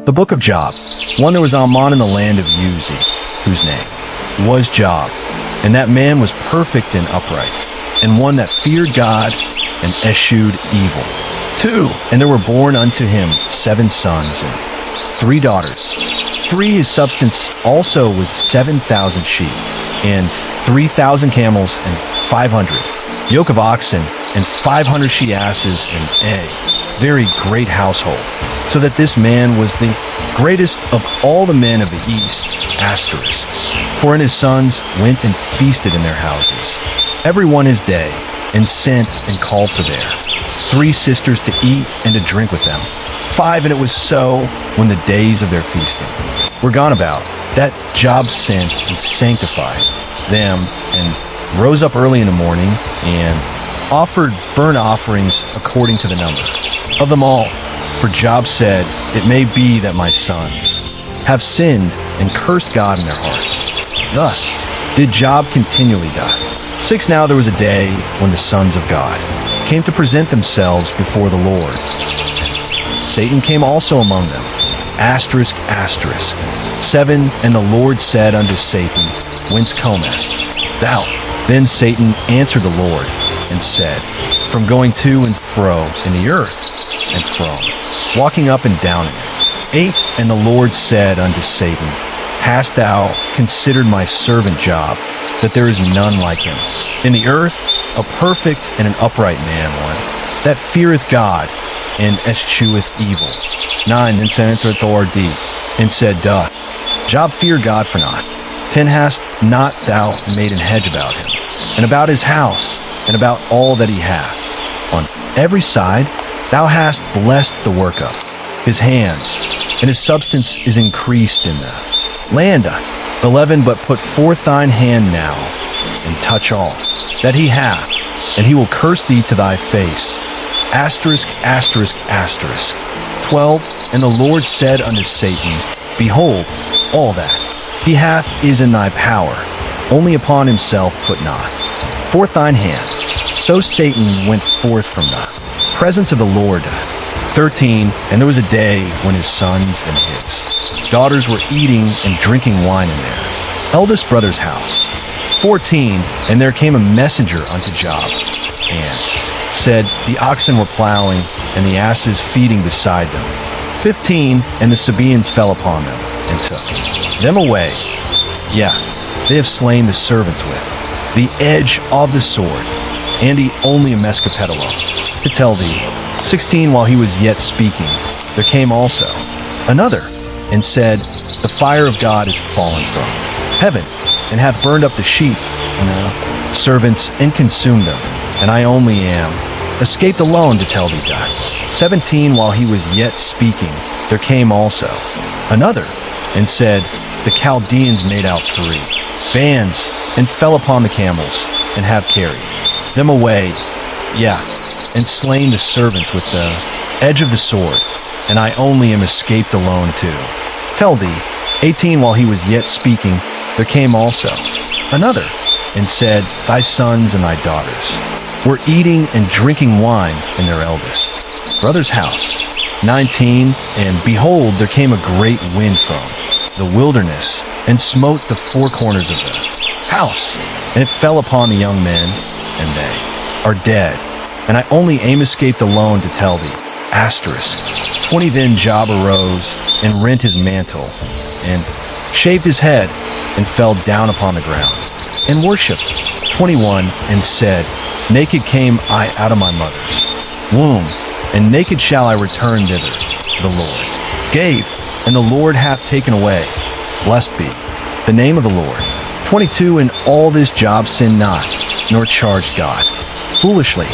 The book of Job. One there was a man in the land of Uzi, whose name was Job, and that man was perfect and upright, and one that feared God and eschewed evil. 2, and there were born unto him 7 sons and 3 daughters. 3, his substance also was 7,000 sheep, and 3,000 camels, and 500 yoke of oxen, and 500 she-asses, and a very great household, so that this man was the greatest of all the men of the east, asterisk. 4 and his sons went and feasted in their houses, every one his day, and sent and called for there 3 sisters to eat and to drink with them. 5, and it was so when the days of their feasting were gone about, that Job sent and sanctified them, and rose up early in the morning, and offered burnt offerings according to the number of them all. For Job said, it may be that my sons have sinned and cursed God in their hearts. Thus did Job continually die. 6, now there was a day when the sons of God came to present themselves before the Lord. Satan came also among them, asterisk, asterisk. 7, and the Lord said unto Satan, whence comest thou? Then Satan answered the Lord and said, from going to and fro in the earth, and from walking up and down in it. 8, and the Lord said unto Satan, hast thou considered my servant Job, that there is none like him in the earth, a perfect and an upright man, one that feareth God and escheweth evil. 9, then answered the Lord and said, doth Job fear God for naught? 10, hast not thou made an hedge about him, and about his house, and about all that he hath? On every side thou hast blessed the work of his hands, and his substance is increased in the land. 11, but put forth thine hand now, and touch all that he hath, and he will curse thee to thy face. Asterisk, asterisk, asterisk. 12, and the Lord said unto Satan, behold, all that he hath is in thy power, only upon himself put not forth thine hand. So Satan went forth from the presence of the Lord. 13, and there was a day when his sons and his daughters were eating and drinking wine in their eldest brother's house. 14, and there came a messenger unto Job, and said, the oxen were plowing, and the asses feeding beside them. 15, and the Sabaeans fell upon them, and took them away. Yeah, they have slain the servants with the edge of the sword, and he only a mescoped alone, to tell thee. 16, while he was yet speaking, there came also another, and said, the fire of God is fallen from heaven, and hath burned up the sheep and the servants, and consumed them, and I only am escaped alone to tell thee that. 17, while he was yet speaking, there came also another, and said, the Chaldeans made out 3 bands, and fell upon the camels, and have carried them away, yeah, and slain the servants with the edge of the sword, and I only am escaped alone too. Tell thee. 18, while he was yet speaking, there came also another, and said, thy sons and thy daughters were eating and drinking wine in their eldest brother's house. 19, and behold, there came a great wind from the wilderness, and smote the 4 corners of the house, and it fell upon the young men, and they are dead, and I only am escaped alone to tell thee. Asterisk. 20, then Job arose, and rent his mantle, and shaved his head, and fell down upon the ground, and worshipped. 21, and said, naked came I out of my mother's womb, and naked shall I return thither. The Lord gave, and the Lord hath taken away. Blessed be the name of the Lord. 22, in all this Job sinned not, nor charged God foolishly.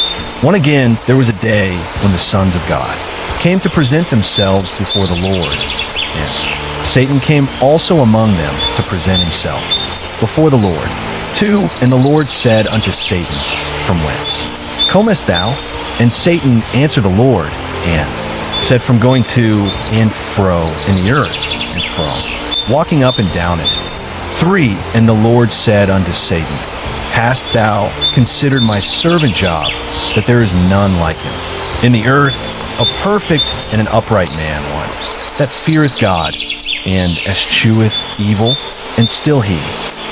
One again, there was a day when the sons of God came to present themselves before the Lord, and Satan came also among them to present himself before the Lord. 2, and the Lord said unto Satan, from whence comest thou? And Satan answered the Lord, and said, from going to and fro in the earth, and from walking up and down in it. 3, and the Lord said unto Satan, hast thou considered my servant Job, that there is none like him in the earth, a perfect and an upright man, one that feareth God, and escheweth evil, and still he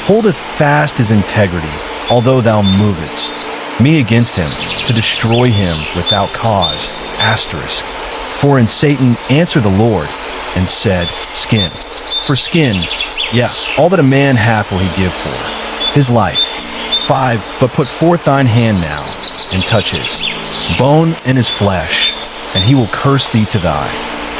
holdeth fast his integrity, although thou movest me against him, to destroy him without cause. Asterisk. For in Satan answered the Lord, and said, Skin. For skin, all that a man hath will he give for his life. 5. But put forth thine hand now, and touch his bone and his flesh, and he will curse thee to thy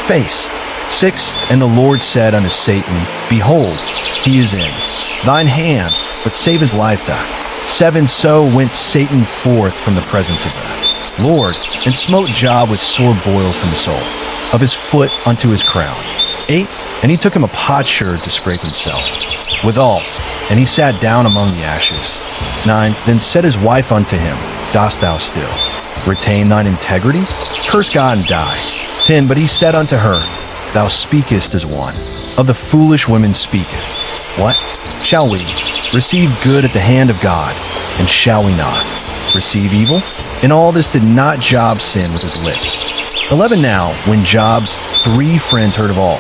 face. 6. And the Lord said unto Satan, Behold, he is in thine hand, but save his life thou. 7. So went Satan forth from the presence of the Lord, and smote Job with sore boils from the sole of his foot unto his crown. 8. And he took him a potsherd to scrape himself withal, and he sat down among the ashes. 9. Then said his wife unto him, Dost thou still retain thine integrity? Curse God and die. 10. But he said unto her, Thou speakest as one of the foolish women speaketh. What? Shall we receive good at the hand of God, and shall we not receive evil? In all this did not Job sin with his lips. 11. Now, when Job's 3 friends heard of all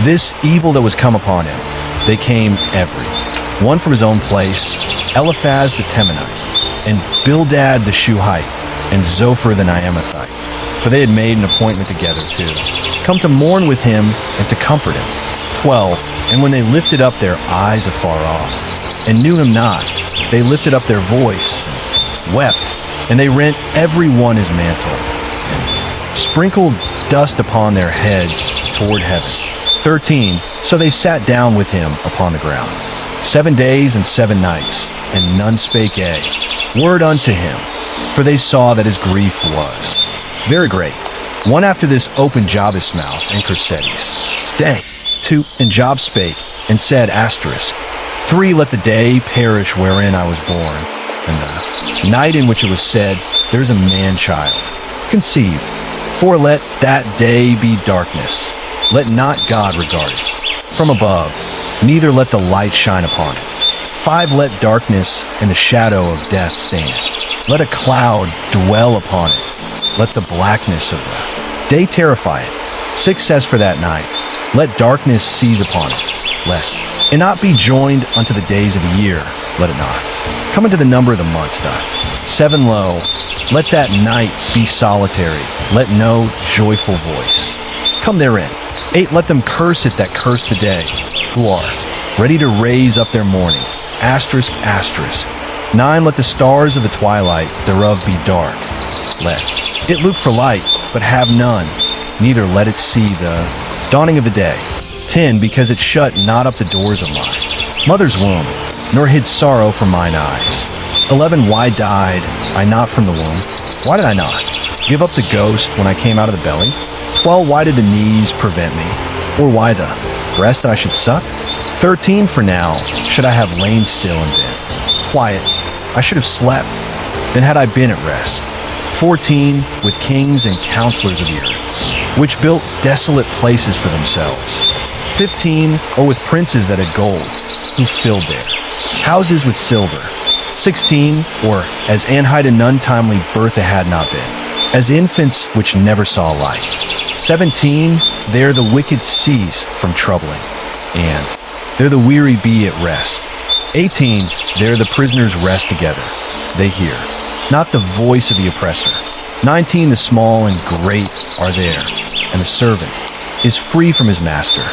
this evil that was come upon him, they came every one from his own place, Eliphaz the Temanite, and Bildad the Shuhite, and Zophar the Naamathite, for they had made an appointment together to come to mourn with him and to comfort him. 12. And when they lifted up their eyes afar off, and knew him not, they lifted up their voice, and wept, and they rent every one his mantle, and sprinkled dust upon their heads toward heaven. 13. So they sat down with him upon the ground 7 days and 7 nights, and none spake a word unto him, for they saw that his grief was very great. 1 After this opened Job his mouth, and Cursetes. Day. 2. And Job spake, and said, Asterisk. 3. Let the day perish wherein I was born, and the night in which it was said, There is a man-child conceived. 4. Let that day be darkness. Let not God regard it from above, neither let the light shine upon it. 5. Let darkness and the shadow of death stand. Let a cloud dwell upon it. Let the blackness of the day terrify it. 6 says for that night, let darkness seize upon it. Let it not be joined unto the days of the year. Let it not come into the number of the months. 7 Lo, let that night be solitary. Let no joyful voice come therein. 8 Let them curse it that curse the day, who are ready to raise up their mourning. Asterisk, asterisk. 9 Let the stars of the twilight thereof be dark. Let it look for light, but have none, neither let it see the dawning of the day. 10 Because it shut not up the doors of my mother's womb, nor hid sorrow from mine eyes. 11 Why died I not from the womb? Why did I not give up the ghost when I came out of the belly? 12 Why did the knees prevent me? Or why the breast that I should suck? 13 For now should I have lain still and been quiet, I should have slept, then had I been at rest. 14 With kings and counselors of the earth, which built desolate places for themselves. 15 Or with princes that had gold, who filled their houses with silver. 16 Or as Anhite and untimely birth had not been, as infants which never saw light. 17 There the wicked cease from troubling, and there the weary be at rest. 18 There the prisoners rest together, they hear not the voice of the oppressor. 19 The small and great are there, and the servant is free from his master.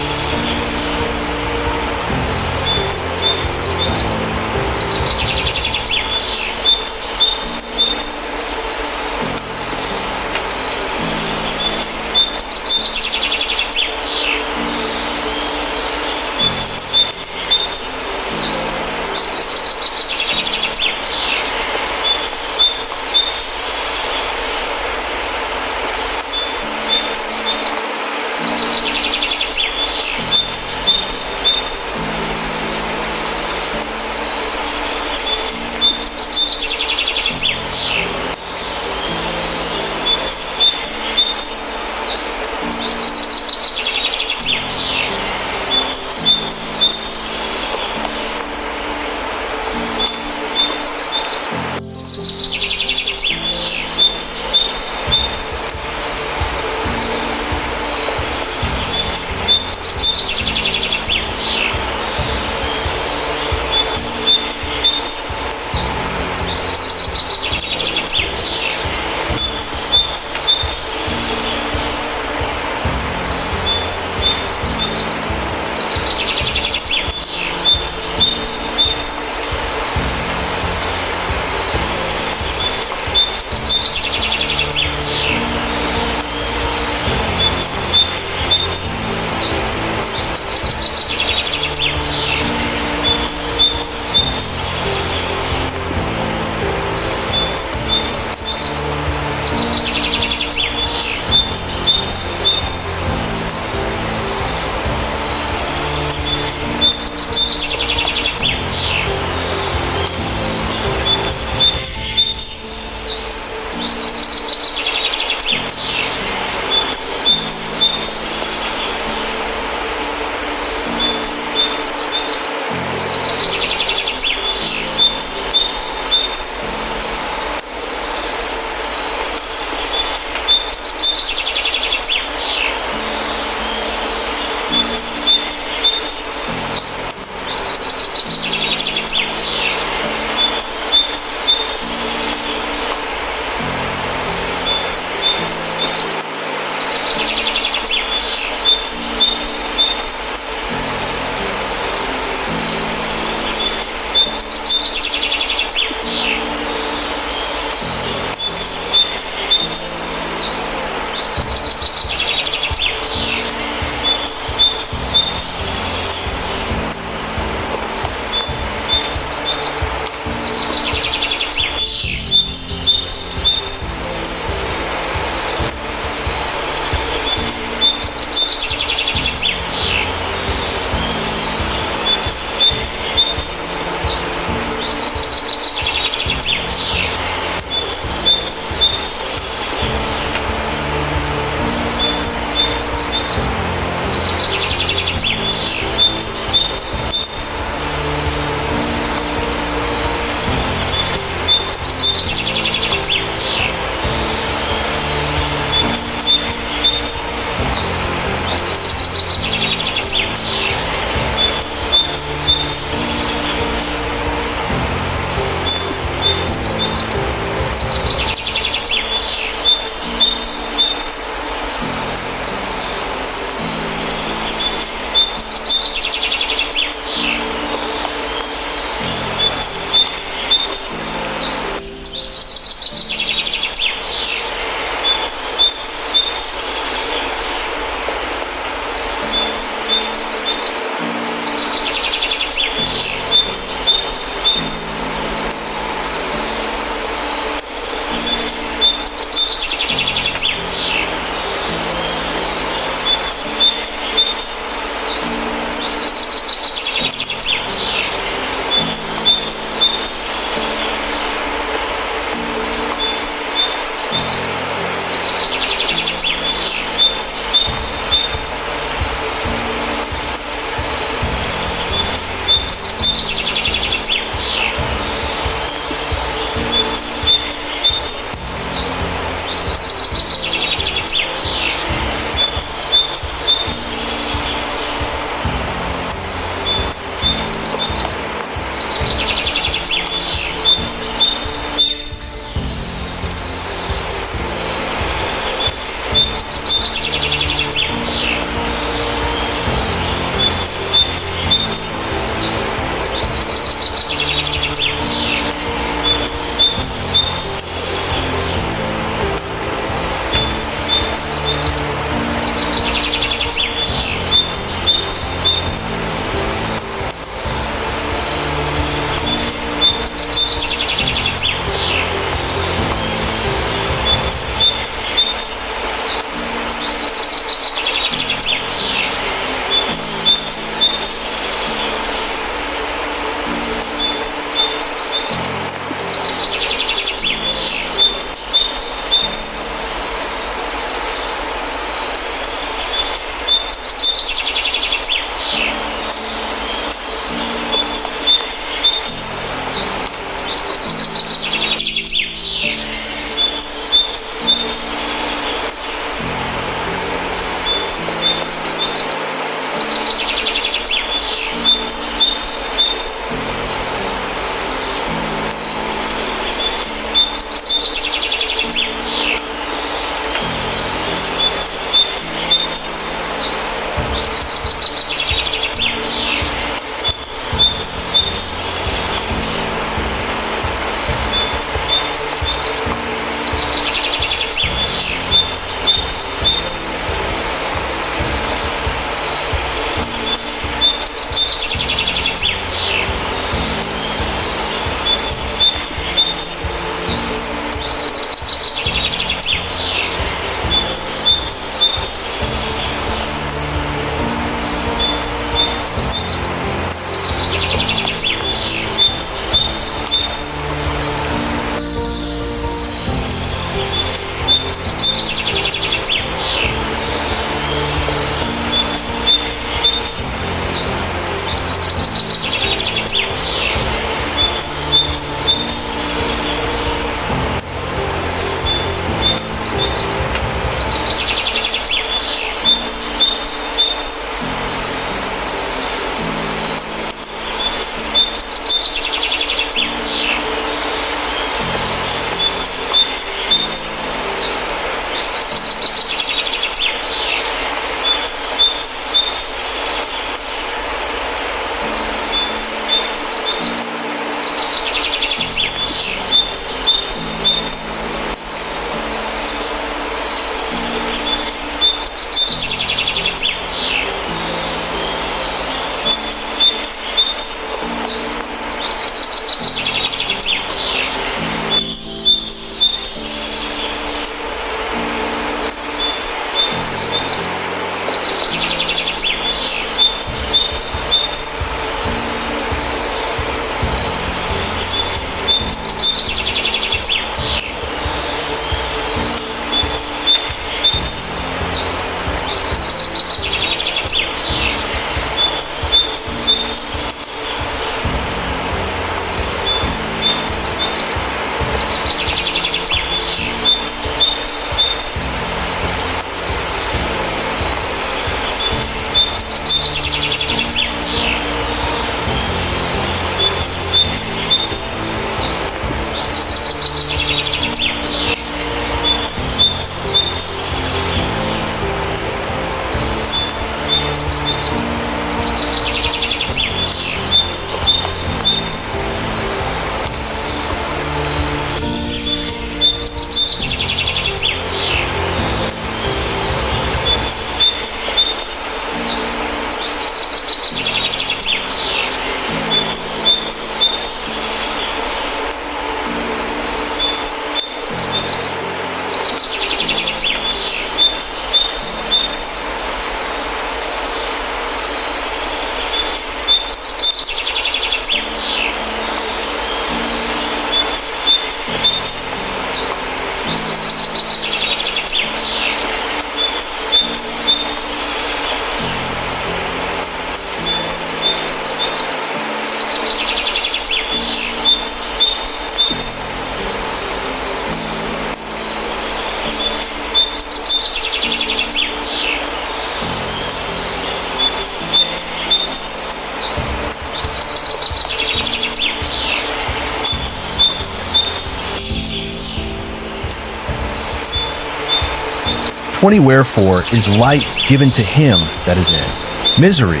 20 wherefore is light given to him that is in misery,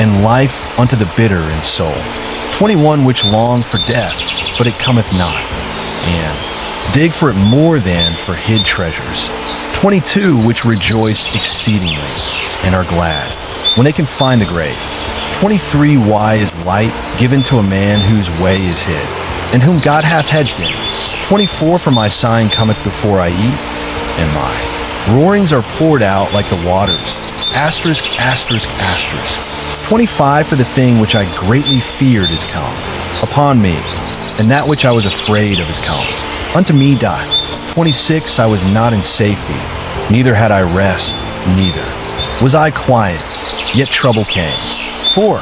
and life unto the bitter in soul. 21 which long for death, but it cometh not, and dig for it more than for hid treasures. 22 which rejoice exceedingly, and are glad when they can find the grave. 23 why is light given to a man whose way is hid, and whom God hath hedged in. 24 for my sign cometh before I eat, and my roarings are poured out like the waters. Asterisk, asterisk, asterisk. 25 for the thing which I greatly feared is come upon me, and that which I was afraid of is come unto me doth. 26 I was not in safety, neither had I rest, neither was I quiet, yet trouble came. 4.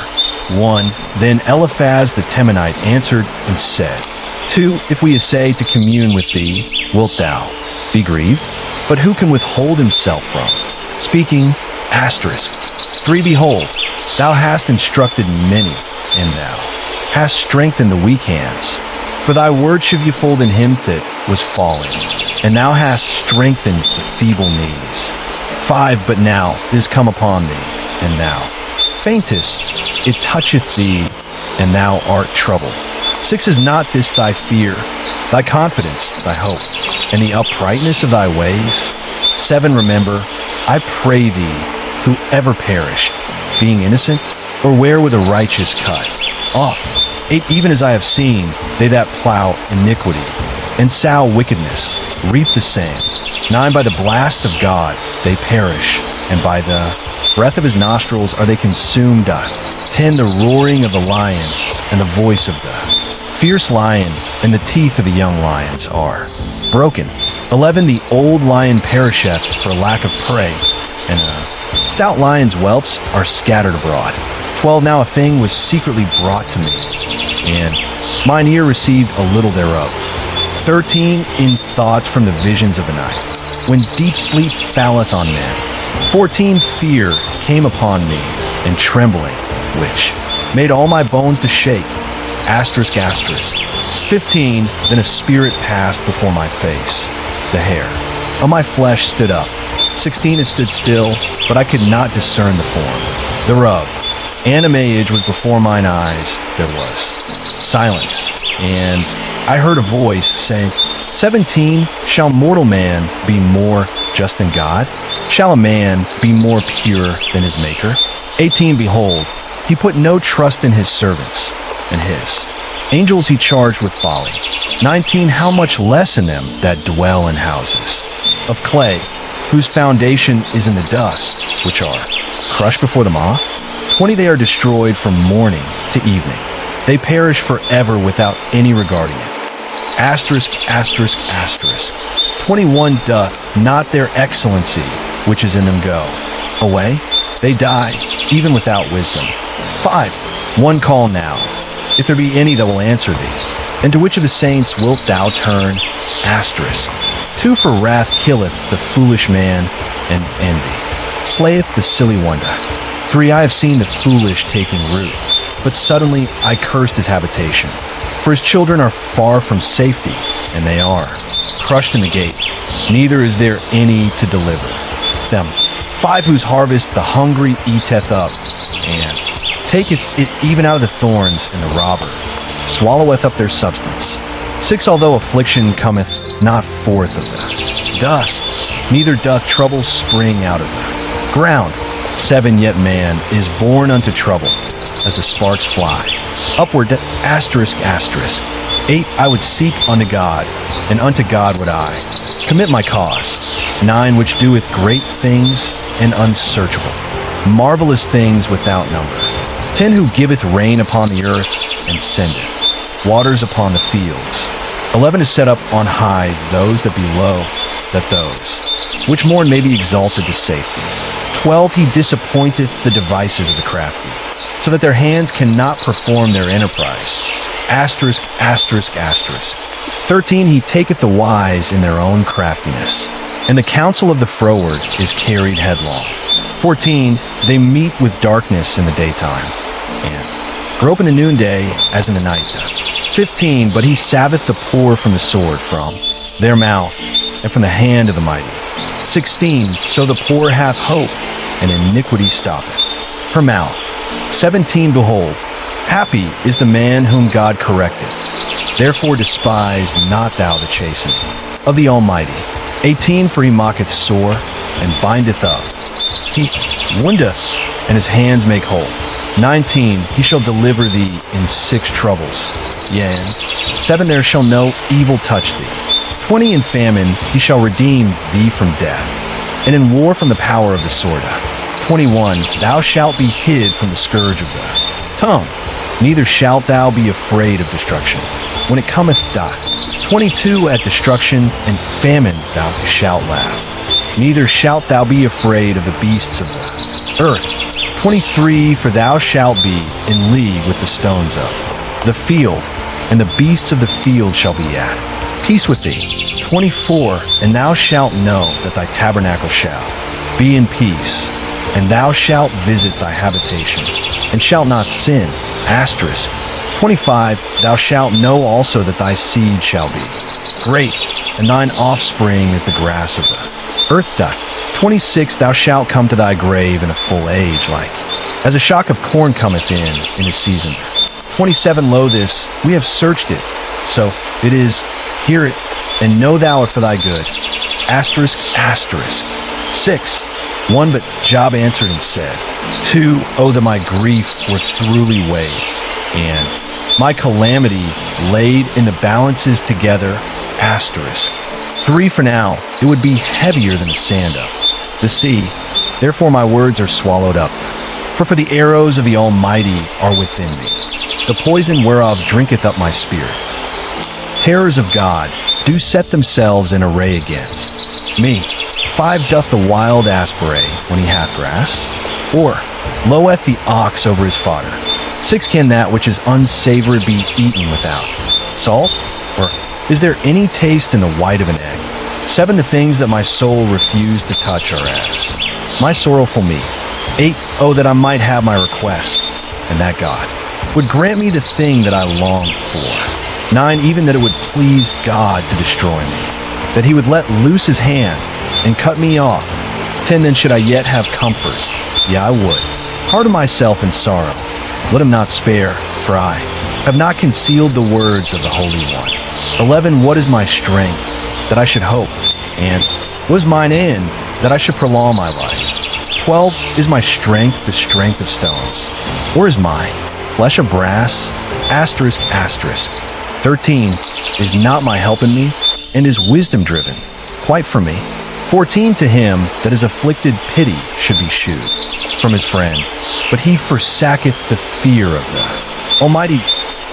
1. Then Eliphaz the Temanite answered and said, 2. If we essay to commune with thee, wilt thou be grieved? But who can withhold himself from speaking? Asterisk. 3. Behold, thou hast instructed many, and thou hast strengthened the weak hands. For thy word should be fold in him that was falling, and thou hast strengthened the feeble knees. 5. But now it is come upon thee, and thou faintest, it toucheth thee, and thou art troubled. 6. Is not this thy fear, thy confidence, thy hope, and the uprightness of thy ways? 7. Remember, I pray thee, who ever perished, being innocent, or where were the righteous cut off? 8. Even as I have seen, they that plow iniquity, and sow wickedness, reap the same. 9. By the blast of God they perish, and by the breath of his nostrils are they consumed. 10. The roaring of the lion, and the voice of the fierce lion, and the teeth of the young lions are broken. 11. The old lion perisheth for lack of prey, and stout lion's whelps are scattered abroad. 12. Now a thing was secretly brought to me, and mine ear received a little thereof. 13. In thoughts from the visions of the night, when deep sleep falleth on men. 14. Fear came upon me, and trembling, which made all my bones to shake. Asterisk, asterisk. 15. Then a spirit passed before my face. The hair of my flesh stood up. 16. It stood still, but I could not discern the form thereof. And a image was before mine eyes. There was silence, and I heard a voice saying, 17. Shall mortal man be more just than God? Shall a man be more pure than his Maker? 18. Behold, he put no trust in his servants, and his angels he charged with folly. 19. How much less in them that dwell in houses of clay, whose foundation is in the dust, which are crushed before the moth? 20. They are destroyed from morning to evening. They perish forever without any regarding it. Asterisk, asterisk, asterisk. 21. Doth not their excellency, which is in them, go away? They die, even without wisdom. 5. One call now, if there be any that will answer thee. And to which of the saints wilt thou turn? Asterisk. 2. For wrath killeth the foolish man, and envy slayeth the silly one. 3. I have seen the foolish taking root, but suddenly I cursed his habitation. For his children are far from safety, and they are crushed in the gate. Neither is there any to deliver them. 5. Whose harvest the hungry eateth up, and taketh it even out of the thorns, and the robber swalloweth up their substance. 6. Although affliction cometh not forth of the dust, neither doth trouble spring out of the ground. 7. Yet man is born unto trouble, as the sparks fly upward. Asterisk, asterisk. 8. I would seek unto God, and unto God would I commit my cause. 9. Which doeth great things and unsearchable, marvelous things without number. 10. Who giveth rain upon the earth, and sendeth waters upon the fields. 11. To set up on high those that be low, that those which mourn may be exalted to safety. 12. He disappointeth the devices of the crafty, so that their hands cannot perform their enterprise. Asterisk, asterisk, asterisk. 13. He taketh the wise in their own craftiness, and the counsel of the froward is carried headlong. 14. They meet with darkness in the daytime, and grope in the noonday as in the night. 15. But he saveth the poor from the sword, from their mouth, and from the hand of the mighty. 16, so the poor hath hope, and iniquity stoppeth her mouth. 17, behold, happy is the man whom God correcteth. Therefore despise not thou the chastening of the Almighty. 18, for he mocketh sore, and bindeth up. He woundeth, and his hands make whole. 19, he shall deliver thee in 6 troubles. Yea, and 7, there shall no evil touch thee. 20, in famine he shall redeem thee from death, and in war from the power of the sword. 21, thou shalt be hid from the scourge of the tongue, neither shalt thou be afraid of destruction, when it cometh dark. 22, at destruction and famine thou shalt laugh, neither shalt thou be afraid of the beasts of the earth. 23, for thou shalt be in league with the stones of the field, and the beasts of the field shall be at peace with thee. 24, and thou shalt know that thy tabernacle shall be in peace, and thou shalt visit thy habitation, and shalt not sin. Asterisk. 25, thou shalt know also that thy seed shall be great, and thine offspring is the grass of the earth doth. 26, thou shalt come to thy grave in a full age, like as a shock of corn cometh in his season. 27, lo this, we have searched it, so it is, hear it, and know thou it for thy good. Asterisk, asterisk. 6, 1, but Job answered and said, 2, oh, that my grief were throughly weighed, and my calamity laid in the balances together. Asterisk. 3, for now, it would be heavier than the sand of the sea. Therefore my words are swallowed up. For the arrows of the Almighty are within me. The poison whereof drinketh up my spirit. Terrors of God do set themselves in array against me. 5, doth the wild ass bray when he hath grass? Or loweth the ox over his fodder? 6, can that which is unsavory be eaten without salt? Or is there any taste in the white of an egg? 7, the things that my soul refused to touch are as my sorrowful meat. 8, oh, that I might have my request, and that God would grant me the thing that I longed for. 9, even that it would please God to destroy me, that he would let loose his hand and cut me off. 10, then should I yet have comfort? Yeah, I would. Harden myself in sorrow. Let him not spare, for I have not concealed the words of the Holy One. 11, what is my strength, that I should hope? And what is mine end, that I should prolong my life? 12, is my strength the strength of stones? Or is my flesh of brass? Asterisk, asterisk. 13, is not my help in me, and is wisdom driven? Quite from me. 14, to him that is afflicted pity should be shewed from his friend, but he forsaketh the fear of the Almighty.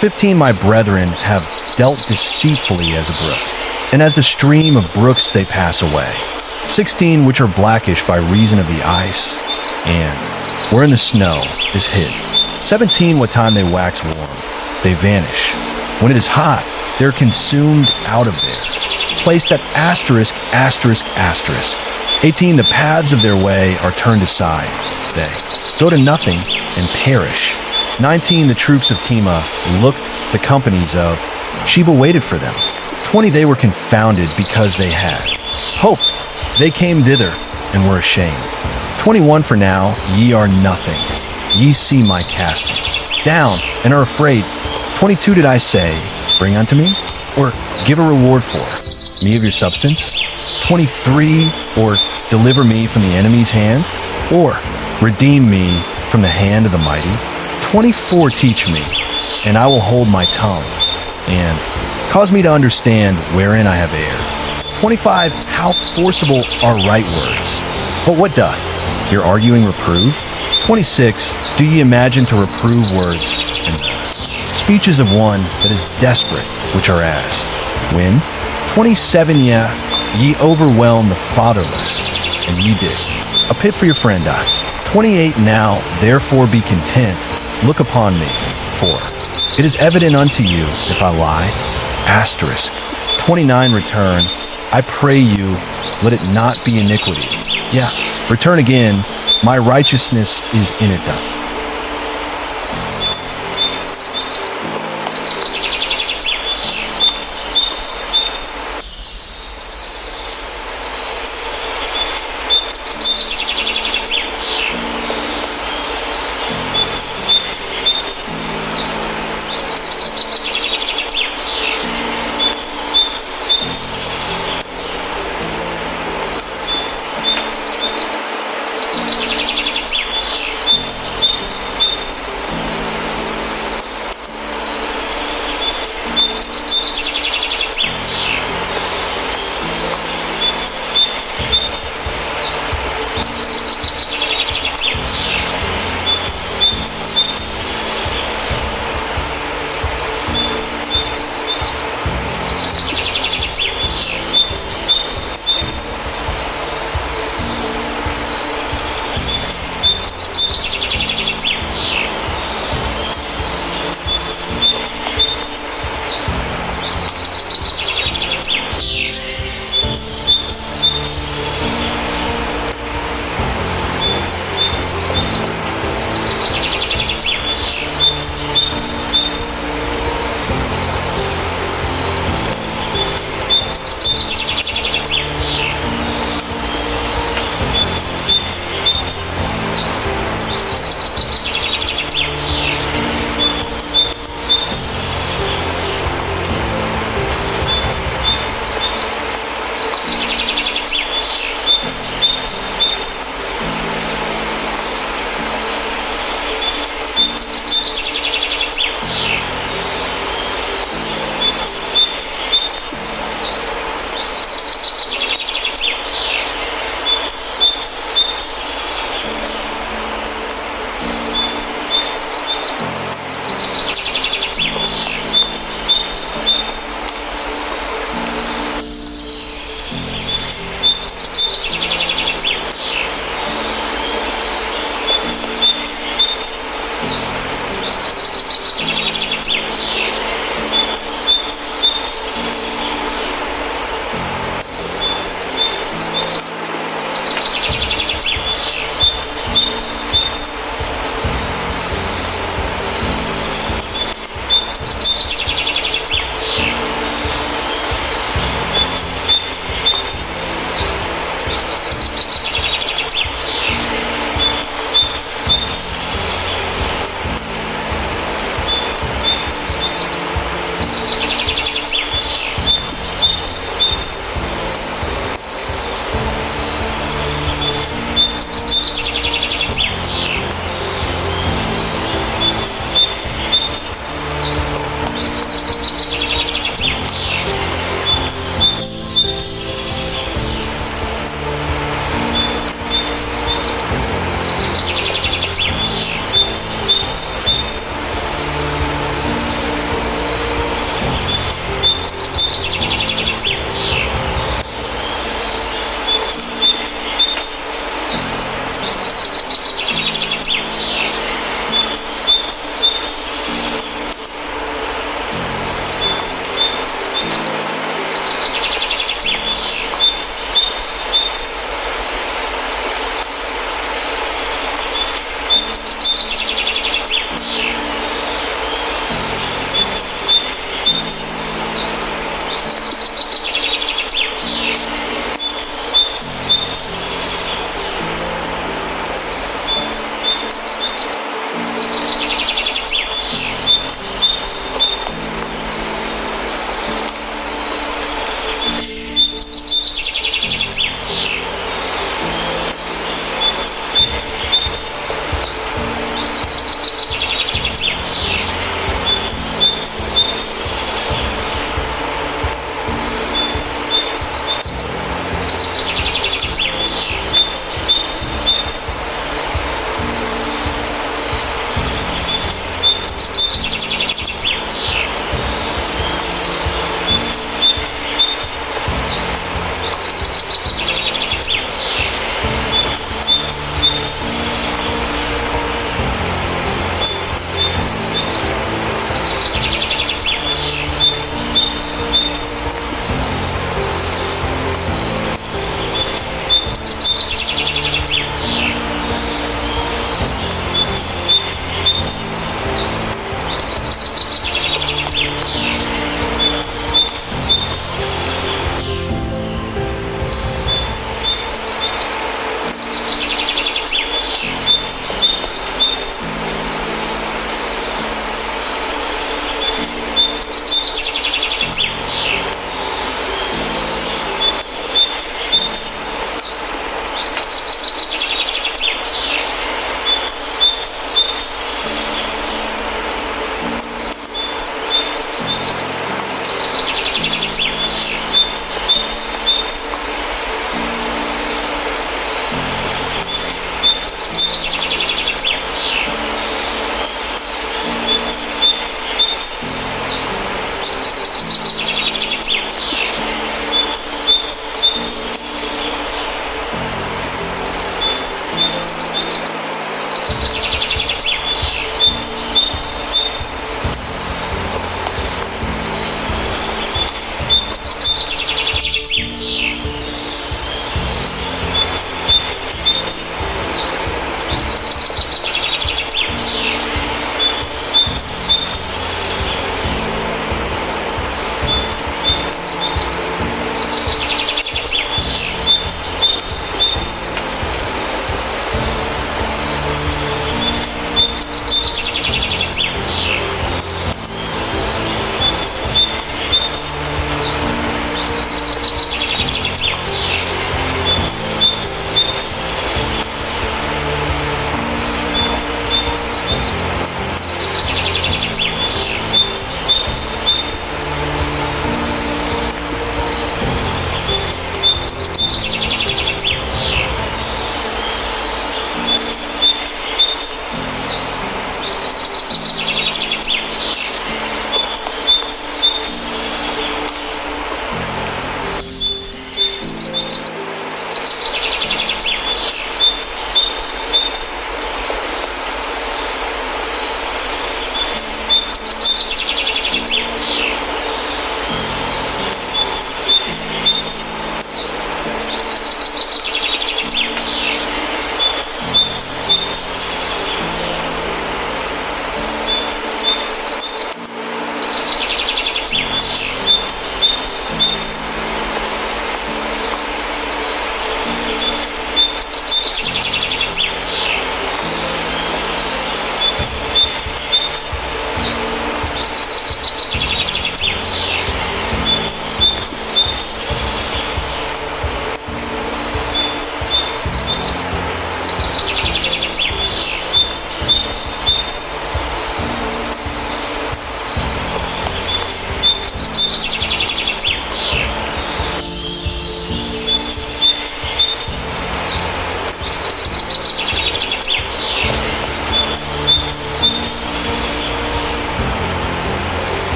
15, my brethren have dealt deceitfully as a brook, and as the stream of brooks they pass away. 16, which are blackish by reason of the ice, and wherein the snow is hid. 17, what time they wax warm, they vanish. When it is hot, they are consumed out of there. Placed at asterisk, asterisk, asterisk. 18, the paths of their way are turned aside. They go to nothing and perish. 19, the troops of Tema looked the companies of Sheba waited for them. 20, they were confounded because they had hope. They came thither and were ashamed. 21, for now ye are nothing. Ye see my casting down and are afraid. 22, did I say, bring unto me? Or give a reward for me of your substance? 23, or deliver me from the enemy's hand? Or redeem me from the hand of the mighty? 24, teach me, and I will hold my tongue, and cause me to understand wherein I have erred. 25, how forcible are right words? But what doth your arguing reprove? 26, do ye imagine to reprove words and speeches of one that is desperate, which are as when? 27, yeah, ye overwhelm the fatherless, and ye did a pit for your friend I. 28, now therefore be content, look upon me, for it is evident unto you if I lie. Asterisk. 29, return, I pray you, let it not be iniquity. Yeah, return again, my righteousness is in it done.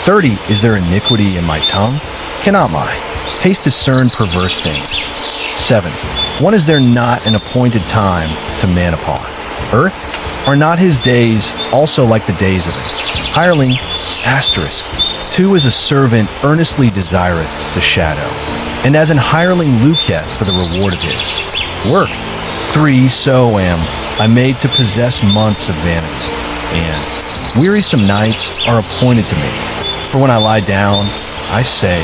30, is there iniquity in my tongue? Cannot my taste discern perverse things? 7, when is there not an appointed time to man upon earth? Are not his days also like the days of an hireling? Asterisk. 2, is a servant earnestly desireth the shadow, and as an hireling looketh for the reward of his work. 3, so am I made to possess months of vanity, and wearisome nights are appointed to me. For when I lie down, I say,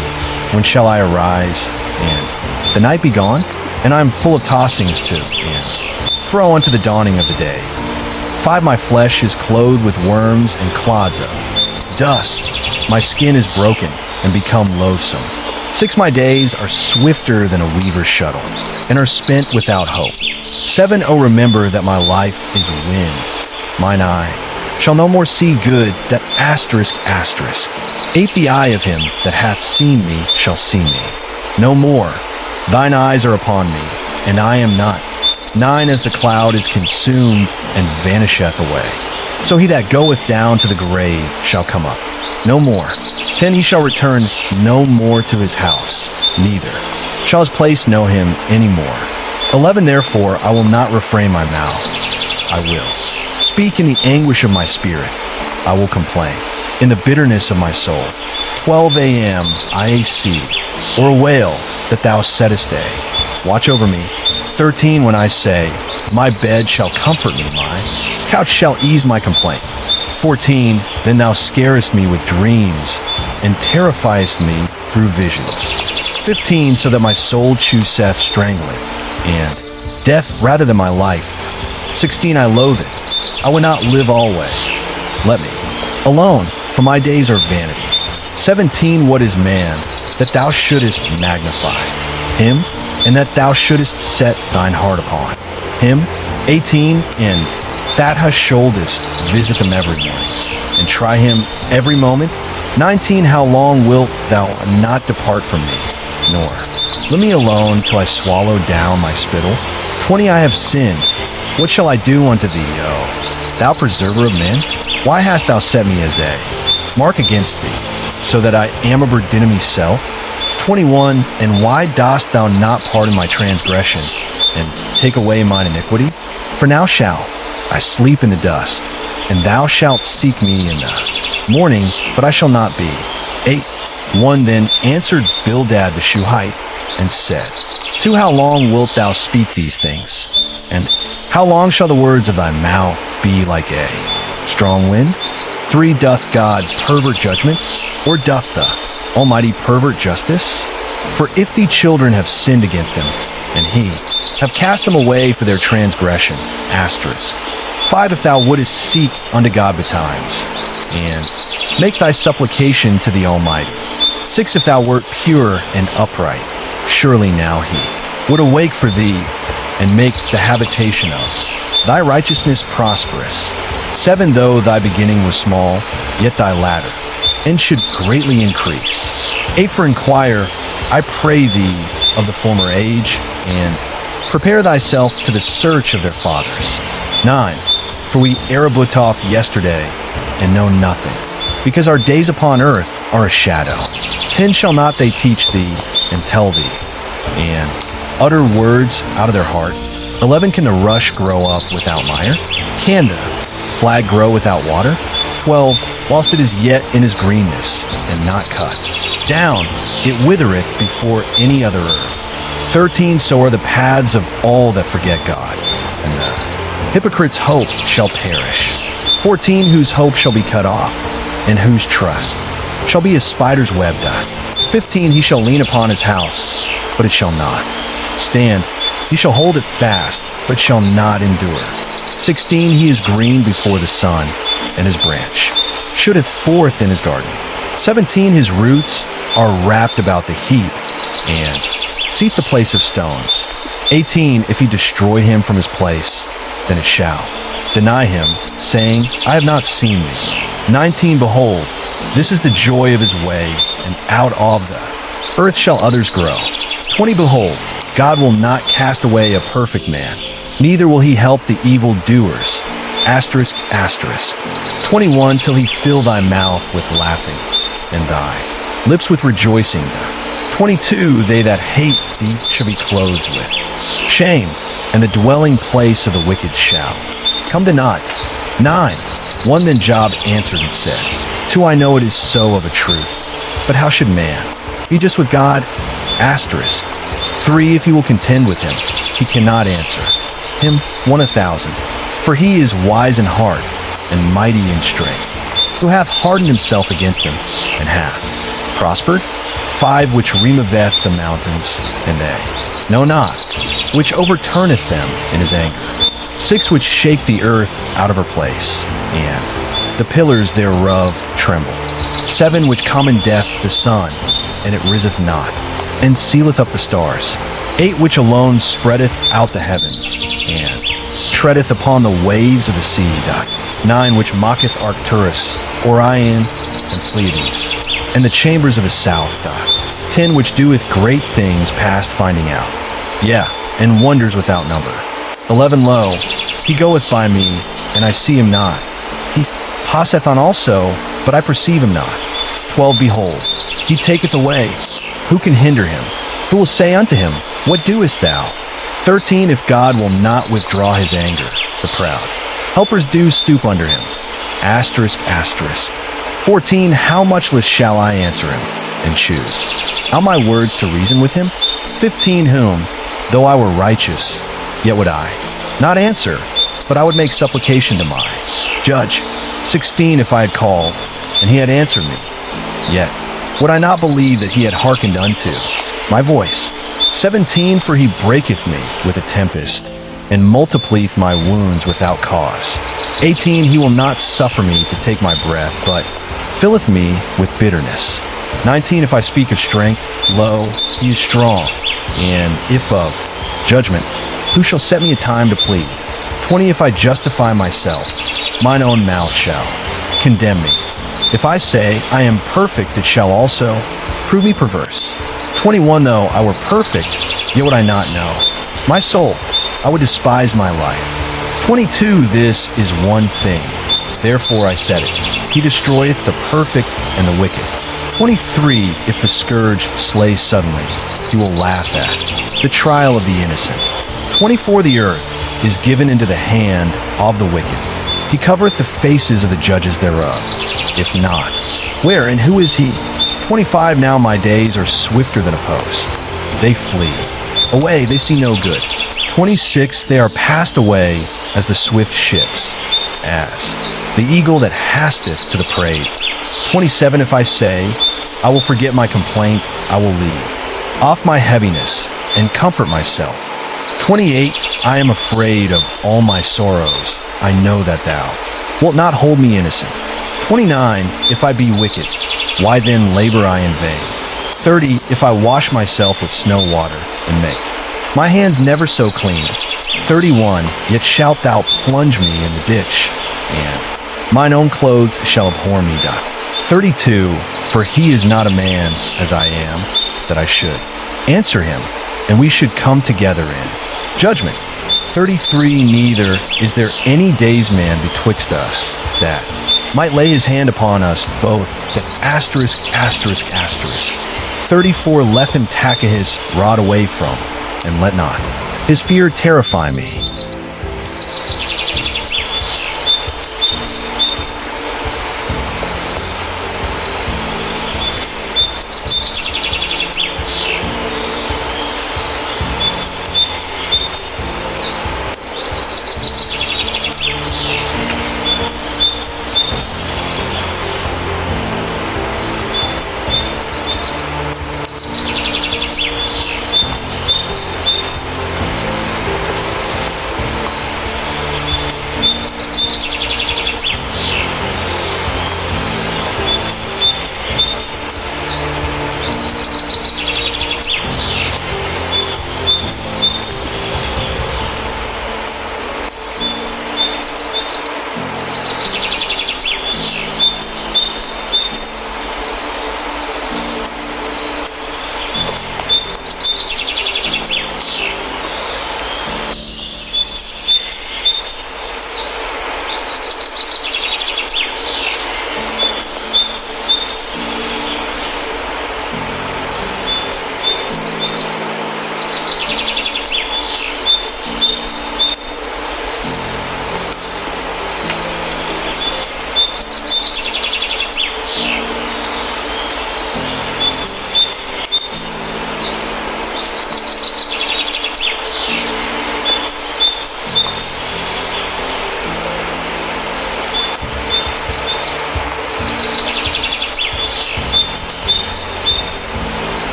when shall I arise? And the night be gone, and I am full of tossings too, and fro unto the dawning of the day. 5, my flesh is clothed with worms and clods of dust. My skin is broken and become loathsome. 6, my days are swifter than a weaver's shuttle, and are spent without hope. 7, oh, remember that my life is wind. Mine eye shall no more see good, that asterisk, asterisk. 8, the eye of him that hath seen me shall see me no more. Thine eyes are upon me, and I am not. 9, as the cloud is consumed and vanisheth away, so he that goeth down to the grave shall come up no more. 10, he shall return no more to his house, neither shall his place know him any more. 11, therefore I will not refrain my mouth. I will speak in the anguish of my spirit. I will complain in the bitterness of my soul. 12 a.m. IAC, or a wail that thou settest a watch over me. 13, when I say, my bed shall comfort me, my couch shall ease my complaint. 14, then thou scarest me with dreams, and terrifiest me through visions. 15, so that my soul chooseth strangling, and death rather than my life. 16, I loathe it. I would not live alway. Let me alone, for my days are vanity. 17, what is man, that thou shouldest magnify him, and that thou shouldest set thine heart upon him? 18, and that thou shouldest visit them every morning, and try him every moment. 19, how long wilt thou not depart from me, nor let me alone till I swallow down my spittle? 20, I have sinned. What shall I do unto thee, O thou preserver of men? Why hast thou set me as a mark against thee, so that I am a burden to myself? 21, and why dost thou not pardon my transgression, and take away mine iniquity? For now shall I sleep in the dust, and thou shalt seek me in the morning, but I shall not be. 8, 1, then answered Bildad the Shuhite, and said, 2, how long wilt thou speak these things? And how long shall the words of thy mouth be like a strong wind? 3, doth God pervert judgment, or doth the Almighty pervert justice? For if the children have sinned against him, and he have cast them away for their transgression, asterisk. 5, if thou wouldest seek unto God betimes, and make thy supplication to the Almighty. 6, if thou wert pure and upright, surely now he would awake for thee, and make the habitation of thy righteousness prosperous. 7, though thy beginning was small, yet thy latter and should greatly increase. 8, for inquire, I pray thee, of the former age, and prepare thyself to the search of their fathers. 9, for we arabut off yesterday, and know nothing, because our days upon earth are a shadow. 10, shall not they teach thee, and tell thee, and utter words out of their heart? 11, can the rush grow up without mire? Can the flag grow without water? 12, whilst it is yet in his greenness, and not cut down, it withereth before any other herb. 13, so are the paths of all that forget God, and the hypocrite's hope shall perish. 14, whose hope shall be cut off, and whose trust shall be a spider's web done. 15, he shall lean upon his house, but it shall not stand. He shall hold it fast, but shall not endure. 16, he is green before the sun, and his branch shooteth forth in his garden. 17, his roots are wrapped about the heap, and seat the place of stones. 18, if he destroy him from his place, then it shall deny him, saying, I have not seen thee. 19, behold, this is the joy of his way, and out of the earth shall others grow. 20, behold, God will not cast away a perfect man, neither will he help the evil doers. Asterisk, asterisk. 21, till he fill thy mouth with laughing, and thy lips with rejoicing. 22, they that hate thee shall be clothed with shame, and the dwelling place of the wicked shall come to naught. 9, one then Job answered and said, 2, I know it is so of a truth, but how should man be just with God? Asterisk. 3, if he will contend with him, he cannot answer him 1,000. For he is wise in heart and mighty in strength, who hath hardened himself against him, and hath prospered. 5, which removeth the mountains, and they know not, which overturneth them in his anger. 6, which shake the earth out of her place, and the pillars thereof tremble. 7, which commendeth the sun, and it riseth not, and sealeth up the stars. 8, which alone spreadeth out the heavens, and treadeth upon the waves of the sea. 9, which mocketh Arcturus, Orion, and Pleiades, and the chambers of the south. 10, which doeth great things past finding out, yea, and wonders without number. 11, lo, he goeth by me, and I see him not. He passeth on also, but I perceive him not. 12, behold, he taketh away. Who can hinder him? Who will say unto him, what doest thou? 13, if God will not withdraw his anger, the proud helpers do stoop under him. Asterisk, asterisk. 14, how much less shall I answer him, and choose out my words to reason with him? 15, whom, though I were righteous, yet would I not answer, but I would make supplication to my judge. 16, if I had called, and he had answered me, yet would I not believe that he had hearkened unto my voice. 17, for he breaketh me with a tempest, and multiplieth my wounds without cause. 18, he will not suffer me to take my breath, but filleth me with bitterness. 19, if I speak of strength, lo, he is strong, and if of judgment, who shall set me a time to plead? 20, if I justify myself, mine own mouth shall condemn me. If I say, I am perfect, it shall also prove me perverse. 21, though I were perfect, yet would I not know my soul, I would despise my life. 22, this is one thing, therefore I said it, he destroyeth the perfect and the wicked. 23, if the scourge slay suddenly, he will laugh at the trial of the innocent. 24, the earth is given into the hand of the wicked. He covereth the faces of the judges thereof. If not, where and who is he? 25, now my days are swifter than a post. They flee. Away, they see no good. 26, they are passed away as the swift ships, as the eagle that hasteth to the prey. 27, if I say, I will forget my complaint, I will leave off my heaviness and comfort myself. 28, I am afraid of all my sorrows. I know that thou wilt not hold me innocent. 29, if I be wicked, why then labor I in vain? 30, if I wash myself with snow water and make my hands never so clean. 31, yet shalt thou plunge me in the ditch, and mine own clothes shall abhor me. 32, for he is not a man as I am, that I should answer him, and we should come together in judgment. 33, neither is there any days man betwixt us, that might lay his hand upon us both. That asterisk, asterisk, asterisk. 34, let him Tachahis rod away from, and let not his fear terrify me.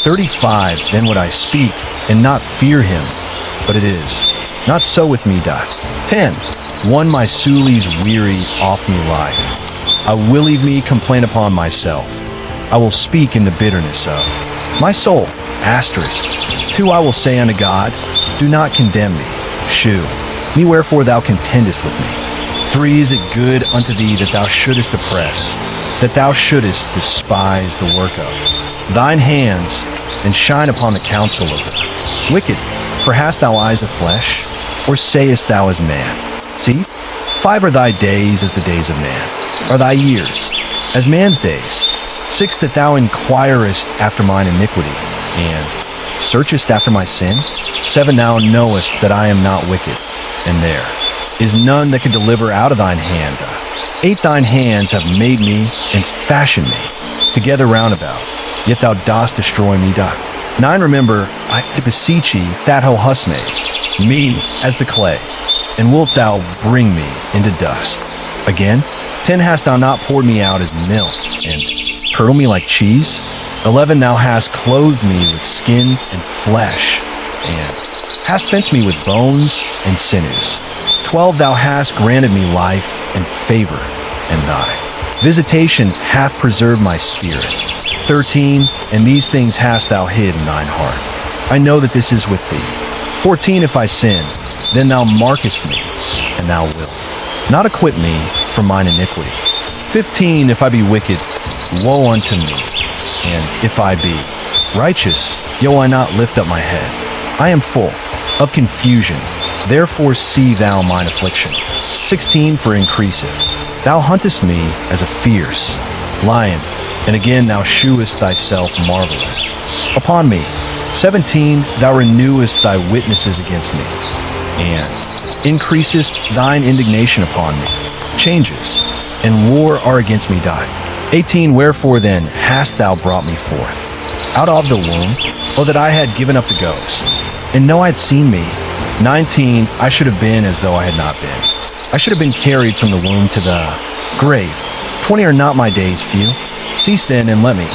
35, then would I speak, and not fear him, but it is. Not so with me, Dot. 10, one my suli's weary off me life. I will leave me complain upon myself. I will speak in the bitterness of my soul. Asterisk. 2, I will say unto God, do not condemn me. Shew me wherefore thou contendest with me. 3, is it good unto thee that thou shouldest oppress, that thou shouldest despise the work of thine hands, and shine upon the counsel of the wicked? For hast thou eyes of flesh, or sayest thou as man? See, 5, are thy days as the days of man, are thy years as man's days. 6, that thou inquirest after mine iniquity, and searchest after my sin. 7, thou knowest that I am not wicked, and there is none that can deliver out of thine hand. 8, thine hands have made me and fashioned me together round about, yet thou dost destroy me. 9, remember, I beseech ye, that thou hast made me as the clay, and wilt thou bring me into dust again? 10, hast thou not poured me out as milk, and curdled me like cheese? 11, thou hast clothed me with skin and flesh, and hast fenced me with bones and sinews. 12, thou hast granted me life and favor, and thy visitation hath preserved my spirit. 13, and these things hast thou hid in thine heart. I know that this is with thee. 14, if I sin, then thou markest me, and thou wilt not acquit me from mine iniquity. 15, if I be wicked, woe unto me, and if I be righteous, yet will I not lift up my head. I am full of confusion, therefore see thou mine affliction. 16, for increaseth, thou huntest me as a fierce lion, and again thou shewest thyself marvelous upon me. 17, thou renewest thy witnesses against me, and increasest thine indignation upon me. Changes and war are against me. 18, wherefore then hast thou brought me forth out of the womb? Oh, that I had given up the ghost, and no I had seen me. 19, I should have been as though I had not been. I should have been carried from the womb to the grave. 20, are not my days few? Cease then and let me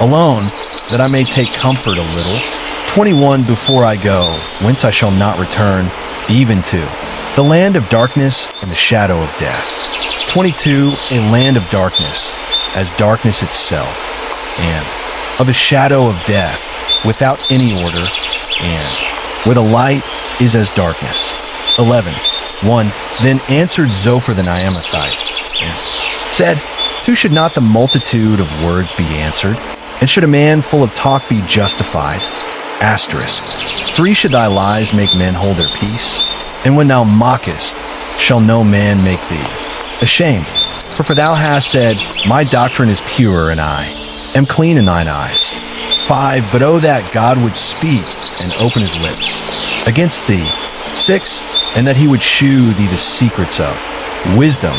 alone, that I may take comfort a little. 21, before I go, whence I shall not return, even to the land of darkness and the shadow of death. 22, a land of darkness, as darkness itself, and of a shadow of death, without any order, and where the light is as darkness. 11, 1, then answered Zophar the Naamathite, and said, Who should not the multitude of words be answered? And should a man full of talk be justified? Asterisk. 3, should thy lies make men hold their peace? And when thou mockest, shall no man make thee ashamed? For thou hast said, My doctrine is pure, and I am clean in thine eyes. 5, but oh that God would speak and open his lips against thee. 6, and that he would shew thee the secrets of wisdom,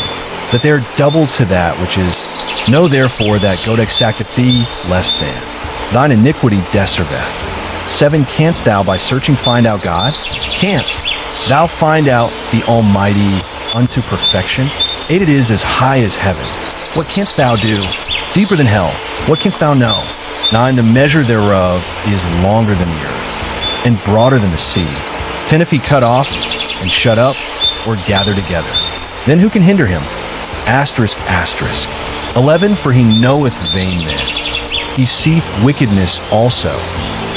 that they are double to that which is. Know therefore that God exacteth thee less than thine iniquity deserveth. 7, canst thou by searching find out God? Canst thou find out the Almighty unto perfection? 8 it is as high as heaven. What canst thou do? Deeper than hell. What canst thou know? 9 the measure thereof is longer than the earth, and broader than the sea. 10 if he cut off, and shut up, or gather together. Then who can hinder him? Asterisk, asterisk. 11 for he knoweth vain men. He seeth wickedness also.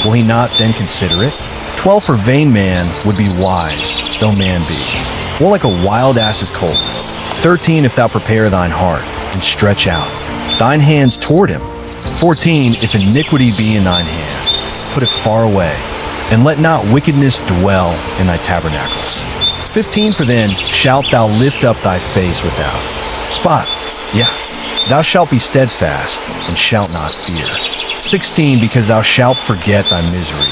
Will he not then consider it? 12 for vain man would be wise, though man be. Or like a wild ass's colt. 13 if thou prepare thine heart, and stretch out thine hands toward him. 14 if iniquity be in thine hand, put it far away, and let not wickedness dwell in thy tabernacles. 15 for then shalt thou lift up thy face without. Spot, yeah, thou shalt be steadfast, and shalt not fear. 16 because thou shalt forget thy misery,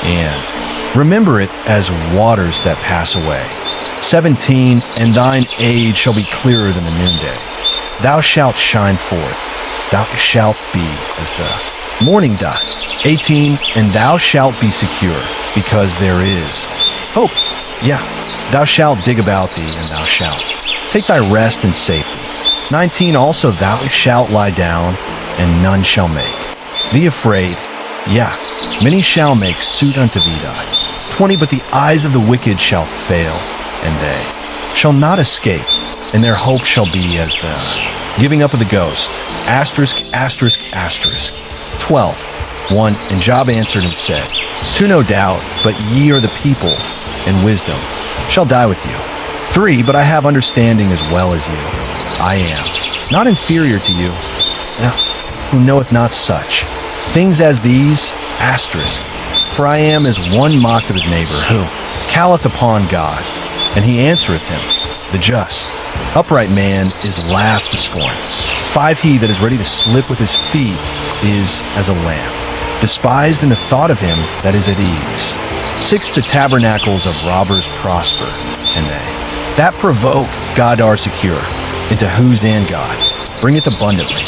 and remember it as waters that pass away. 17 and thine age shall be clearer than the noonday. Thou shalt shine forth, thou shalt be as the morning dot. 18 and thou shalt be secure, because there is hope. Yeah, thou shalt dig about thee, and thou shalt take thy rest in safety. 19 also thou shalt lie down, and none shall make thee afraid. Yeah, many shall make suit unto thee die. 20 but the eyes of the wicked shall fail, and they shall not escape, and their hope shall be as the giving up of the ghost. Asterisk, asterisk, asterisk. 12. 1 and Job answered and said, 2 no doubt, but ye are the people, and wisdom shall die with you. 3 but I have understanding as well as you. I am not inferior to you, who knoweth not such things as these. Asterisk. For I am as one mocked of his neighbor, who calleth upon God, and he answereth him, the just. Upright man is laughed to scorn. 5 he that is ready to slip with his feet is as a lamb, despised in the thought of him that is at ease. 6 the tabernacles of robbers prosper, and they that provoke God are secure, into whose end God bringeth abundantly.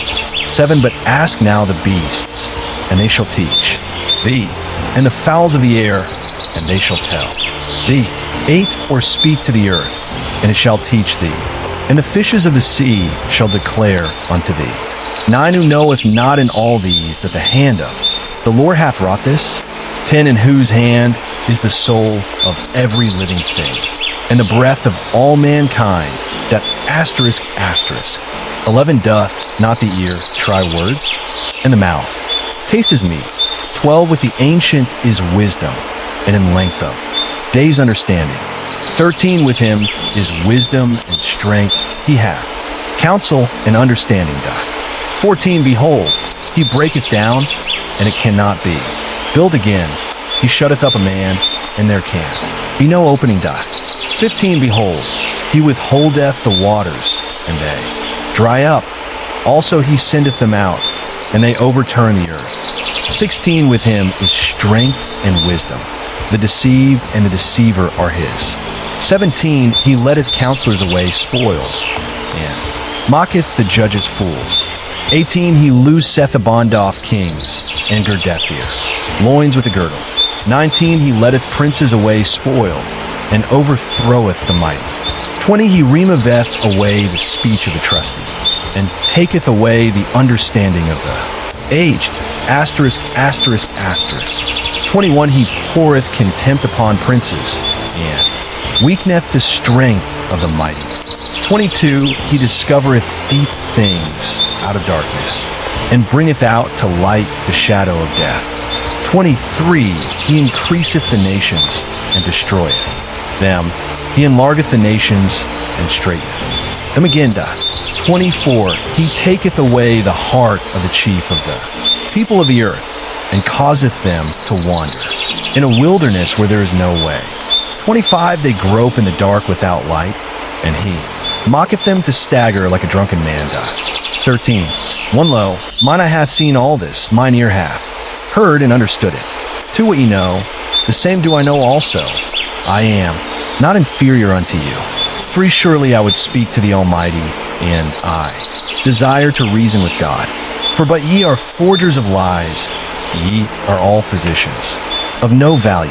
7 but ask now the beasts, and they shall teach thee, and the fowls of the air, and they shall tell thee. 8 or speak to the earth, and it shall teach thee, and the fishes of the sea shall declare unto thee. 9 who knoweth not in all these that the hand of the Lord hath wrought this. 10 in whose hand is the soul of every living thing, and the breath of all mankind, that asterisk, asterisk. 11 doth not the ear try words, and the mouth taste his meat. 12 with the ancient is wisdom, and in length of days understanding. 13 with him is wisdom and strength he hath, counsel and understanding doth. 14 behold, he breaketh down, and it cannot be built again. He shutteth up a man, and there can be no opening doth. 15 behold, he withholdeth the waters, and they dry up. Also he sendeth them out, and they overturn the earth. 16 with him is strength and wisdom. The deceived and the deceiver are his. 17 he letteth counselors away spoiled, and mocketh the judges fools. 18 he looseth a bond off kings, and girdeth their loins with a girdle. 19 he letteth princes away spoiled, and overthroweth the mighty. 20 he removeth away the speech of the trusty, and taketh away the understanding of the aged. Asterisk, asterisk, asterisk. 21 he poureth contempt upon princes, and weakeneth the strength of the mighty. 22 he discovereth deep things out of darkness, and bringeth out to light the shadow of death. 23 he increaseth the nations, and destroyeth them. He enlargeth the nations, and straiteneth them again doth. 24 he taketh away the heart of the chief of the people of the earth, and causeth them to wander in a wilderness where there is no way. 25 they grope in the dark without light, and he mocketh them to stagger like a drunken man doth. 13 one lo, mine eye hath seen all this, mine ear hath heard and understood it. 2 what ye know, the same do I know also. I am not inferior unto you. 3 surely I would speak to the Almighty, and I desire to reason with God. For but ye are forgers of lies, ye are all physicians of no value.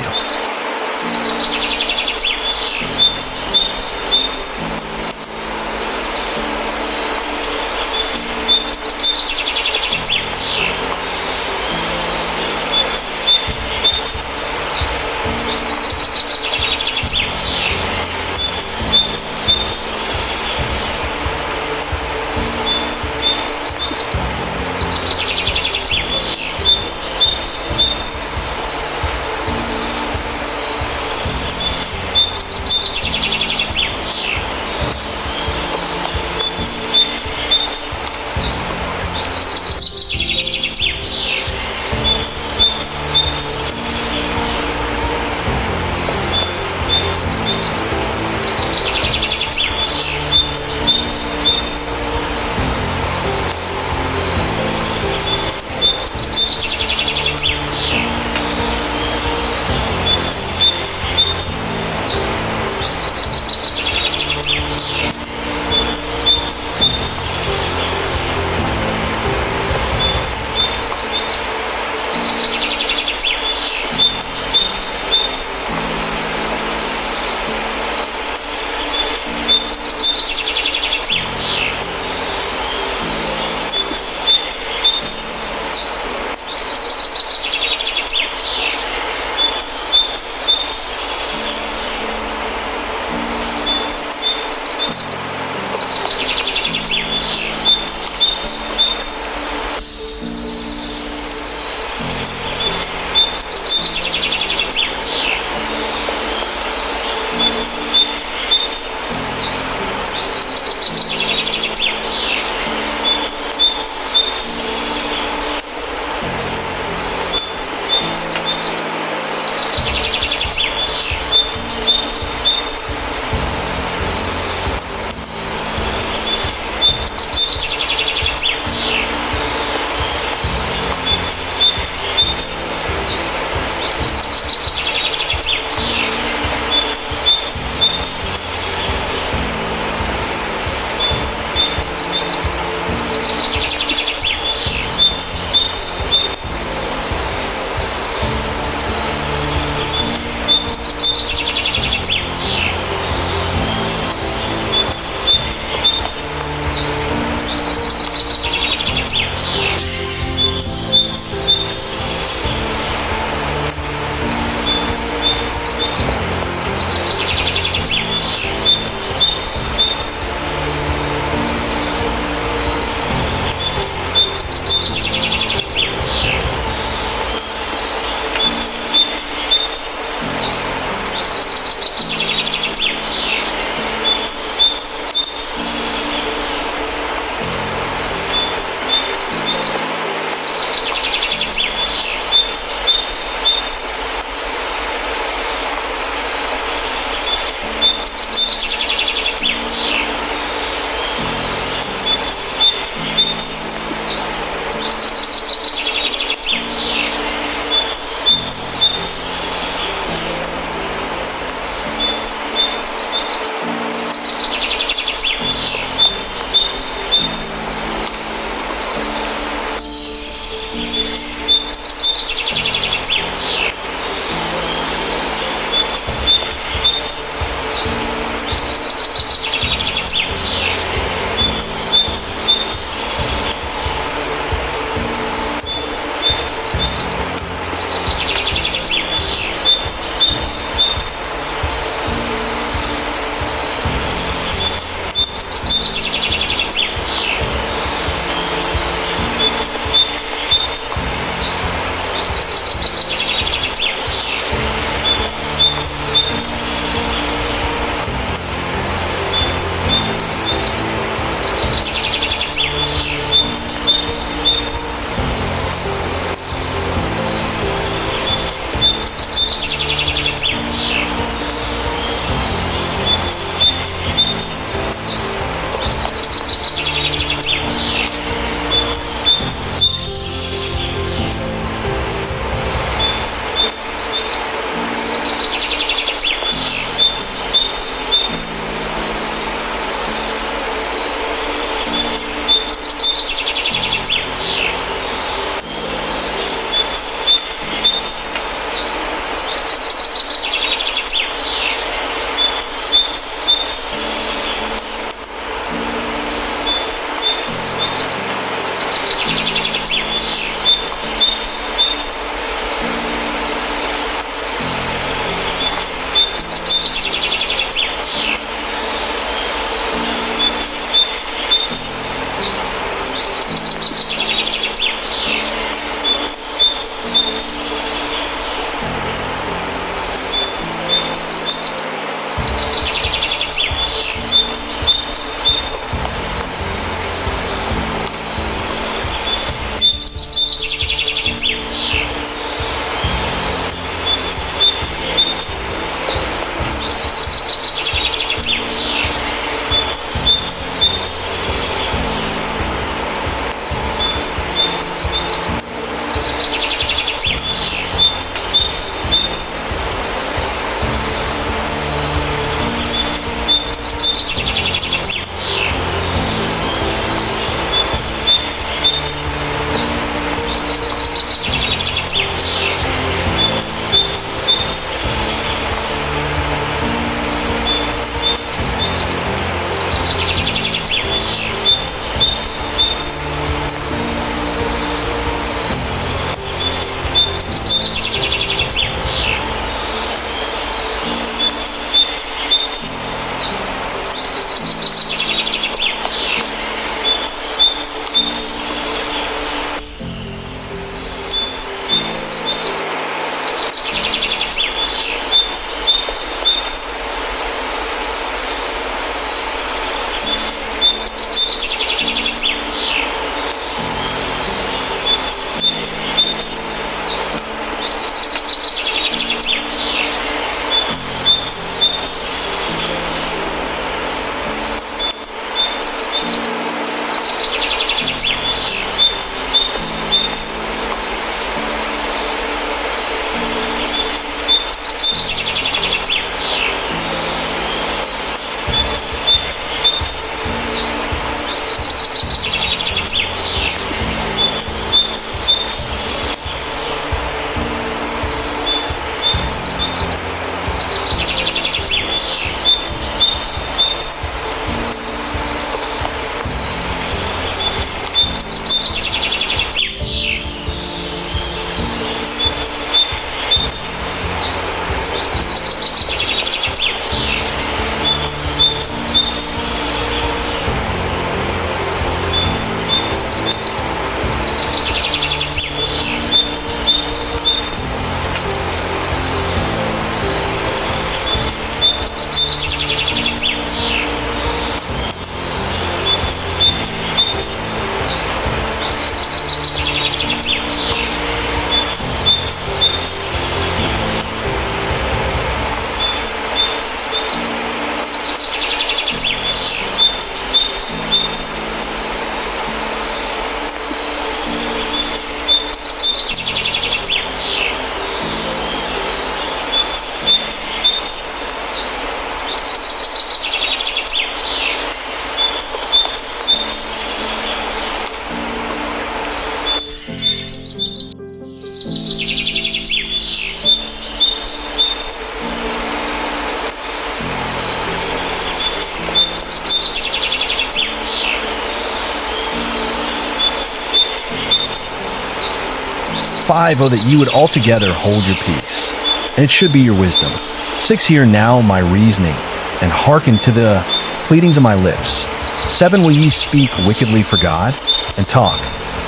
5, oh, that you would altogether hold your peace, and it should be your wisdom. 6, hear now my reasoning, and hearken to the pleadings of my lips. 7, will ye speak wickedly for God, and talk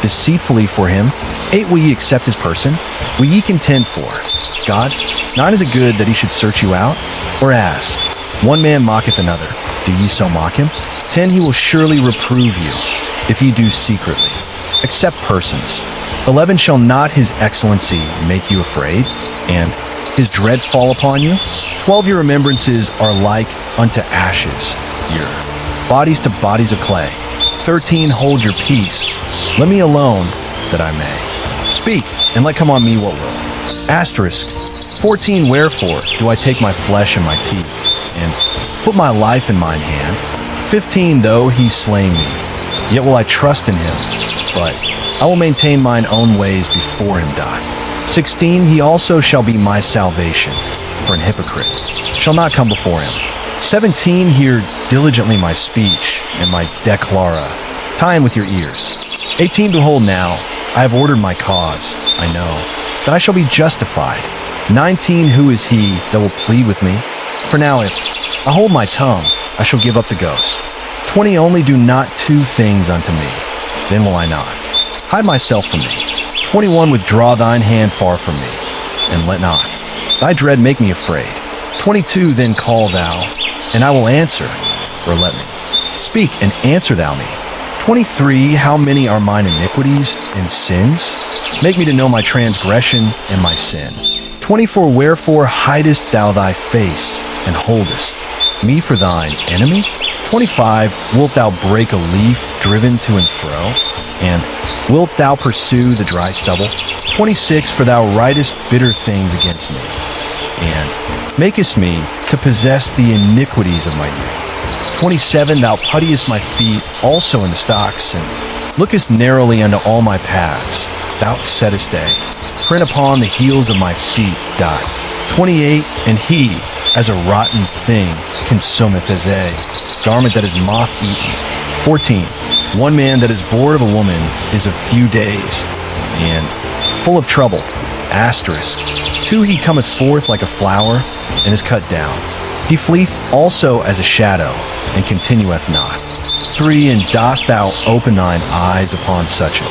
deceitfully for him? 8, will ye accept his person? Will ye contend for God? 9, is it good that he should search you out? Or as one man mocketh another, do ye so mock him? 10, he will surely reprove you, if ye do secretly. Accept persons. 11, shall not his excellency make you afraid, and his dread fall upon you? 12, your remembrances are like unto ashes, your bodies to bodies of clay. 13, hold your peace. Let me alone, that I may speak, and let come on me what will. Asterisk. 14, wherefore do I take my flesh in my teeth, and put my life in mine hand? 15, though he slay me, yet will I trust in him, but I will maintain mine own ways before him die. 16, he also shall be my salvation, for an hypocrite shall not come before him. 17, hear diligently my speech, and my declara, tie him with your ears. 18, behold now, I have ordered my cause, I know, that I shall be justified. 19, who is he that will plead with me? For now if I hold my tongue, I shall give up the ghost. 20, only do not 2 things unto me, then will I not hide myself from thee. 21, withdraw thine hand far from me, and let not thy dread make me afraid. 22, then call thou, and I will answer, or let me speak, and answer thou me. 23, how many are mine iniquities and sins? Make me to know my transgression and my sin. 24, wherefore hidest thou thy face, and holdest me for thine enemy? 25, wilt thou break a leaf driven to and fro, and wilt thou pursue the dry stubble? 26, for thou writest bitter things against me, and makest me to possess the iniquities of my youth. 27, thou puttiest my feet also in the stocks, and lookest narrowly unto all my paths. Thou settest a print upon the heels of my feet. 28, and he, as a rotten thing, consumeth as a garment that is moth-eaten. 14, one man that is bored of a woman is of few days, and full of trouble. Asterisk. 2, he cometh forth like a flower, and is cut down. He fleeth also as a shadow, and continueth not. 3, and dost thou open thine eyes upon such a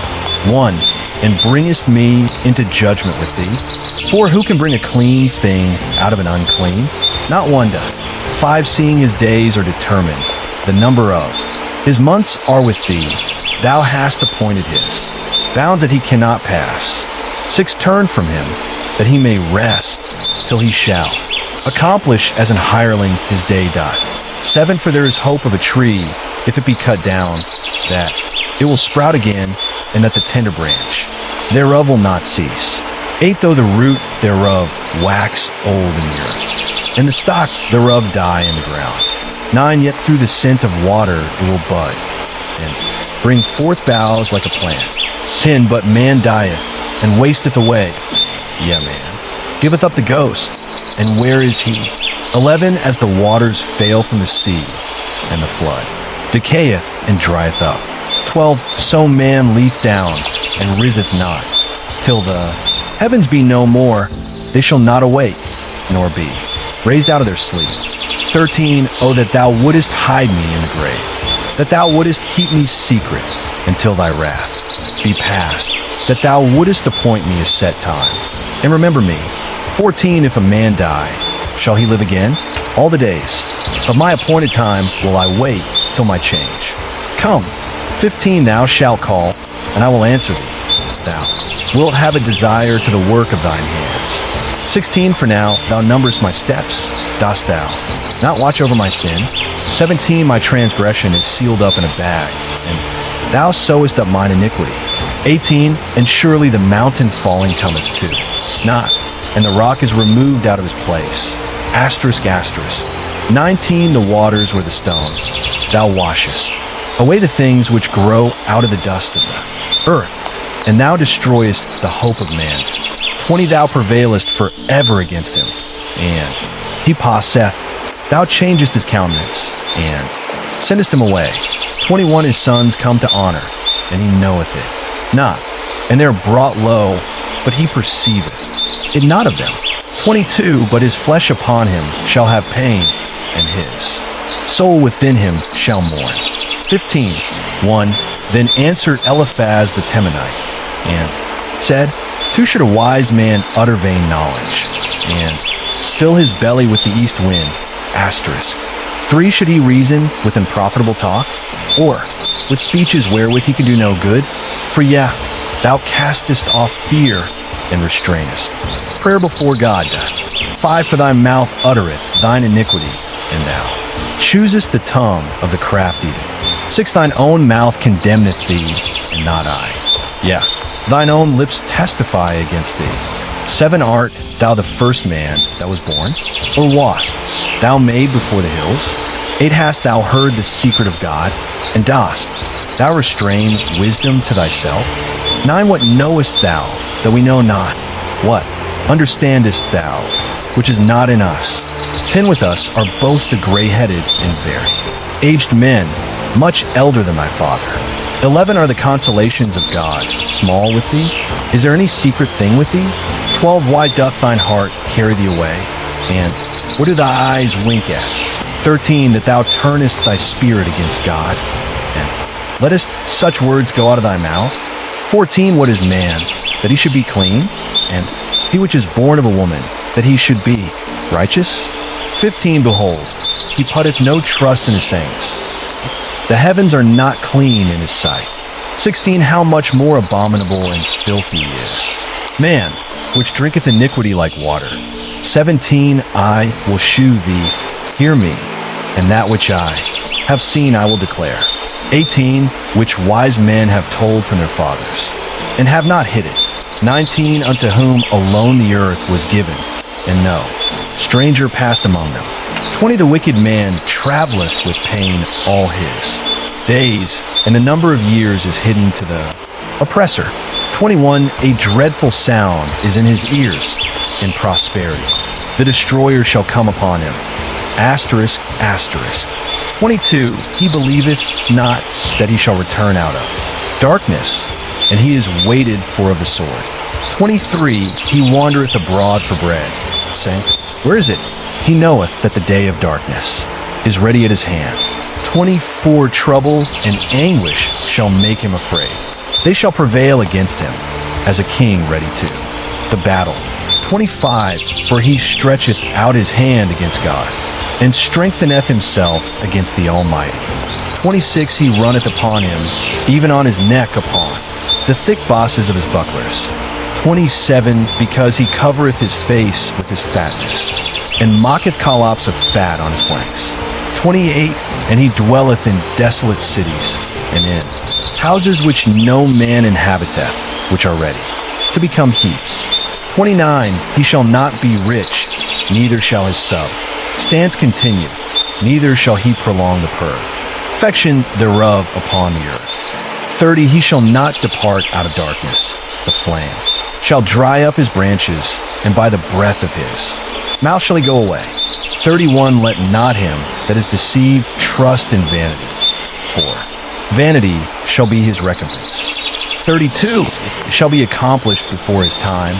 one, and bringest me into judgment with thee? 4, who can bring a clean thing out of an unclean? Not one doth. 5, seeing his days are determined, the number of his months are with thee. Thou hast appointed his bounds that he cannot pass. 6, turn from him, that he may rest till he shall accomplish as an hireling his day doth. 7, for there is hope of a tree, if it be cut down, that it will sprout again, and that the tender branch thereof will not cease. 8, though the root thereof wax old in the earth, and the stock thereof die in the ground. 9, yet through the scent of water it will bud, and bring forth boughs like a plant. 10, but man dieth, and wasteth away. Man giveth up the ghost, and where is he? 11, as the waters fail from the sea, and the flood decayeth and drieth up. 12, so man leath down, and riseth not, till the heavens be no more, they shall not awake, nor be raised out of their sleep. 13, oh, that thou wouldest hide me in the grave, that thou wouldest keep me secret until thy wrath be past, that thou wouldest appoint me a set time, and remember me. 14, if a man die, shall he live again? All the days of my appointed time will I wait till my change. Come. 15, thou shalt call, and I will answer thee. Thou wilt have a desire to the work of thine hands. 16, for now thou numberest my steps. Dost thou not watch over my sin? 17, my transgression is sealed up in a bag, and thou sewest up mine iniquity. 18, and surely the mountain falling cometh too. Not, and the rock is removed out of his place. Asterisk, asterisk. 19, the waters were the stones. Thou washest away the things which grow out of the dust of the earth, and thou destroyest the hope of man. 20, thou prevailest forever against him, and he passeth. Thou changest his countenance, and sendest him away. 21, his sons come to honor, and he knoweth it not, and they are brought low but he perceiveth it not of them. 22, but his flesh upon him shall have pain, and his soul within him shall mourn. 15, 1. Then answered Eliphaz the Temanite, and said, 2 should a wise man utter vain knowledge, and fill his belly with the east wind, asterisk. 3 should he reason with unprofitable talk, or with speeches wherewith he can do no good? For thou castest off fear and restrainest. Prayer before God done. 5, for thy mouth uttereth thine iniquity, and thou choosest the tongue of the crafty. 6, thine own mouth condemneth thee, and not I. Thine own lips testify against thee. 7, art thou the first man that was born, or wast thou made before the hills? 8, hast thou heard the secret of God, and dost thou restrain wisdom to thyself? 9, what knowest thou that we know not? What understandest thou which is not in us? 10, with us are both the gray-headed and very aged men, much elder than thy father. 11, are the consolations of God small with thee? Is there any secret thing with thee? 12, why doth thine heart carry thee away? And what do thy eyes wink at? 13, that thou turnest thy spirit against God, and lettest such words go out of thy mouth? 14, what is man, that he should be clean? And he which is born of a woman, that he should be righteous? 15, behold, he putteth no trust in his saints. The heavens are not clean in his sight. 16, how much more abominable and filthy he is. Man, which drinketh iniquity like water. 17, I will shew thee, hear me, and that which I have seen I will declare. 18, which wise men have told from their fathers, and have not hid it. 19, unto whom alone the earth was given, and no stranger passed among them. 20, the wicked man travelleth with pain all his days, and the number of years is hidden to the oppressor. 21, a dreadful sound is in his ears in prosperity. The destroyer shall come upon him. Asterisk, asterisk. 22, he believeth not that he shall return out of darkness, and he is waited for of the sword. 23, he wandereth abroad for bread, saying, where is it? He knoweth that the day of darkness is ready at his hand. 24, trouble and anguish shall make him afraid. They shall prevail against him, as a king ready to the battle. 25, for he stretcheth out his hand against God, and strengtheneth himself against the Almighty. 26, he runneth upon him, even on his neck upon the thick bosses of his bucklers. 27, because he covereth his face with his fatness, and mocketh collops of fat on his flanks. 28, and he dwelleth in desolate cities, and in houses which no man inhabiteth, which are ready to become heaps. 29, he shall not be rich, neither shall his sub stands continue, neither shall he prolong the perfection thereof upon the earth. 30, he shall not depart out of darkness, the flame shall dry up his branches, and by the breath of his mouth shall he go away. 31, let not him that is deceived trust in vanity, for vanity shall be his recompense. 32, it shall be accomplished before his time,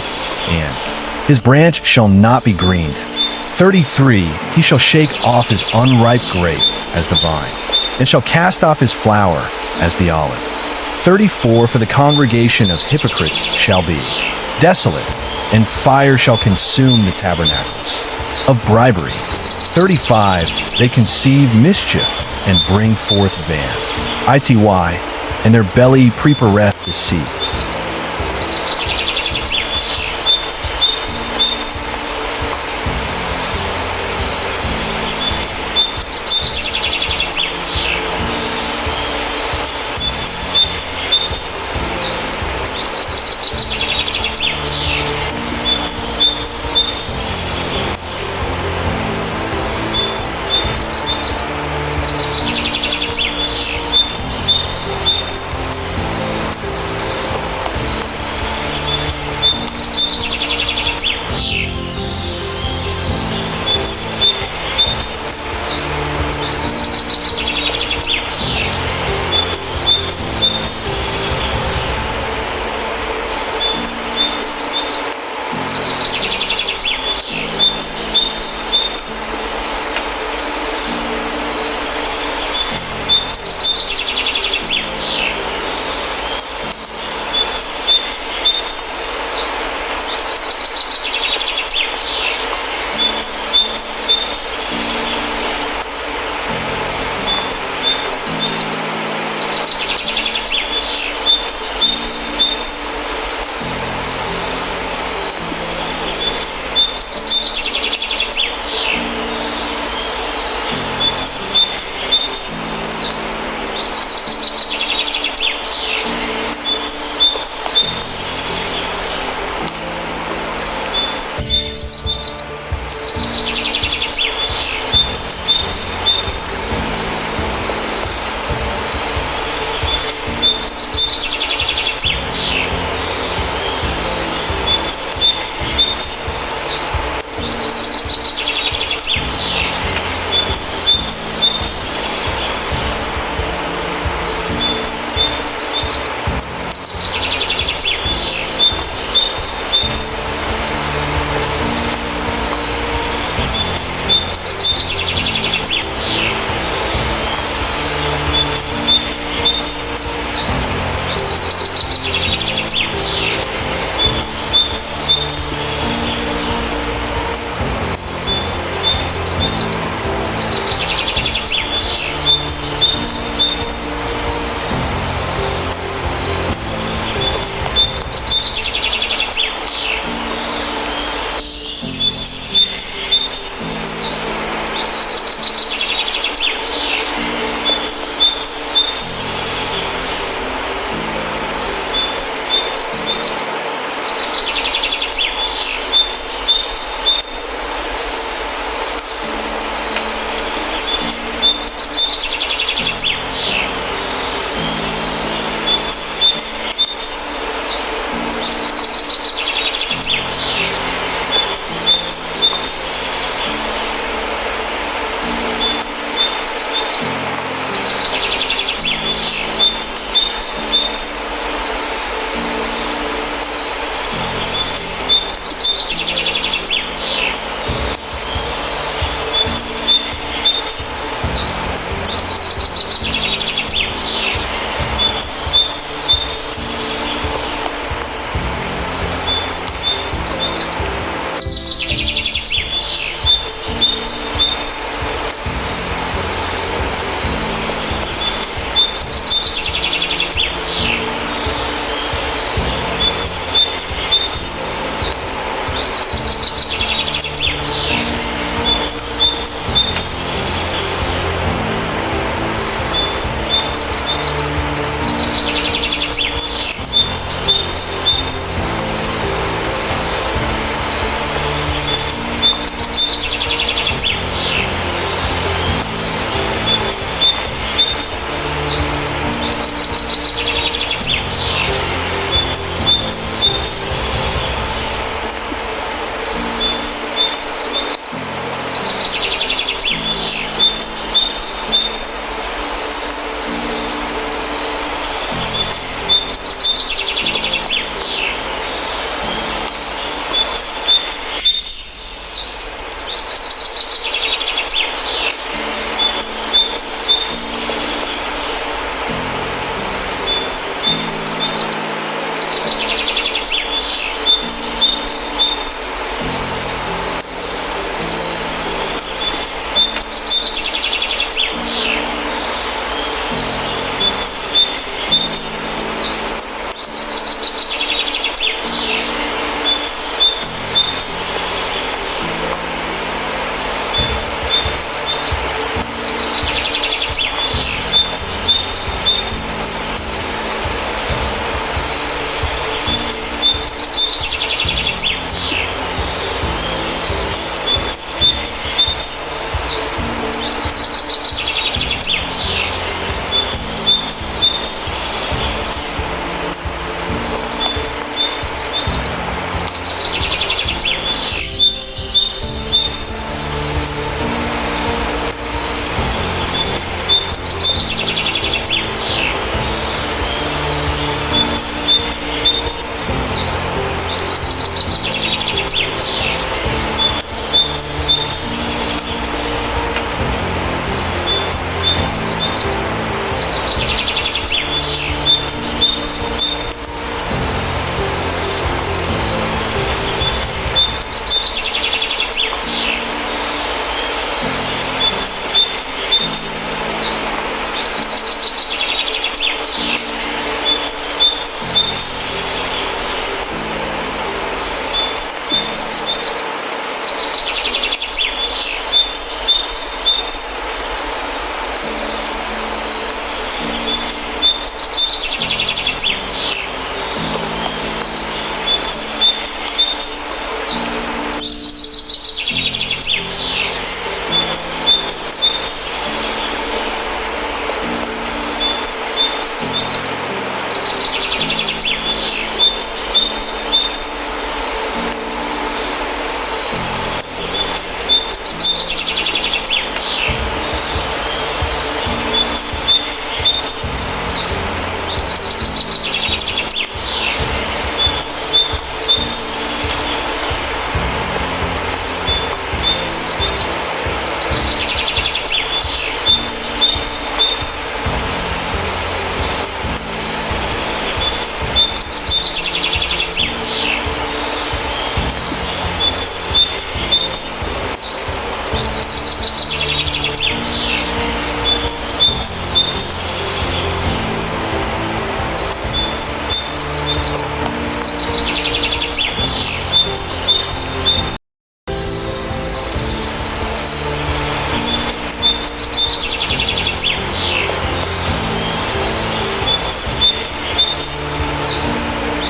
and his branch shall not be greened. 33, he shall shake off his unripe grape as the vine, and shall cast off his flower as the olive. 34, for the congregation of hypocrites shall be desolate, and fire shall consume the tabernacles of bribery. 35, they conceive mischief and bring forth van. Ity, and their belly prepareth deceit.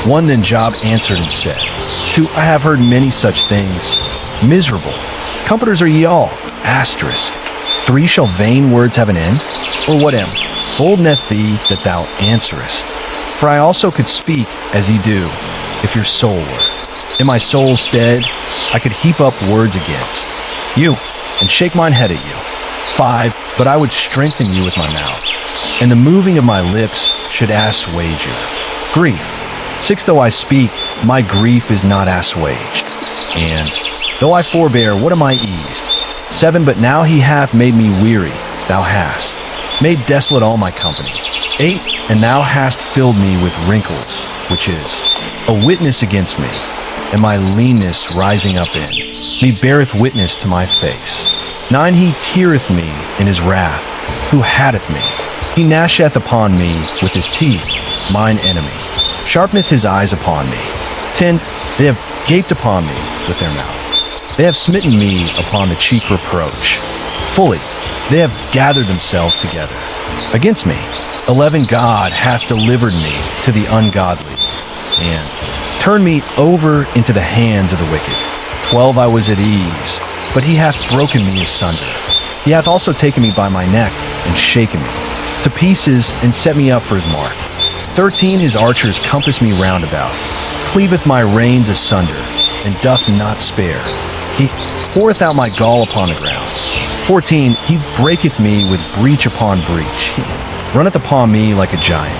1 Then Job answered and said, 2 I have heard many such things. Miserable. Comforters are ye all. Asterisk. 3 Shall vain words have an end? Or what am? Bold net thee that thou answerest. For I also could speak as ye do, if your soul were. In my soul's stead, I could heap up words against you, and shake mine head at you. 5 But I would strengthen you with my mouth, and the moving of my lips should assuage you. Grief. 6 Though I speak, my grief is not assuaged. And though I forbear, what am I eased? 7 But now he hath made me weary, thou hast made desolate all my company. 8 And thou hast filled me with wrinkles, which is a witness against me, and my leanness rising up in me beareth witness to my face. 9 He teareth me in his wrath, who hateth me. He gnasheth upon me with his teeth, mine enemy, sharpeneth his eyes upon me. 10 They have gaped upon me with their mouth. They have smitten me upon the cheek reproach. Fully they have gathered themselves together against me. 11 God hath delivered me to the ungodly, and turned me over into the hands of the wicked. 12 I was at ease, but he hath broken me asunder. He hath also taken me by my neck, and shaken me to pieces, and set me up for his mark. 13 His archers compass me round about, cleaveth my reins asunder, and doth not spare. He poureth out my gall upon the ground. 14 He breaketh me with breach upon breach. He runneth upon me like a giant.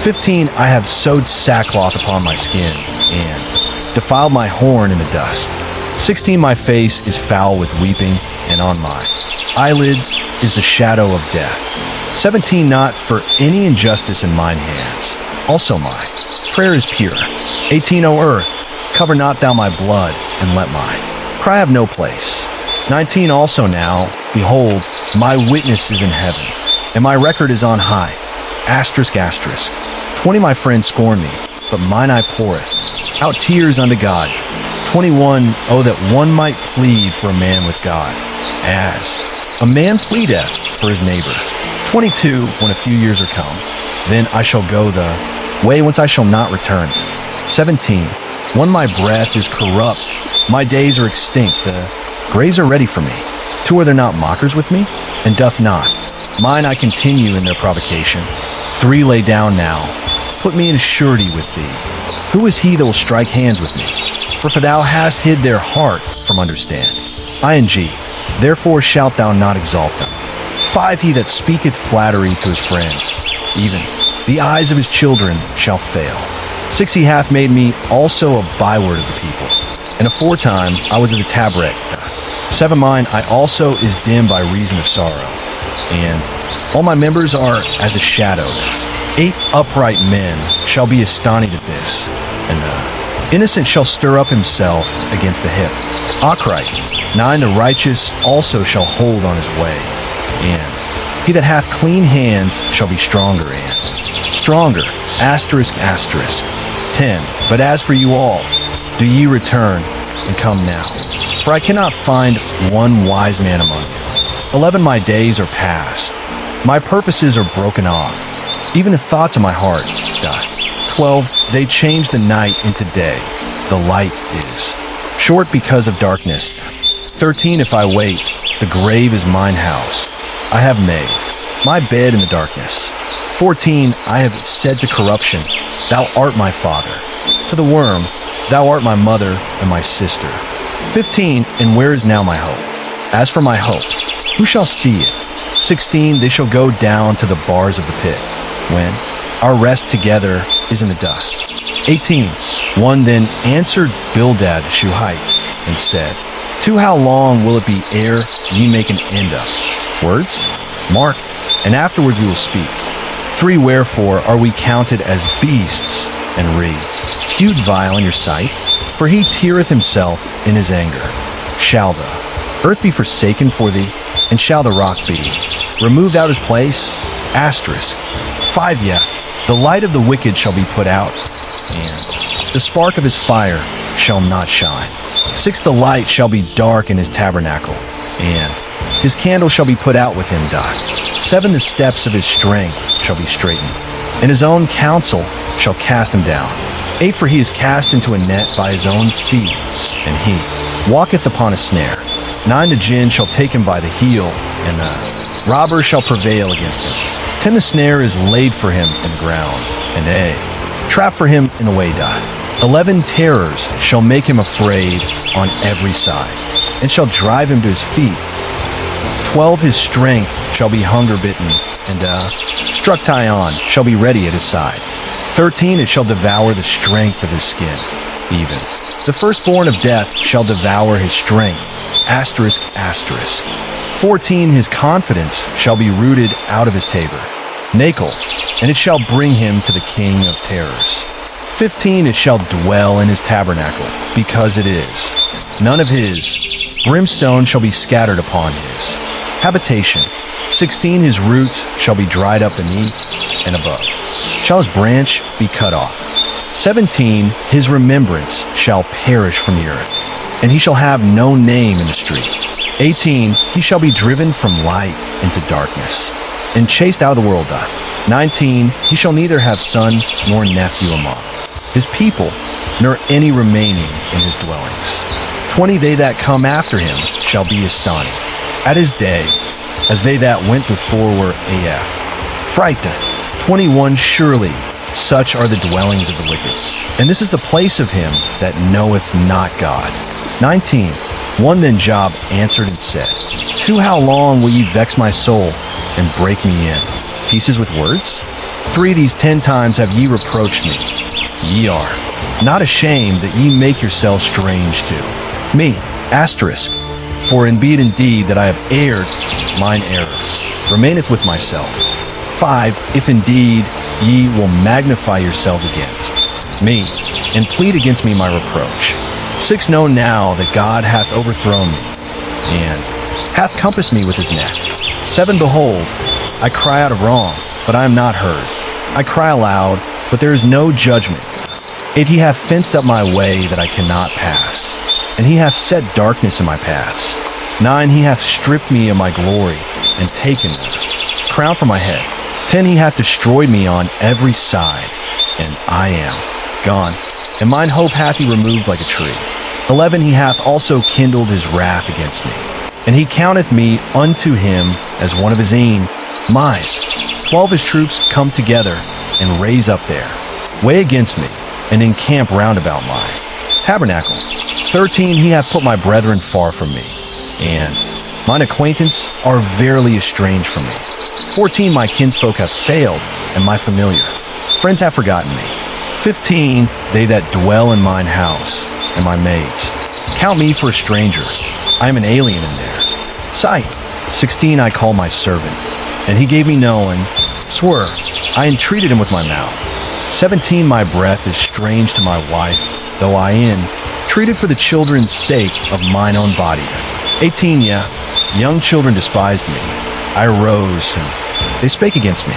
15 I have sewed sackcloth upon my skin, and defiled my horn in the dust. 16 My face is foul with weeping, and on my eyelids is the shadow of death. 17 Not for any injustice in mine hands, also my prayer is pure. 18 O earth, cover not thou my blood, and let my cry have no place. 19 Also now, behold, my witness is in heaven, and my record is on high. Asterisk, asterisk. 20 My friends scorn me, but mine eye poureth out tears unto God. 21 Oh, that one might plead for a man with God, as a man pleadeth for his neighbor. 22 When a few years are come, then I shall go the way whence I shall not return. 17 When my breath is corrupt, my days are extinct, the graves are ready for me. 2 Are there not mockers with me? And doth not mine I continue in their provocation? 3 Lay down now, put me in surety with thee. Who is he that will strike hands with me? For thou hast hid their heart from understand. ing Therefore shalt thou not exalt them. 5 He that speaketh flattery to his friends, even the eyes of his children shall fail. 6 He hath made me also a byword of the people, and aforetime I was as a tabrets. 7 Mine eye also is dim by reason of sorrow, and all my members are as a shadow. 8 Upright men shall be astonished at this, and the innocent shall stir up himself against the hip. Arkwright. 9 The righteous also shall hold on his way, and he that hath clean hands shall be stronger and stronger. Asterisk, asterisk. 10 But as for you all, do ye return, and come now, for I cannot find one wise man among you. 11 My days are past, my purposes are broken off, even the thoughts of my heart die. 12 They change the night into day, the light is short because of darkness. 13 If I wait, the grave is mine house, I have made my bed in the darkness. 14 I have said to corruption, thou art my father. To the worm, thou art my mother and my sister. 15 And where is now my hope? As for my hope, who shall see it? 16 They shall go down to the bars of the pit, when our rest together is in the dust. 18 1 Then answered Bildad Shuhite, and said, 2 How long will it be ere ye make an end of words? Mark, and afterwards we will speak. 3 Wherefore are we counted as beasts, and repute vile in your sight? For he teareth himself in his anger. Shall the earth be forsaken for thee, and shall the rock be removed out his place? Asterisk. 5 Yea, the light of the wicked shall be put out, and the spark of his fire shall not shine. 6 The light shall be dark in his tabernacle, and his candle shall be put out with him. 7 The steps of his strength shall be straightened, and his own counsel shall cast him down. 8, for he is cast into a net by his own feet, and he walketh upon a snare. 9, the gin shall take him by the heel, and the robber shall prevail against him. 10, the snare is laid for him in the ground, and a trap for him in the way doth. 11, terrors shall make him afraid on every side, and shall drive him to his feet. 12, his strength shall be hunger bitten, and struck tie on shall be ready at his side. 13, it shall devour the strength of his skin, even. The firstborn of death shall devour his strength. Asterisk, asterisk. 14, his confidence shall be rooted out of his tabor. Nacol, and it shall bring him to the king of terrors. 15, it shall dwell in his tabernacle, because it is. None of his brimstone shall be scattered upon his habitation. 16, his roots shall be dried up beneath and above. Shall his branch be cut off. 17, his remembrance shall perish from the earth, and he shall have no name in the street. 18, he shall be driven from light into darkness, and chased out of the world doth. 19, he shall neither have son nor nephew among his people, nor any remaining in his dwellings. 20, they that come after him shall be astonished at his day, as they that went before were frightened. 21, surely such are the dwellings of the wicked, and this is the place of him that knoweth not God. 19, 1, then Job answered and said, 2, how long will ye vex my soul, and break me in pieces with words? 3, these 10 times have ye reproached me. Ye are not ashamed that ye make yourselves strange to me. Asterisk, for indeed that I have erred, mine error remaineth with myself. 5, if indeed ye will magnify yourselves against me, and plead against me my reproach. 6, know now that God hath overthrown me, and hath compassed me with his net. 7, behold, I cry out of wrong, but I am not heard. I cry aloud, but there is no judgment. 8, he hath fenced up my way that I cannot pass, and he hath set darkness in my paths. 9, he hath stripped me of my glory, and taken the crown from my head. 10, he hath destroyed me on every side, and I am gone, and mine hope hath he removed like a tree. 11, he hath also kindled his wrath against me, and he counteth me unto him as one of his own mice. 12, his troops come together and raise up their way against me, and encamp round about my tabernacle. 13, he hath put my brethren far from me, and mine acquaintance are verily estranged from me. 14, my kinsfolk have failed, and my familiar friends have forgotten me. 15, they that dwell in mine house, and my maids count me for a stranger. I am an alien in their sight. 16, I call my servant, and he gave me no, and swore, I entreated him with my mouth. 17, my breath is strange to my wife, though I entreated for the children's sake of mine own body. 18, young children despised me. I arose, and they spake against me.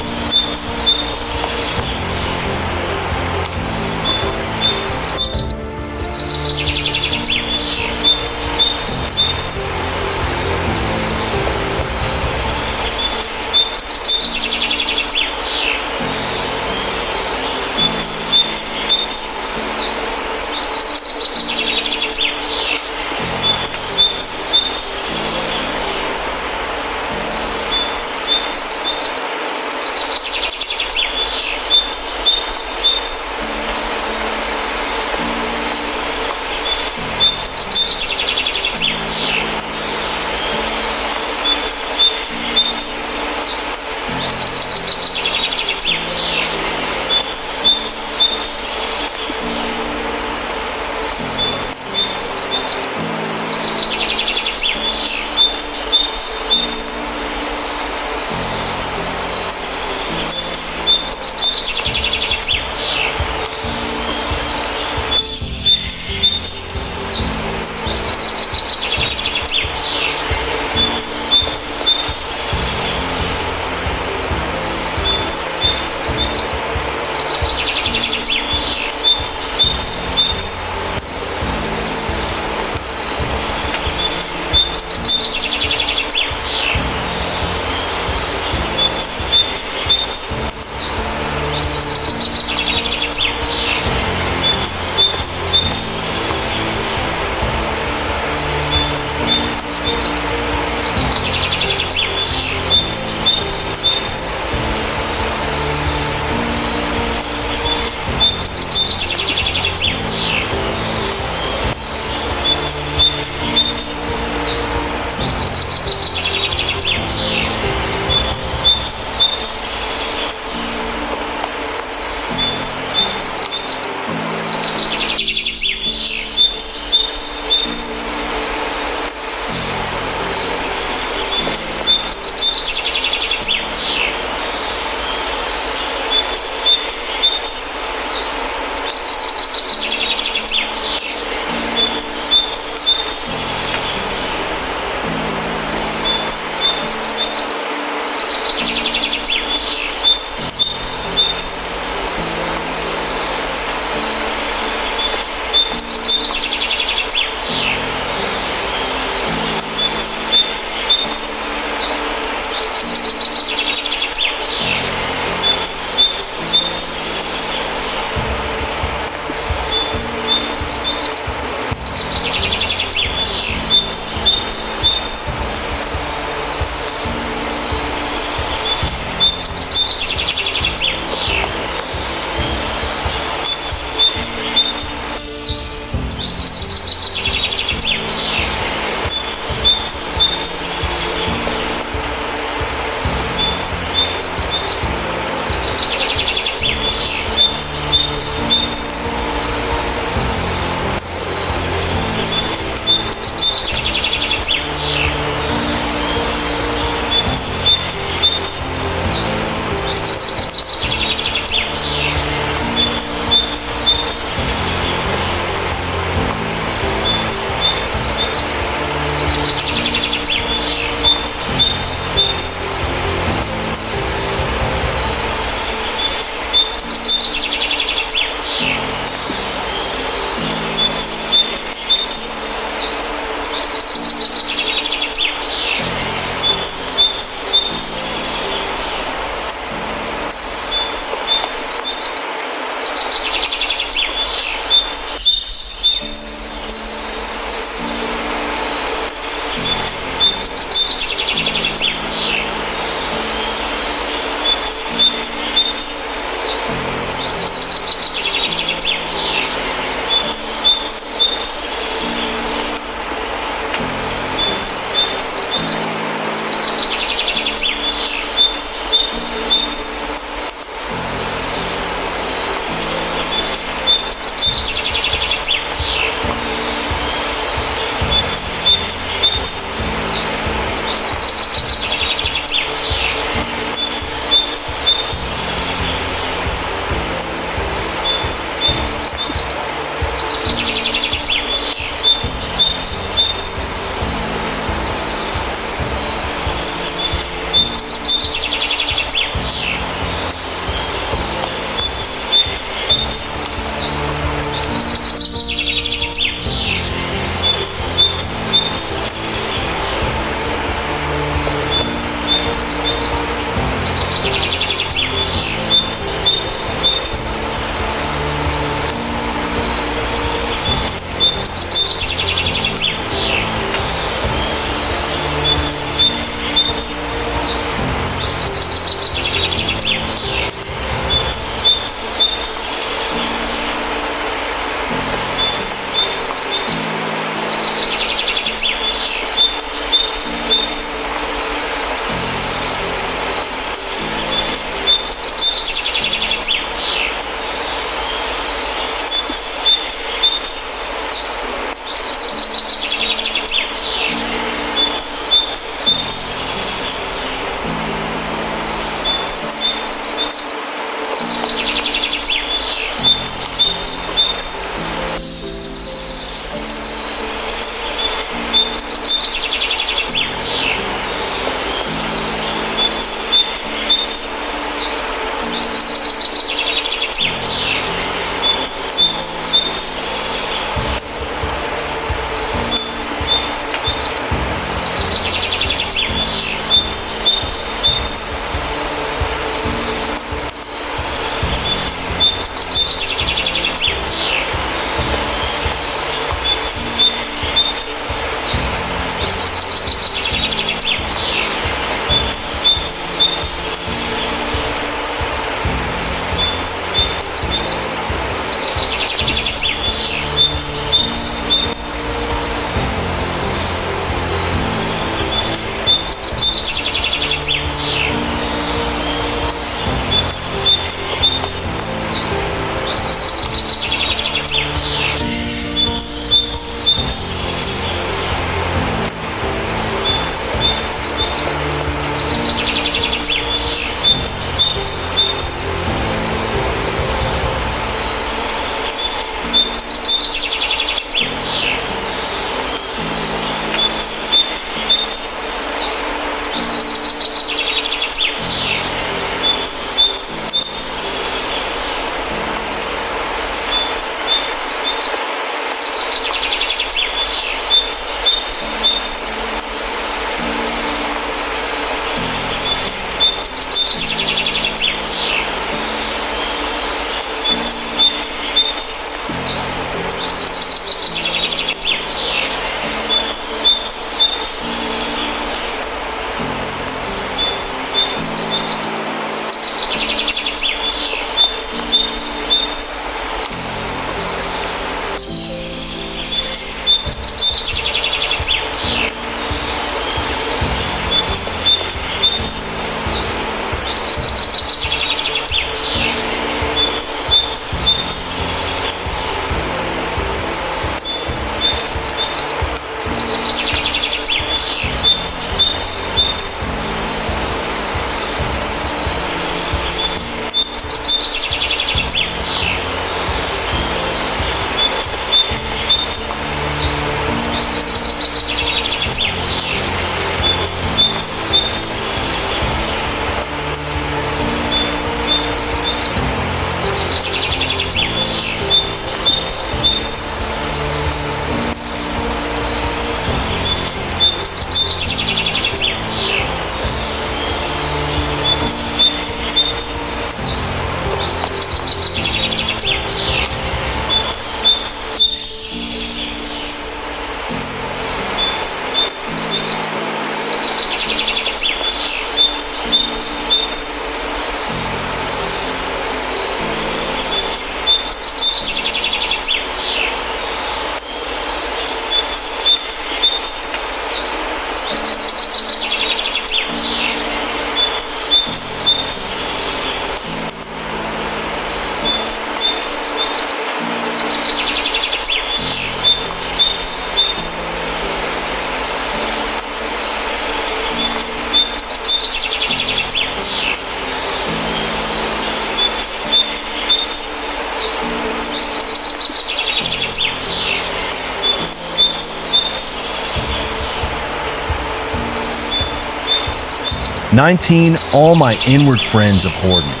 19, all my inward friends abhorred me,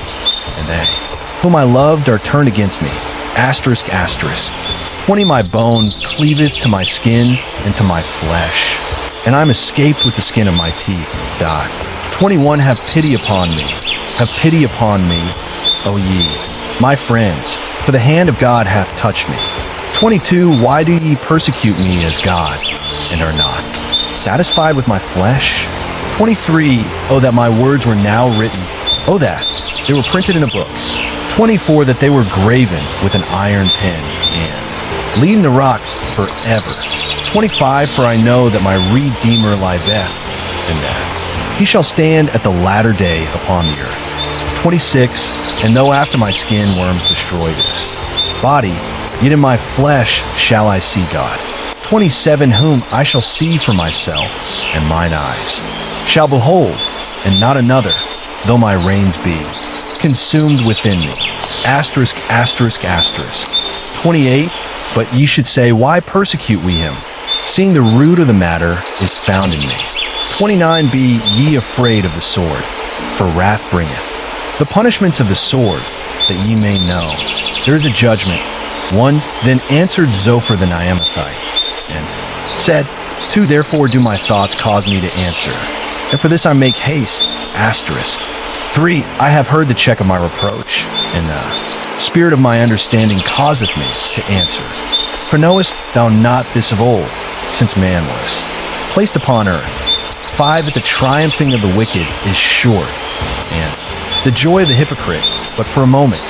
and they, whom I loved, are turned against me. Asterisk, asterisk. 20, my bone cleaveth to my skin and to my flesh, and I am escaped with the skin of my teeth. 21, have pity upon me. Have pity upon me, O ye, my friends, for the hand of God hath touched me. 22, why do ye persecute me as God, and are not satisfied with my flesh? 23, oh, that my words were now written. Oh, that they were printed in a book. 24, that they were graven with an iron pen, and lead in the rock forever. 25, for I know that my Redeemer liveth, and that he shall stand at the latter day upon the earth. 26, and though after my skin worms destroy this body, yet in my flesh shall I see God. 27, whom I shall see for myself, and mine eyes shall behold, and not another, though my reins be consumed within me. Asterisk, asterisk, asterisk. 28, but ye should say, why persecute we him, seeing the root of the matter is found in me. 29, be ye afraid of the sword, for wrath bringeth the punishments of the sword, that ye may know there is a judgment. 1, then answered Zophar the Naamathite, and said, 2, therefore do my thoughts cause me to answer, and for this I make haste. Asterisk. 3, I have heard the check of my reproach, and the spirit of my understanding causeth me to answer. For knowest thou not this of old, since man was placed upon earth? 5, that the triumphing of the wicked is short, and the joy of the hypocrite but for a moment.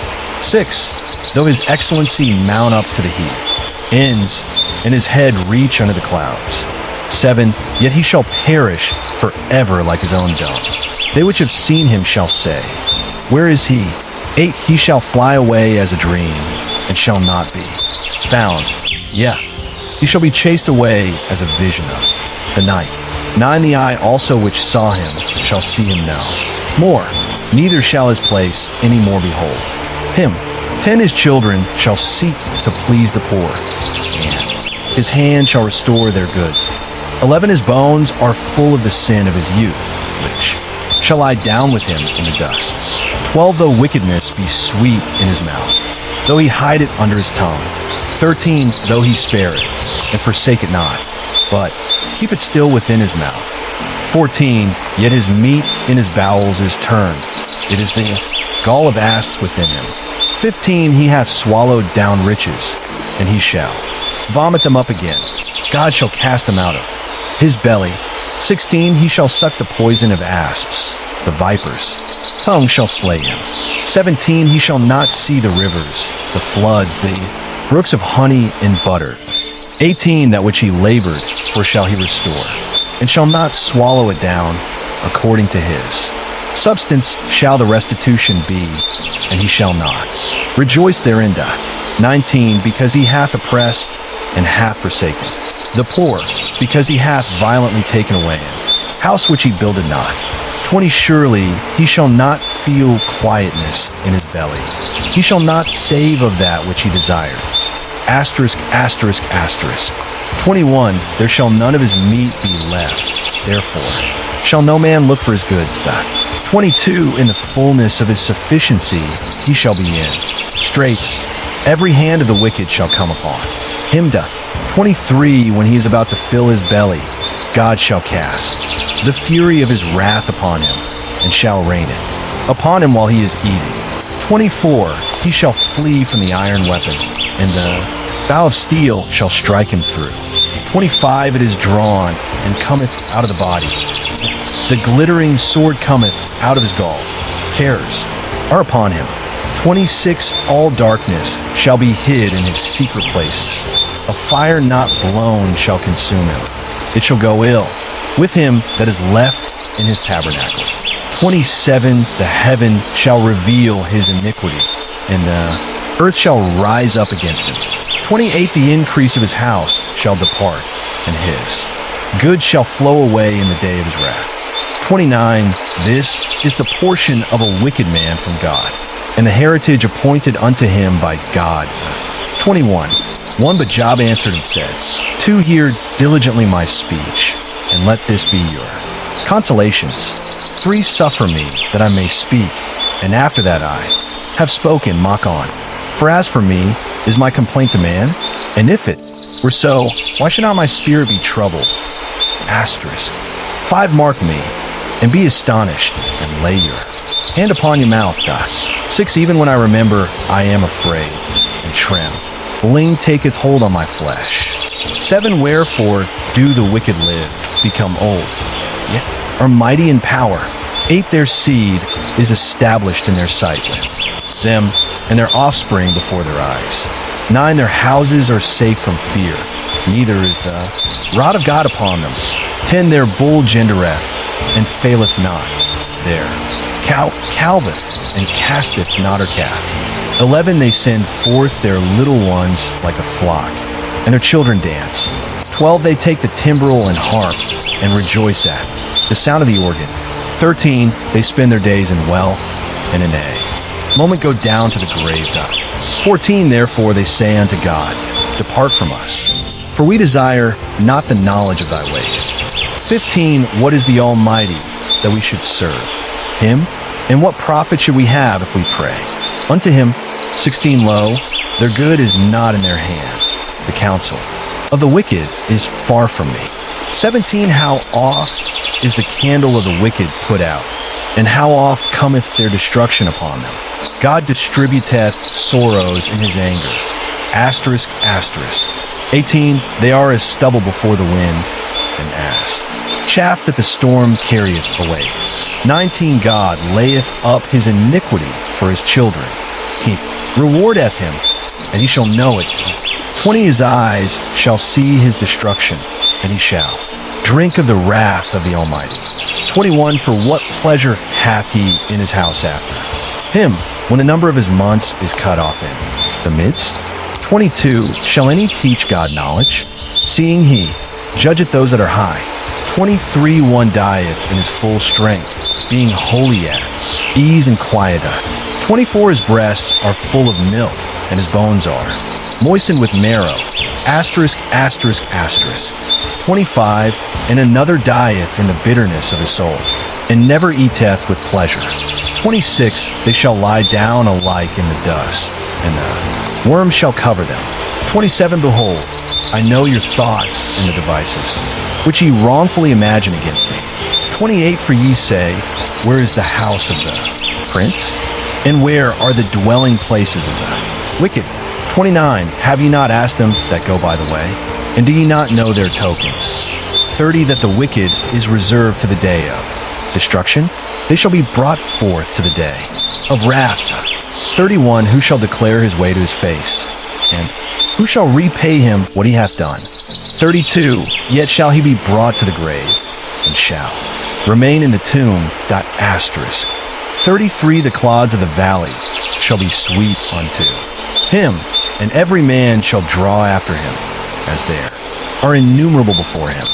6, though his excellency mount up to the heap, ends, and his head reach unto the clouds. 7, yet he shall perish forever like his own dung. They which have seen him shall say, where is he? 8, he shall fly away as a dream, and shall not be found. Yeah, he shall be chased away as a vision of the night. 9, the eye also which saw him shall see him no more, neither shall his place any more behold him. 10, his children shall seek to please the poor, and his hand shall restore their goods. 11, his bones are full of the sin of his youth, which shall lie down with him in the dust. 12, though wickedness be sweet in his mouth, though he hide it under his tongue. 13, though he spare it, and forsake it not, but keep it still within his mouth. 14, yet his meat in his bowels is turned, it is the gall of asps within him. 15, he hath swallowed down riches, and he shall vomit them up again. God shall cast them out of his belly. 16, he shall suck the poison of asps, the vipers' tongue shall slay him. 17, he shall not see the rivers, the floods, the brooks of honey and butter. 18, that which he labored, for shall he restore, and shall not swallow it down according to his substance shall the restitution be, and he shall not rejoice therein. 19, because he hath oppressed and hath forsaken the poor, because he hath violently taken away an house which he builded not. 20, surely he shall not feel quietness in his belly, he shall not save of that which he desired. Asterisk, asterisk, asterisk. 21, there shall none of his meat be left, therefore shall no man look for his goods. 22, in the fullness of his sufficiency he shall be in straits, every hand of the wicked shall come upon him. 23, when he is about to fill his belly, God shall cast the fury of his wrath upon him, and shall rain it upon him while he is eating. 24, he shall flee from the iron weapon, and the bow of steel shall strike him through. 25, it is drawn, and cometh out of the body. The glittering sword cometh out of his gall. Terrors are upon him. 26, all darkness shall be hid in his secret places. A fire not blown shall consume him. It shall go ill with him that is left in his tabernacle. 27, the heaven shall reveal his iniquity, and the earth shall rise up against him. 28, the increase of his house shall depart, and his good shall flow away in the day of his wrath. 29, this is the portion of a wicked man from God, and the heritage appointed unto him by God. 21, one but Job answered and said, 2, hear diligently my speech, and let this be your consolations. 3 suffer me that I may speak, and after that I have spoken, mock on. For as for me, is my complaint to man? And if it were so, why should not my spirit be troubled? Asterisk. 5 mark me, and be astonished, and lay your hand upon your mouth. 6 Even when I remember, I am afraid, and trem. Bling taketh hold on my flesh. 7 Wherefore do the wicked live, become old, yet are mighty in power. 8 Their seed is established in their sight with them, and their offspring before their eyes. 9 Their houses are safe from fear, neither is the rod of God upon them. 10 Their bull gendereth, and faileth not. Their cow calveth, and casteth not her calf. 11 They send forth their little ones like a flock, and their children dance. 12 They take the timbrel and harp, and rejoice at the sound of the organ. 13 They spend their days in wealth and in moment go down to the grave. 14 Therefore they say unto God, depart from us, for we desire not the knowledge of thy ways. 15 What is the Almighty that we should serve him? And what profit should we have if we pray unto him? 16 Lo, their good is not in their hand. The counsel of the wicked is far from me. 17 How oft is the candle of the wicked put out, and how oft cometh their destruction upon them? God distributeth sorrows in his anger. Asterisk, asterisk. 18 They are as stubble before the wind, and as chaff that the storm carrieth away. 19 God layeth up his iniquity for his children. He rewardeth him, and he shall know it. 20 His eyes shall see his destruction, and he shall drink of the wrath of the Almighty. 21 For what pleasure hath he in his house after him, when the number of his months is cut off in the midst? 22 Shall any teach God knowledge, seeing he judgeth those that are high? 23 One dieth in his full strength, being wholly at ease and quiet. 24 His breasts are full of milk, and his bones are moistened with marrow. Asterisk, asterisk, asterisk. 25 And another dieth in the bitterness of his soul, and never eateth with pleasure. 26 They shall lie down alike in the dust, and the worm shall cover them. 27 Behold, I know your thoughts and the devices, which ye wrongfully imagine against me. 28 For ye say, where is the house of the prince? And where are the dwelling places of the wicked? 29 Have ye not asked them that go by the way? And do ye not know their tokens? 30 That the wicked is reserved to the day of destruction, they shall be brought forth to the day of wrath. 31 Who shall declare his way to his face? And who shall repay him what he hath done? 32 Yet shall he be brought to the grave, and shall remain in the tomb. Asterisk. 33 The clods of the valley shall be sweet unto him, and every man shall draw after him, as there are innumerable before him.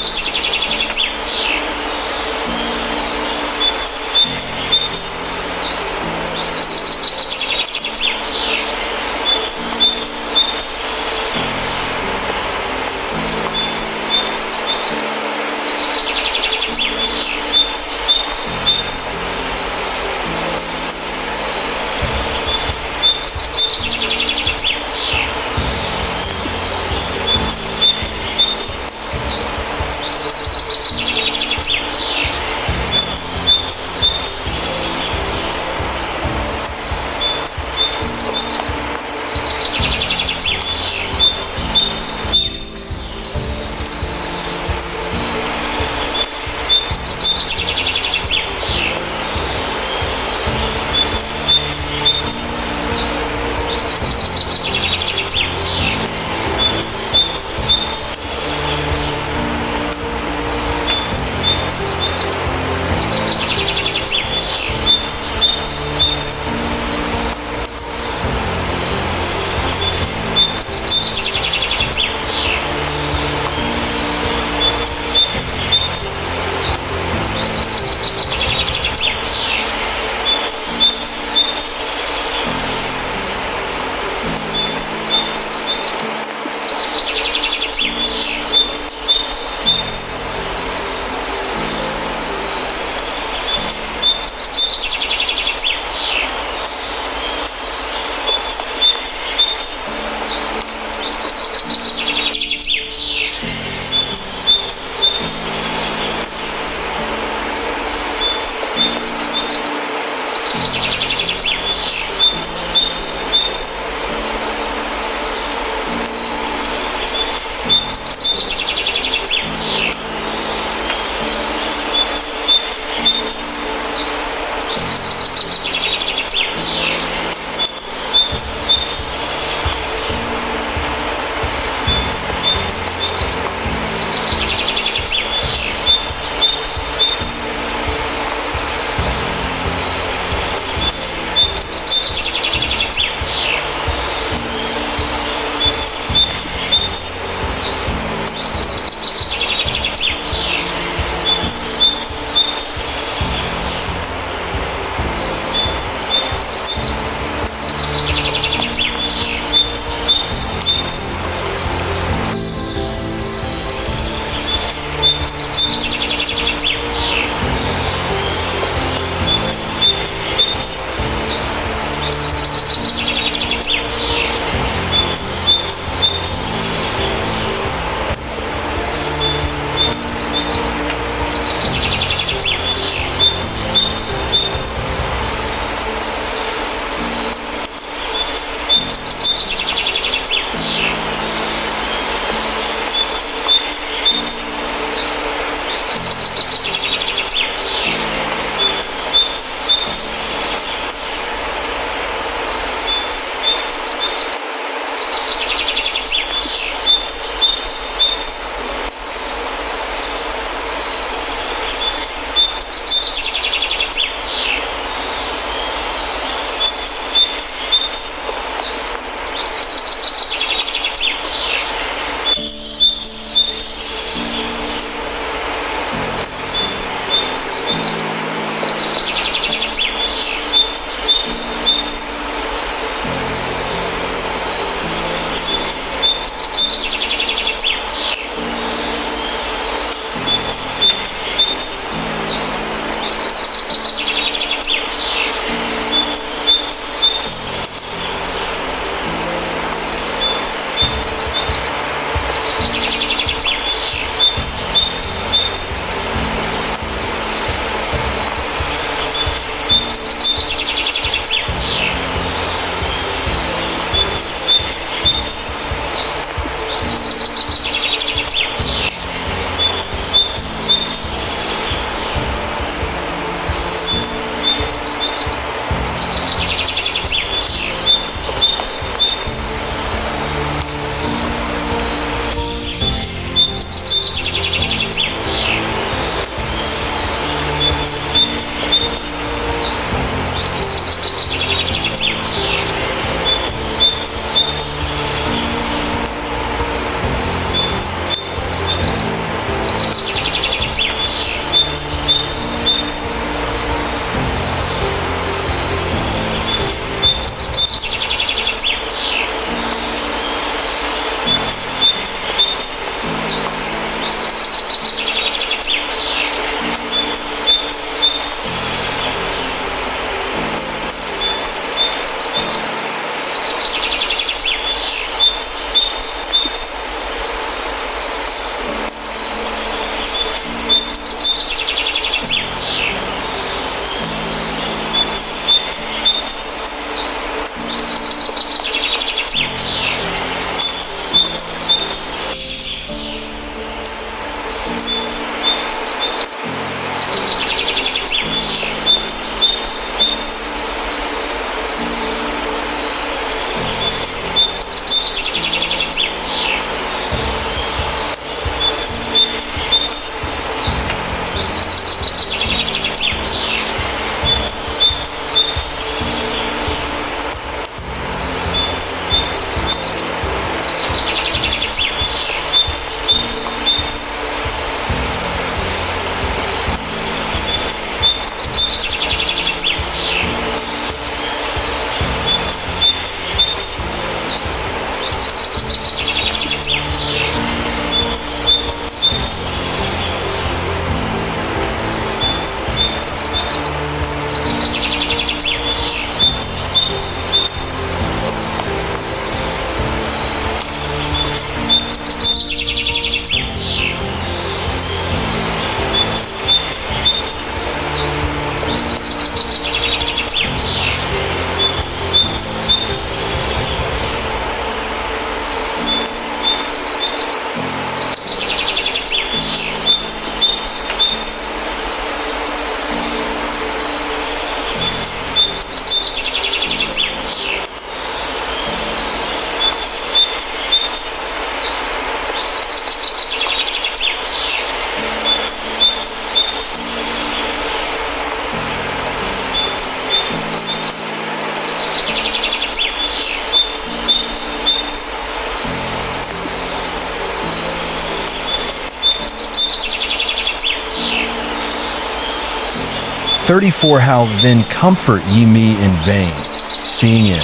34, how then comfort ye me in vain, seeing in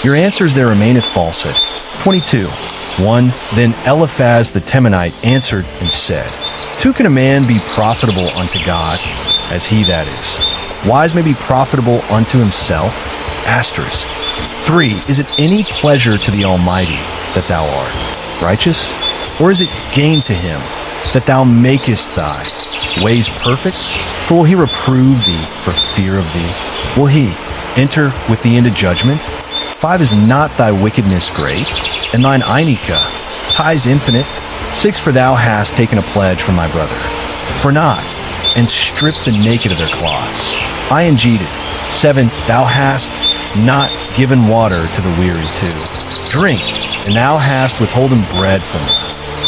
your answers there remaineth falsehood. 22, 1, then Eliphaz the Temanite answered and said, 2, can a man be profitable unto God, as he that is wise may be profitable unto himself? Asterisk. 3, is it any pleasure to the Almighty that thou art righteous? Or is it gain to him that thou makest thy ways perfect? For will he reprove thee for fear of thee? Will he enter with thee into judgment? 5, is not thy wickedness great, and thine iniquity ties infinite? 6, for thou hast taken a pledge from thy brother, for not, and stripped the naked of their cloth. Ing. 7, thou hast not given water to the weary to drink, and thou hast withholden bread from the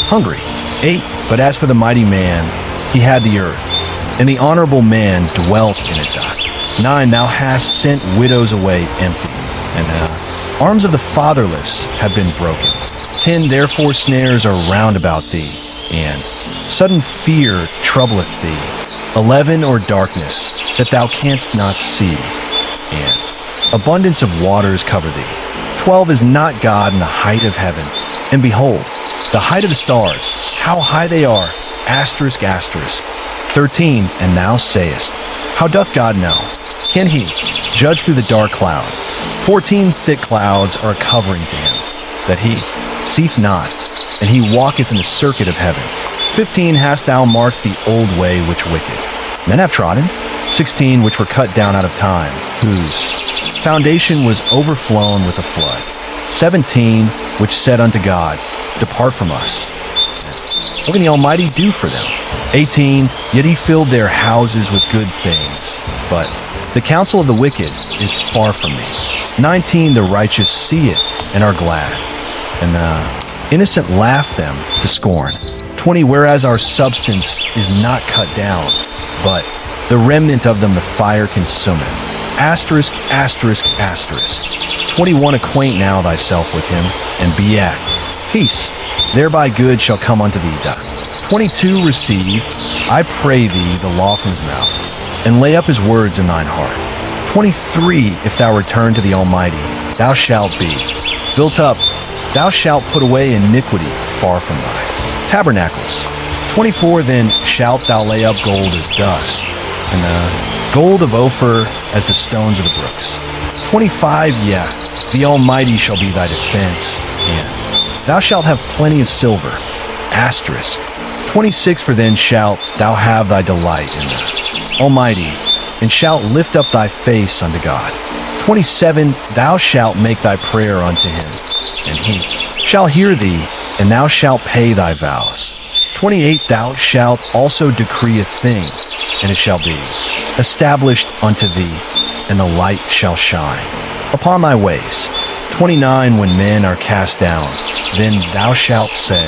hungry. 8, but as for the mighty man, he had the earth, and the honorable man dwelt in it. 9, thou hast sent widows away empty, and arms of the fatherless have been broken. 10, therefore snares are round about thee, and sudden fear troubleth thee. 11, or darkness, that thou canst not see, and abundance of waters cover thee. 12, is not God in the height of heaven, and behold, the height of the stars, how high they are, asterisk, asterisk. 13, and thou sayest, how doth God know? Can he judge through the dark cloud? 14, thick clouds are a covering to him, that he seeth not, and he walketh in the circuit of heaven. 15, hast thou marked the old way which wicked men have trodden? 16, which were cut down out of time, whose foundation was overflown with a flood. 17, which said unto God, depart from us. What can the Almighty do for them? 18, yet he filled their houses with good things, but the counsel of the wicked is far from me. 19, the righteous see it and are glad, and the innocent laugh them to scorn. 20, whereas our substance is not cut down, but the remnant of them the fire consumeth. Asterisk, asterisk, asterisk. 21, acquaint now thyself with him, and be at peace. Thereby good shall come unto thee. 22, receive, I pray thee, the law from his mouth, and lay up his words in thine heart. 23, if thou return to the Almighty, thou shalt be built up, thou shalt put away iniquity far from thy tabernacles. 24, then shalt thou lay up gold as dust, and the gold of Ophir as the stones of the brooks. 25, yeah, the Almighty shall be thy defense, and thou shalt have plenty of silver. Asterisk. 26, for then shalt thou have thy delight in the Almighty, and shalt lift up thy face unto God. 27, thou shalt make thy prayer unto him, and he shall hear thee, and thou shalt pay thy vows. 28, thou shalt also decree a thing, and it shall be established unto thee, and the light shall shine upon thy ways. 29, when men are cast down, then thou shalt say,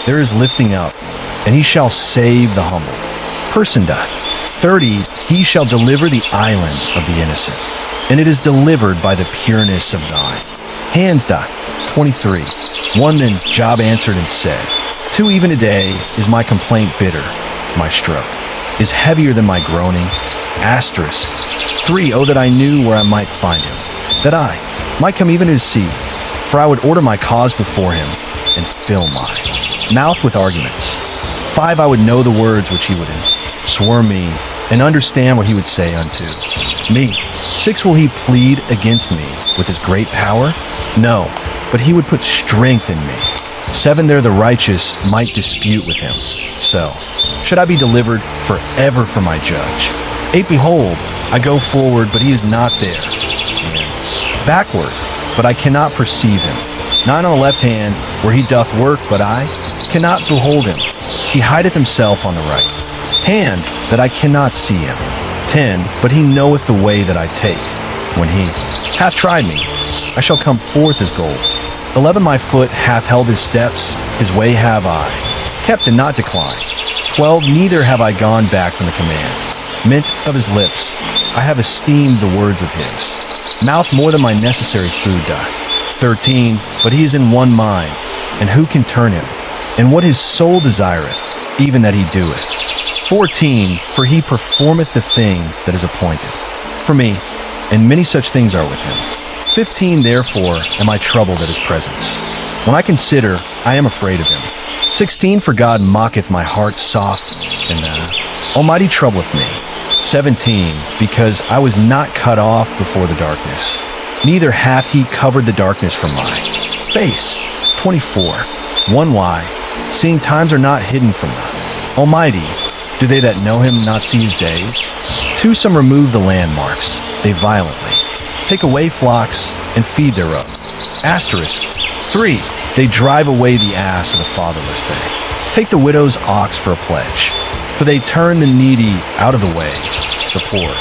there is lifting up, and he shall save the humble person. 30, he shall deliver the island of the innocent, and it is delivered by the pureness of thine hands. 23, 1, then Job answered and said, 2, even a day is my complaint bitter, my stroke is heavier than my groaning. Asterisk. 3, oh, that I knew where I might find him, that I might come even to see, for I would order my cause before him, and fill my mouth with arguments. 5, I would know the words which he would swear me, and understand what he would say unto me. 6, will he plead against me with his great power? No, but he would put strength in me. 7, there the righteous might dispute with him. So should I be delivered forever from my judge. 8, behold, I go forward, but he is not there, and backward, but I cannot perceive him. 9, on the left hand, where he doth work, but I cannot behold him. He hideth himself on the right hand, that I cannot see him. 10, but he knoweth the way that I take. When he hath tried me, I shall come forth as gold. 11, my foot hath held his steps, his way have I kept and not declined. 12, neither have I gone back from the command. Mint of his lips, I have esteemed the words of his mouth more than my necessary food. 13, but he is in one mind, and who can turn him? And what his soul desireth, even that he doeth. 14, for he performeth the thing that is appointed. For me, and many such things are with him. 15, therefore, am I troubled at his presence. When I consider, I am afraid of him. 16, for God mocketh my heart soft, and Almighty troubleth me. 17, because I was not cut off before the darkness, neither hath he covered the darkness from my face. 24, one why, seeing times are not hidden from the Almighty, do they that know him not see his days? 2, some remove the landmarks, they violently take away flocks and feed thereof. Asterisk. 3, they drive away the ass of the fatherless, they take the widow's ox for a pledge, for they turn the needy out of the way, the poor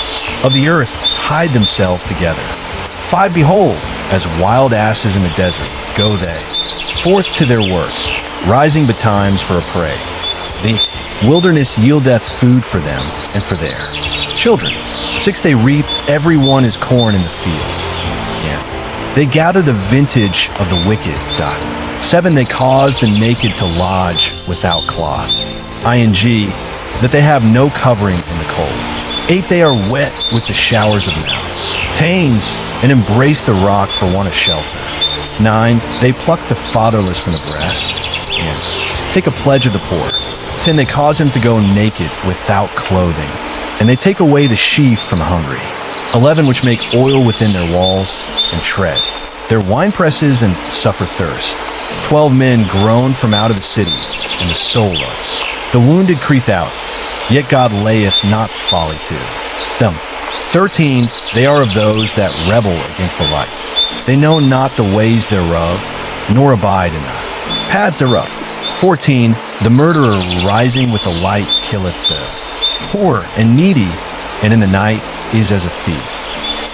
of the earth hide themselves together. 5, behold, as wild asses in the desert go they forth to their work, rising betimes for a prey. The wilderness yieldeth food for them and for their children. 6, they reap every one his corn in the field. Yeah. They gather the vintage of the wicked. 7, they cause the naked to lodge without cloth. Ing, that they have no covering in the cold. 8, they are wet with the showers of now. Tains and embrace the rock for want of shelter. 9, they pluck the fatherless from the breast, and take a pledge of the poor. 10, they cause him to go naked without clothing, and they take away the sheaf from the hungry. 11, which make oil within their walls, and tread their winepresses and suffer thirst. 12, men groan from out of the city, and the soul of the wounded creep out, yet God layeth not folly to them. 13, they are of those that rebel against the light. They know not the ways thereof, nor abide in the paths thereof. 14, the murderer rising with the light killeth the poor and needy, and in the night is as a thief.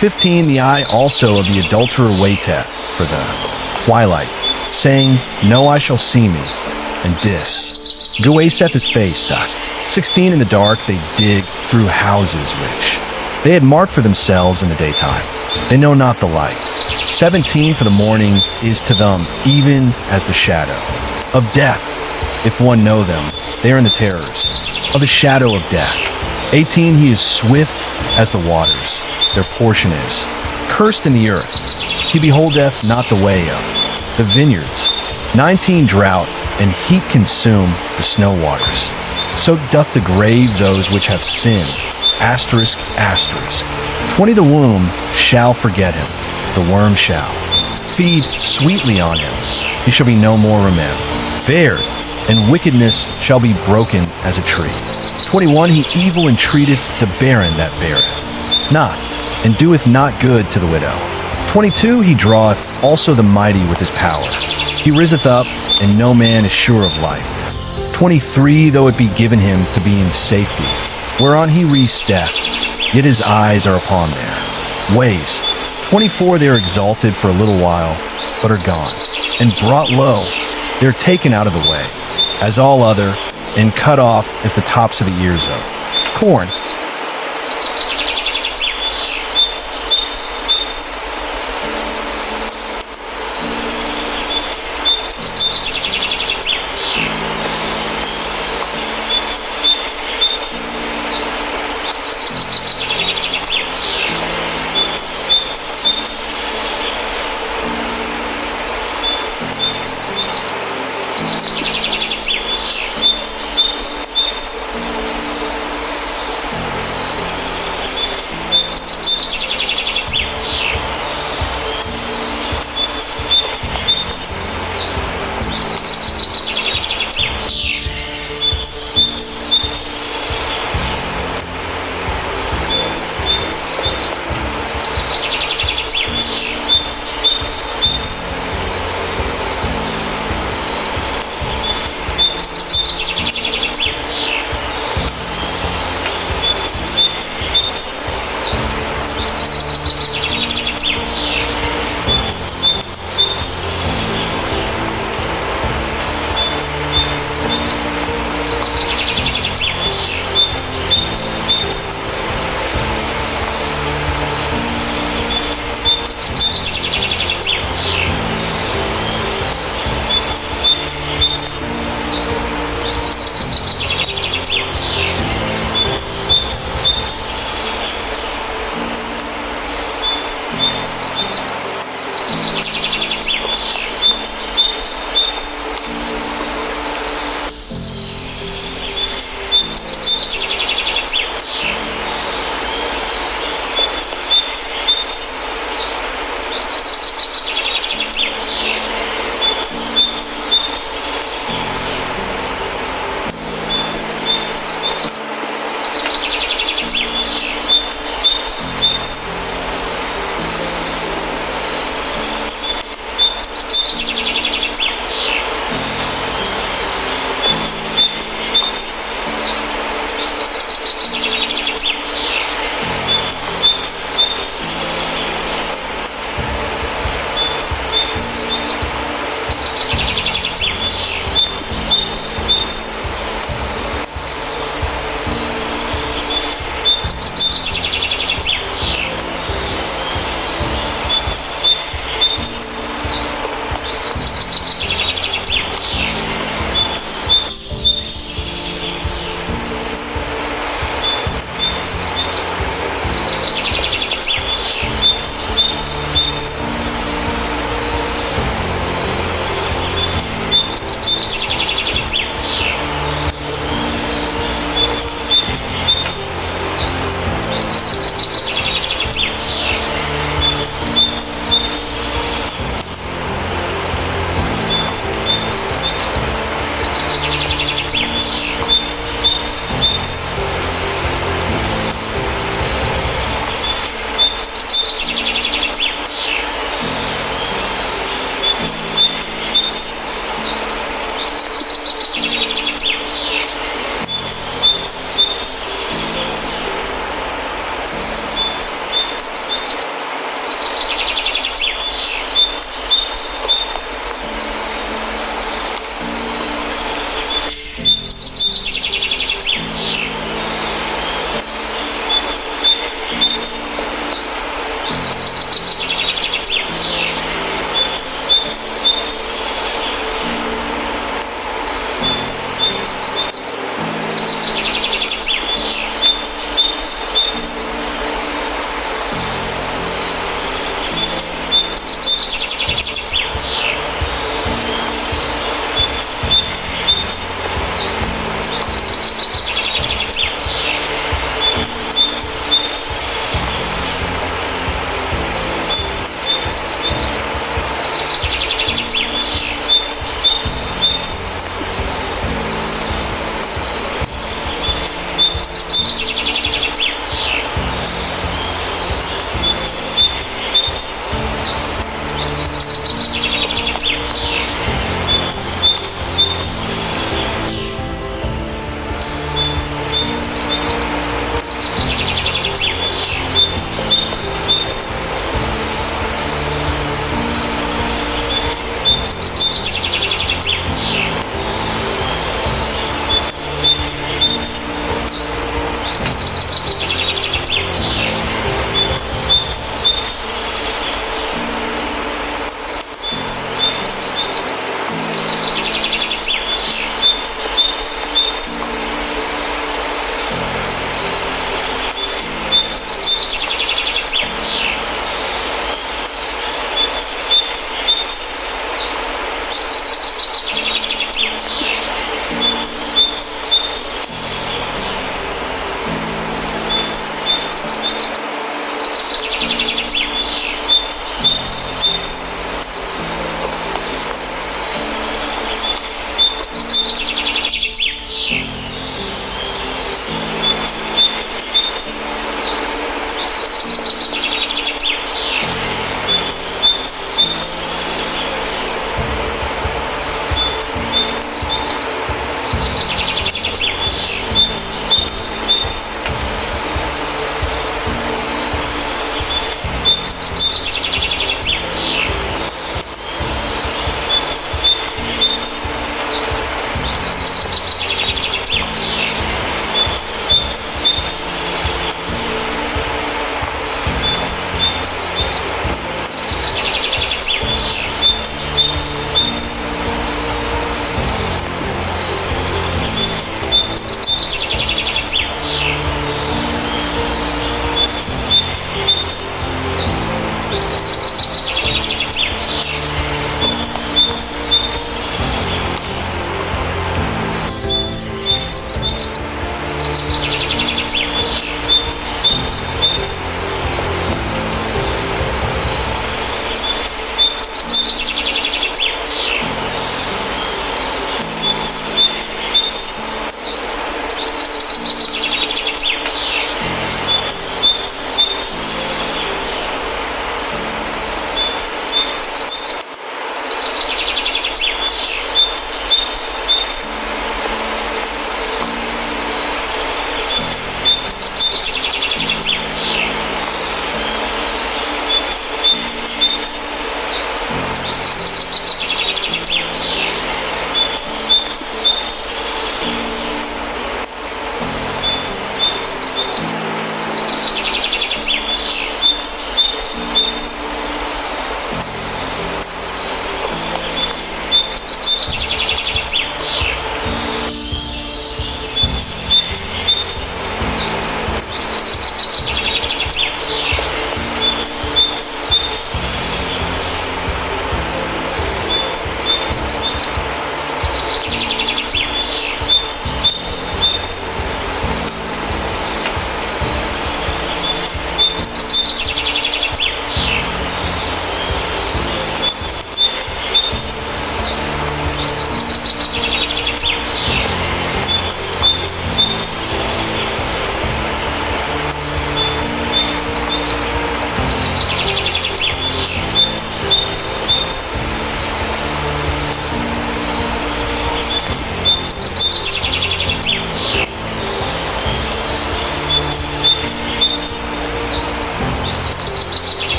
15, the eye also of the adulterer waiteth for the twilight, saying, No eye shall see me, and dis goaseth his face. 16, in the dark they dig through houses which they had marked for themselves in the daytime. They know not the light. 17, for the morning is to them even as the shadow of death. If one know them, they are in the terrors of the shadow of death. 18, he is swift as the waters. Their portion is cursed in the earth. He beholdeth not the way of the vineyards. 19, drought and heat consume the snow waters. So doth the grave those which have sinned. Asterisk, asterisk. 20, the womb shall forget him. The worm shall feed sweetly on him. He shall be no more bared, and wickedness shall be broken as a tree. 21, he evil entreateth the barren that beareth not, and doeth not good to the widow. 22, he draweth also the mighty with his power. He riseth up, and no man is sure of life. 23, though it be given him to be in safety, whereon he resteth, yet his eyes are upon their ways. 24, they are exalted for a little while, but are gone, and brought low. They are taken out of the way, as all other, and cut off as the tops of the ears of corn.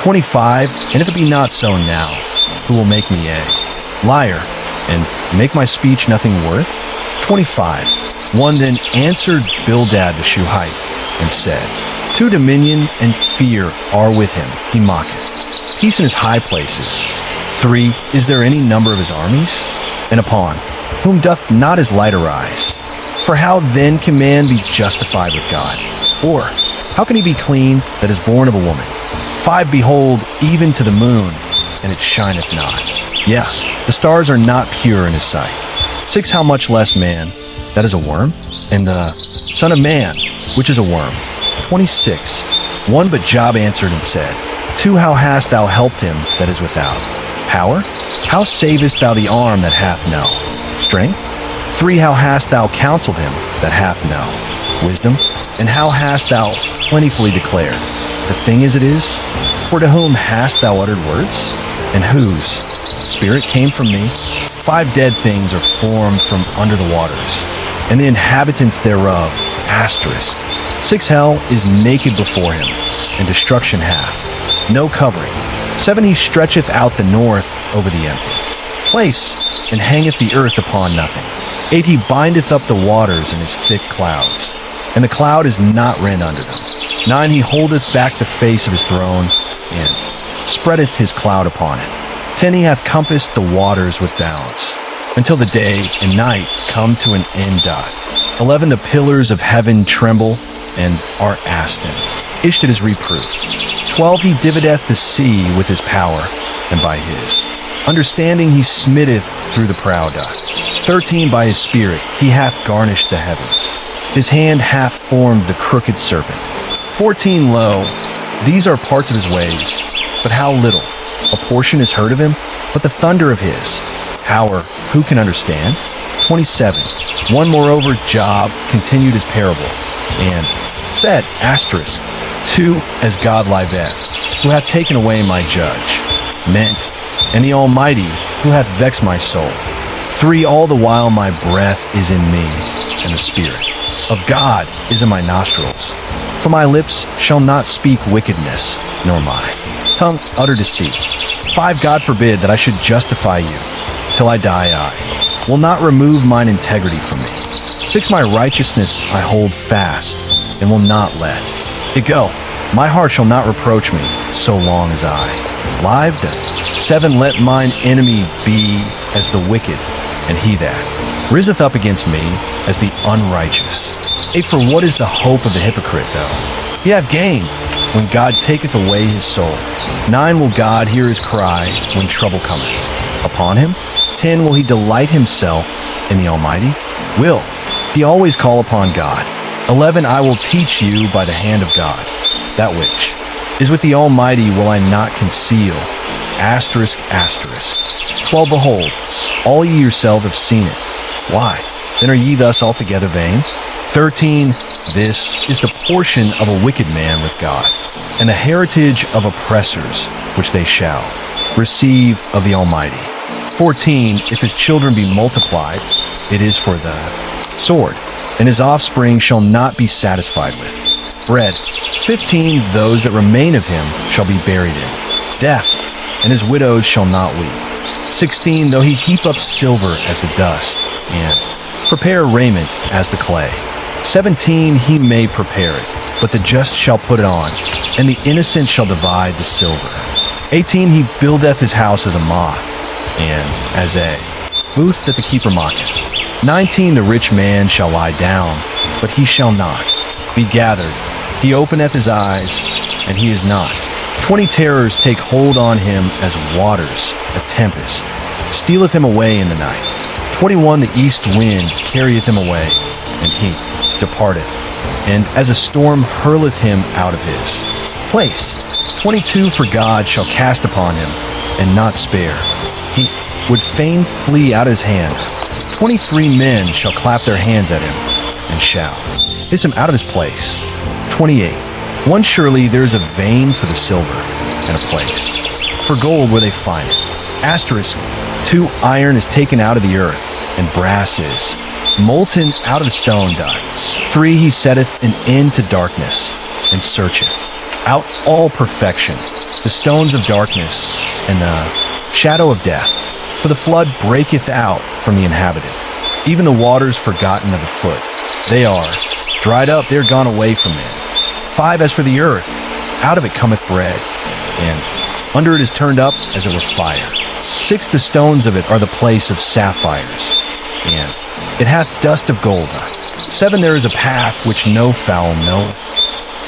25, and if it be not so now, who will make me a liar, and make my speech nothing worth? 25. One then answered Bildad the Shuhite, and said, Two dominion and fear are with him, he mocketh. Peace in his high places. 3. Is there any number of his armies? And upon whom doth not his light arise? For how then can man be justified with God? Or how can he be clean that is born of a woman? 5. Behold, even to the moon, and it shineth not. Yeah, the stars are not pure in his sight. 6. How much less man, that is a worm? And the Son of Man, which is a worm? 26. 1. But Job answered and said, 2. How hast thou helped him that is without? Power? How savest thou the arm that hath no strength? 3. How hast thou counseled him that hath no wisdom? And how hast thou plentifully declared? The thing as it is? For to whom hast thou uttered words? And whose spirit came from me? 5 dead things are formed from under the waters, and the inhabitants thereof, asterisk. 6. Hell is naked before him, and destruction hath no covering. 7. He stretcheth out the north over the empty place, and hangeth the earth upon nothing. 8. He bindeth up the waters in his thick clouds, and the cloud is not rent under them. 9. He holdeth back the face of his throne, and spreadeth his cloud upon it. 10. He hath compassed the waters with bounds, until the day and night come to an end dot. 11. The pillars of heaven tremble, and are asten. Ishted is reproved. 12. He divideth the sea with his power, and by his understanding he smitteth through the proud doth. 13. By his spirit he hath garnished the heavens. His hand hath formed the crooked serpent. 14. Lo, these are parts of his ways, but how little. A portion is heard of him, but the thunder of his power who can understand? 27. 1. Moreover, Job continued his parable, and said, asterisk, 2. As God liveth, who hath taken away my judge, meant, and the Almighty, who hath vexed my soul. 3. All the while my breath is in me, and the Spirit of God is in my nostrils. For my lips shall not speak wickedness, nor my tongue utter deceit. 5. God forbid that I should justify you, till I die I will not remove mine integrity from me. 6. My righteousness I hold fast, and will not let it go. My heart shall not reproach me, so long as I lived. 7. Let mine enemy be as the wicked, and he that riseth up against me as the unrighteous. 8. For what is the hope of the hypocrite, though he have gain, when God taketh away his soul? 9. Will God hear his cry when trouble cometh upon him? 10. Will he delight himself in the Almighty? Will he always call upon God? 11. I will teach you by the hand of God. That which is with the Almighty will I not conceal. Asterisk, asterisk. 12. Behold, all ye yourselves have seen it. Why? Then are ye thus altogether vain? 13. This is the portion of a wicked man with God, and the heritage of oppressors, which they shall receive of the Almighty. 14. If his children be multiplied, it is for the sword, and his offspring shall not be satisfied with bread. 15. Those that remain of him shall be buried in death, and his widows shall not weep. 16. Though he heap up silver as the dust, and prepare raiment as the clay. 17. He may prepare it, but the just shall put it on, and the innocent shall divide the silver. 18. He buildeth his house as a moth, and as a booth that the keeper mocketh. 19. The rich man shall lie down, but he shall not be gathered. He openeth his eyes, and he is not. 20. Terrors take hold on him as waters, a tempest stealeth him away in the night. 21. The east wind carrieth him away, and he departeth, and as a storm hurleth him out of his place. 22. For God shall cast upon him, and not spare. He would fain flee out his hand. 23. Men shall clap their hands at him, and shall hiss him out of his place. 28. One surely there is a vein for the silver, and a place for gold where they find it. Asterisk. 2. Iron is taken out of the earth, and brass is molten out of the stone doth. 3. He setteth an end to darkness, and searcheth out all perfection, the stones of darkness, and the shadow of death. For the flood breaketh out from the inhabited, even the waters forgotten of a foot. They are dried up, they are gone away from men. 5, as for the earth, out of it cometh bread, and under it is turned up as it were fire. 6, the stones of it are the place of sapphires, and it hath dust of gold on it. 7, there is a path which no fowl knoweth,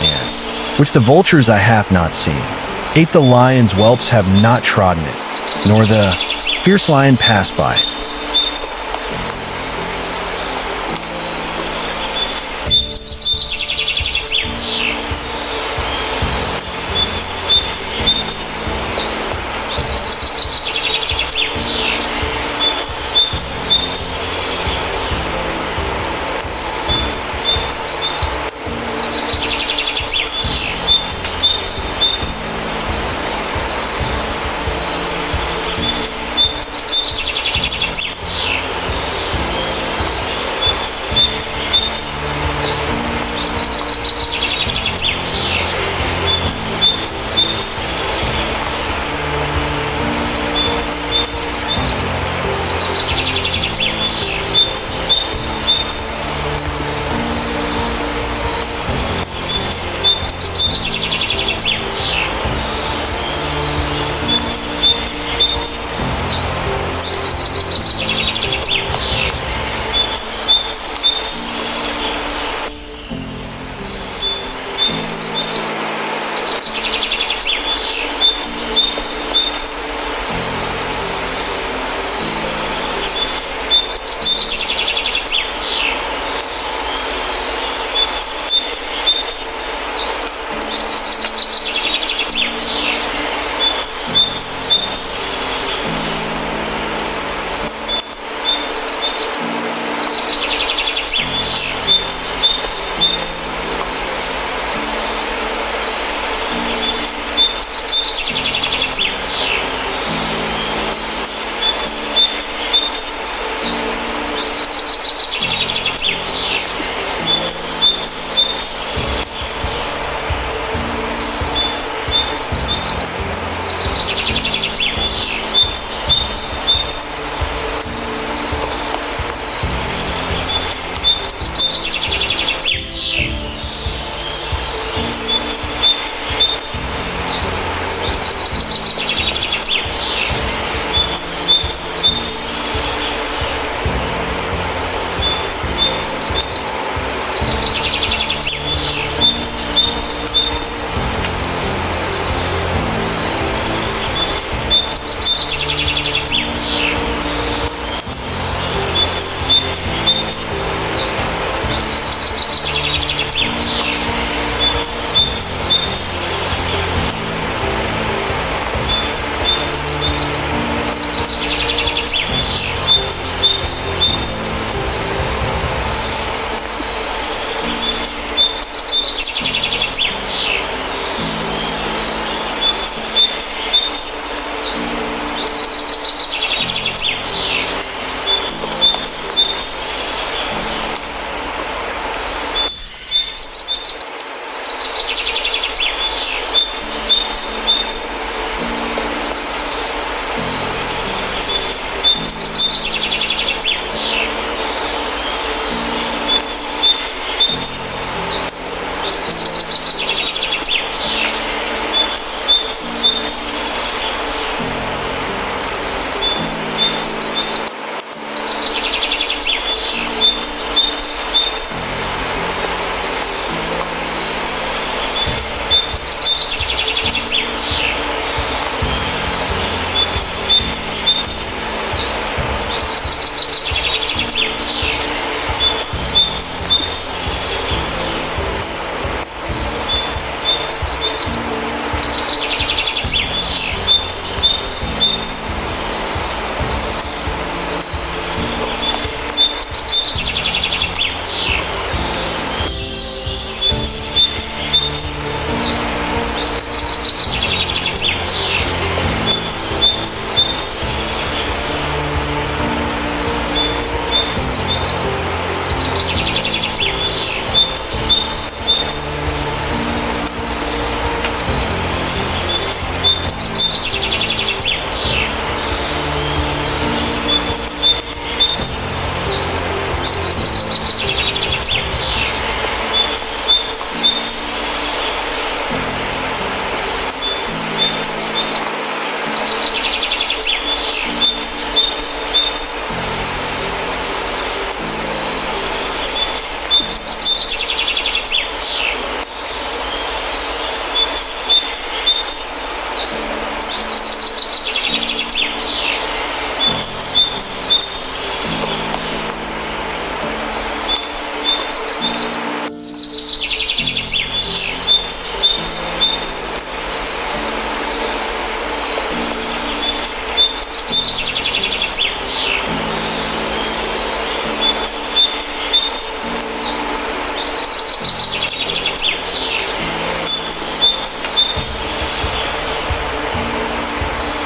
and which the vultures I have not seen. 8, the lion's whelps have not trodden it, nor the fierce lion passed by it.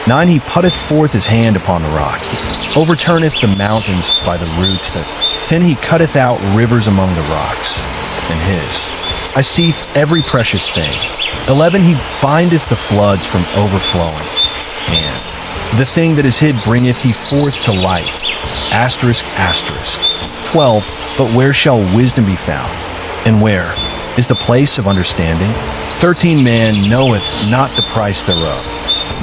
9, he putteth forth his hand upon the rock. He overturneth the mountains by the roots. 10, he cutteth out rivers among the rocks. And his. I see every precious thing. 11, he bindeth the floods from overflowing. And the thing that is hid bringeth he forth to light. Asterisk, asterisk. 12, but where shall wisdom be found? And where is the place of understanding? 13, man knoweth not the price thereof,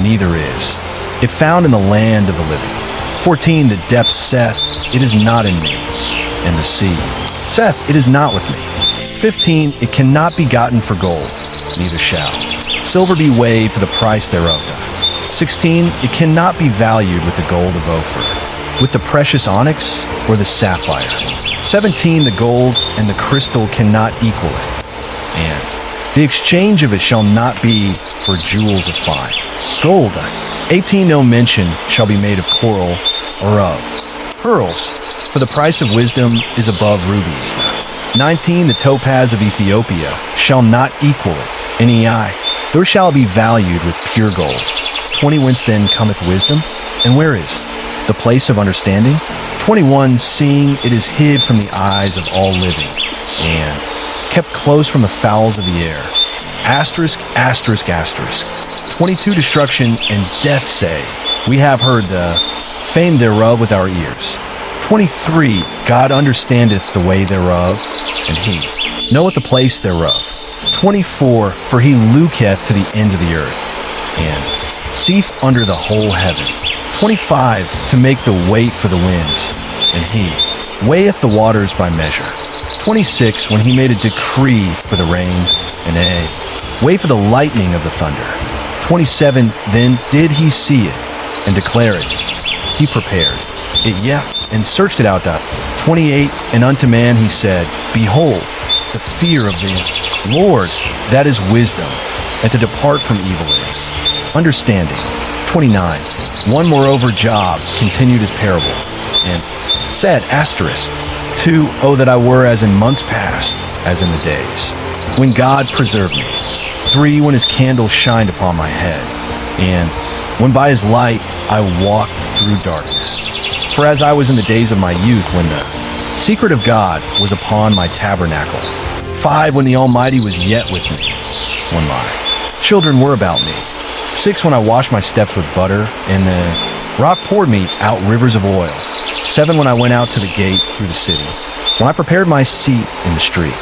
neither is it found in the land of the living. 14, the depth saith, it is not in me. And the sea saith, it is not with me. 15, it cannot be gotten for gold, neither shall silver be weighed for the price thereof. 16, it cannot be valued with the gold of Ophir, with the precious onyx or the sapphire. 17, the gold and the crystal cannot equal it, and the exchange of it shall not be for jewels of fine gold. 18, no mention shall be made of coral or of pearls, for the price of wisdom is above rubies. 19, the topaz of Ethiopia shall not equal it, any eye, nor shall it be valued with pure gold. 20, whence then cometh wisdom? And where is the place of understanding? 21, seeing it is hid from the eyes of all living, and kept close from the fowls of the air. Asterisk, asterisk, asterisk. 22, destruction and death say, we have heard the fame thereof with our ears. 23, God understandeth the way thereof, and he knoweth the place thereof. 24, for he looketh to the ends of the earth, and seeth under the whole heaven. 25, to make the weight for the winds, and he weigheth the waters by measure. 26, when he made a decree for the rain, and a way for the lightning of the thunder. 27, then did he see it, and declare it. He prepared it, and searched it out. 28, and unto man he said, behold, the fear of the Lord, that is wisdom, and to depart from evil is understanding. 29, one moreover Job continued his parable, and said, asterisk, 2, oh that I were as in months past, as in the days, when God preserved me. 3, when his candle shined upon my head, and when by his light I walked through darkness. For as I was in the days of my youth, when the secret of God was upon my tabernacle. 5, when the Almighty was yet with me, when my children were about me. 6, when I washed my steps with butter, and the rock poured me out rivers of oil. 7, when I went out to the gate through the city, when I prepared my seat in the street.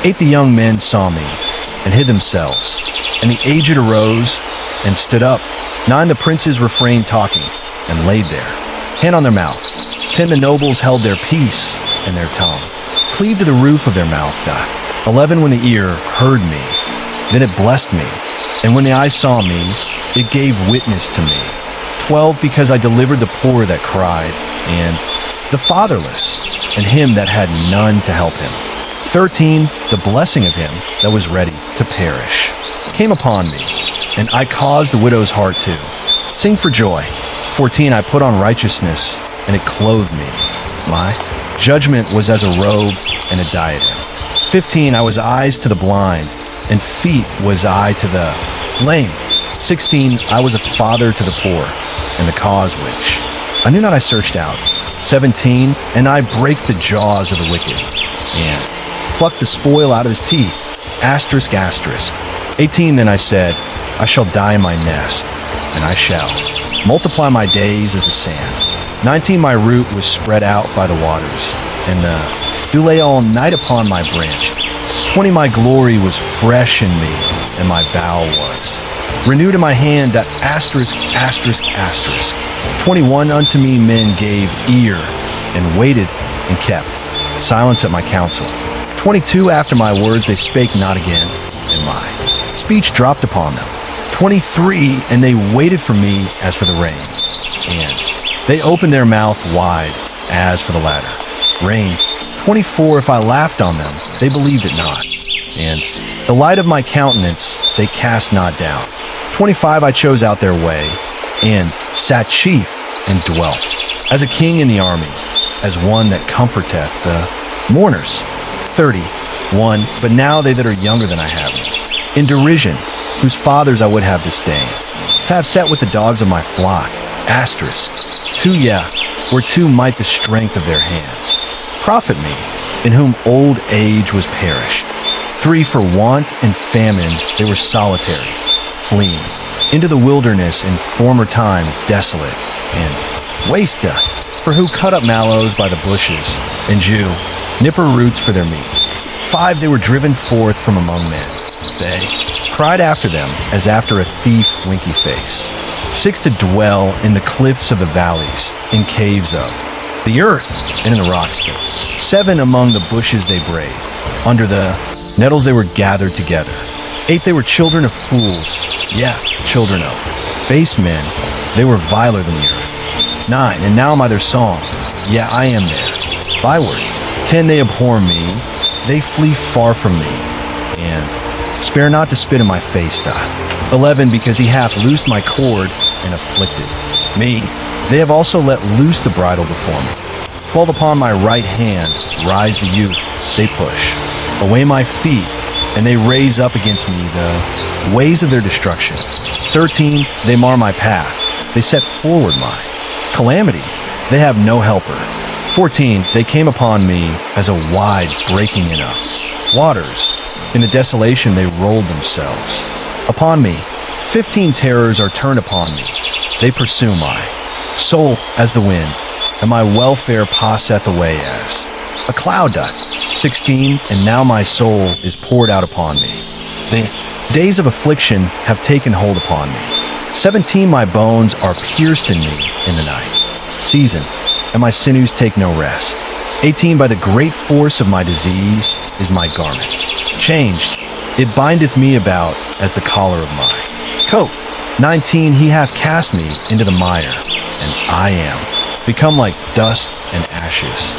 8, the young men saw me, and hid themselves, and the aged arose, and stood up. 9, the princes refrained talking, and laid there, hand on their mouth. 10, the nobles held their peace, and their tongue cleaved to the roof of their mouth. 11, when the ear heard me, then it blessed me, and when the eye saw me, it gave witness to me. 12, because I delivered the poor that cried, and the fatherless, and him that had none to help him. 13, the blessing of him that was ready to perish came upon me, and I caused the widow's heart to sing for joy. 14, I put on righteousness, and it clothed me. My judgment was as a robe and a diadem. 15, I was eyes to the blind, and feet was I to the lame. 16, I was a father to the poor, and the cause which I knew not I searched out. 17, and I break the jaws of the wicked, and pluck the spoil out of his teeth. Asterisk, asterisk. 18, then I said, I shall die in my nest, and I shall multiply my days as the sand. 19, my root was spread out by the waters, and the dew lay all night upon my branch. 20, my glory was fresh in me, and my bough was renewed in my hand. That asterisk, asterisk, asterisk. 21, unto me men gave ear, and waited, and kept silence at my counsel. 22, after my words they spake not again, and my speech dropped upon them. 23, and they waited for me as for the rain, and they opened their mouth wide as for the ladder. Rain. 24, if I laughed on them, they believed it not, and the light of my countenance they cast not down. 25, I chose out their way, and sat chief, and dwelt, as a king in the army, as one that comforteth the mourners. 30, 1, but now they that are younger than I have, in derision, whose fathers I would have disdained. to have sat with the dogs of my flock. Asterisk. Where two might the strength of their hands profit me, in whom old age was perished. 3 for want and famine they were solitary, fleeing into the wilderness in former time desolate, and waste for who cut up mallows by the bushes, and Jew, nipper roots for their meat. 5 they were driven forth from among men. They cried after them as after a thief winky face. 6 to dwell in the cliffs of the valleys, in caves of the earth and in the rocks. 7 among the bushes they brayed. Under the nettles they were gathered together. 8 they were children of fools. Children of base men. They were viler than the earth. 9 and now am I their song. I am there. Byword. 10 they abhor me. They flee far from me. And spare not to spit in my face. 11 because he hath loosed my cord and afflicted me. They have also let loose the bridle before me. 12 upon my right hand rise the youth. They push away my feet, and they raise up against me the ways of their destruction. 13 they mar my path. They set forward my calamity. They have no helper. 14 they came upon me as a wide breaking in of waters. In the desolation they rolled themselves upon me. 15 terrors are turned upon me. They pursue my soul as the wind, and my welfare passeth away as a cloud doth. 16 and now my soul is poured out upon me. The days of affliction have taken hold upon me. 17 my bones are pierced in me in the night. Season, and my sinews take no rest. 18 by the great force of my disease is my garment changed. It bindeth me about as the collar of my coat. 19 he hath cast me into the mire, and I am become like dust and ashes.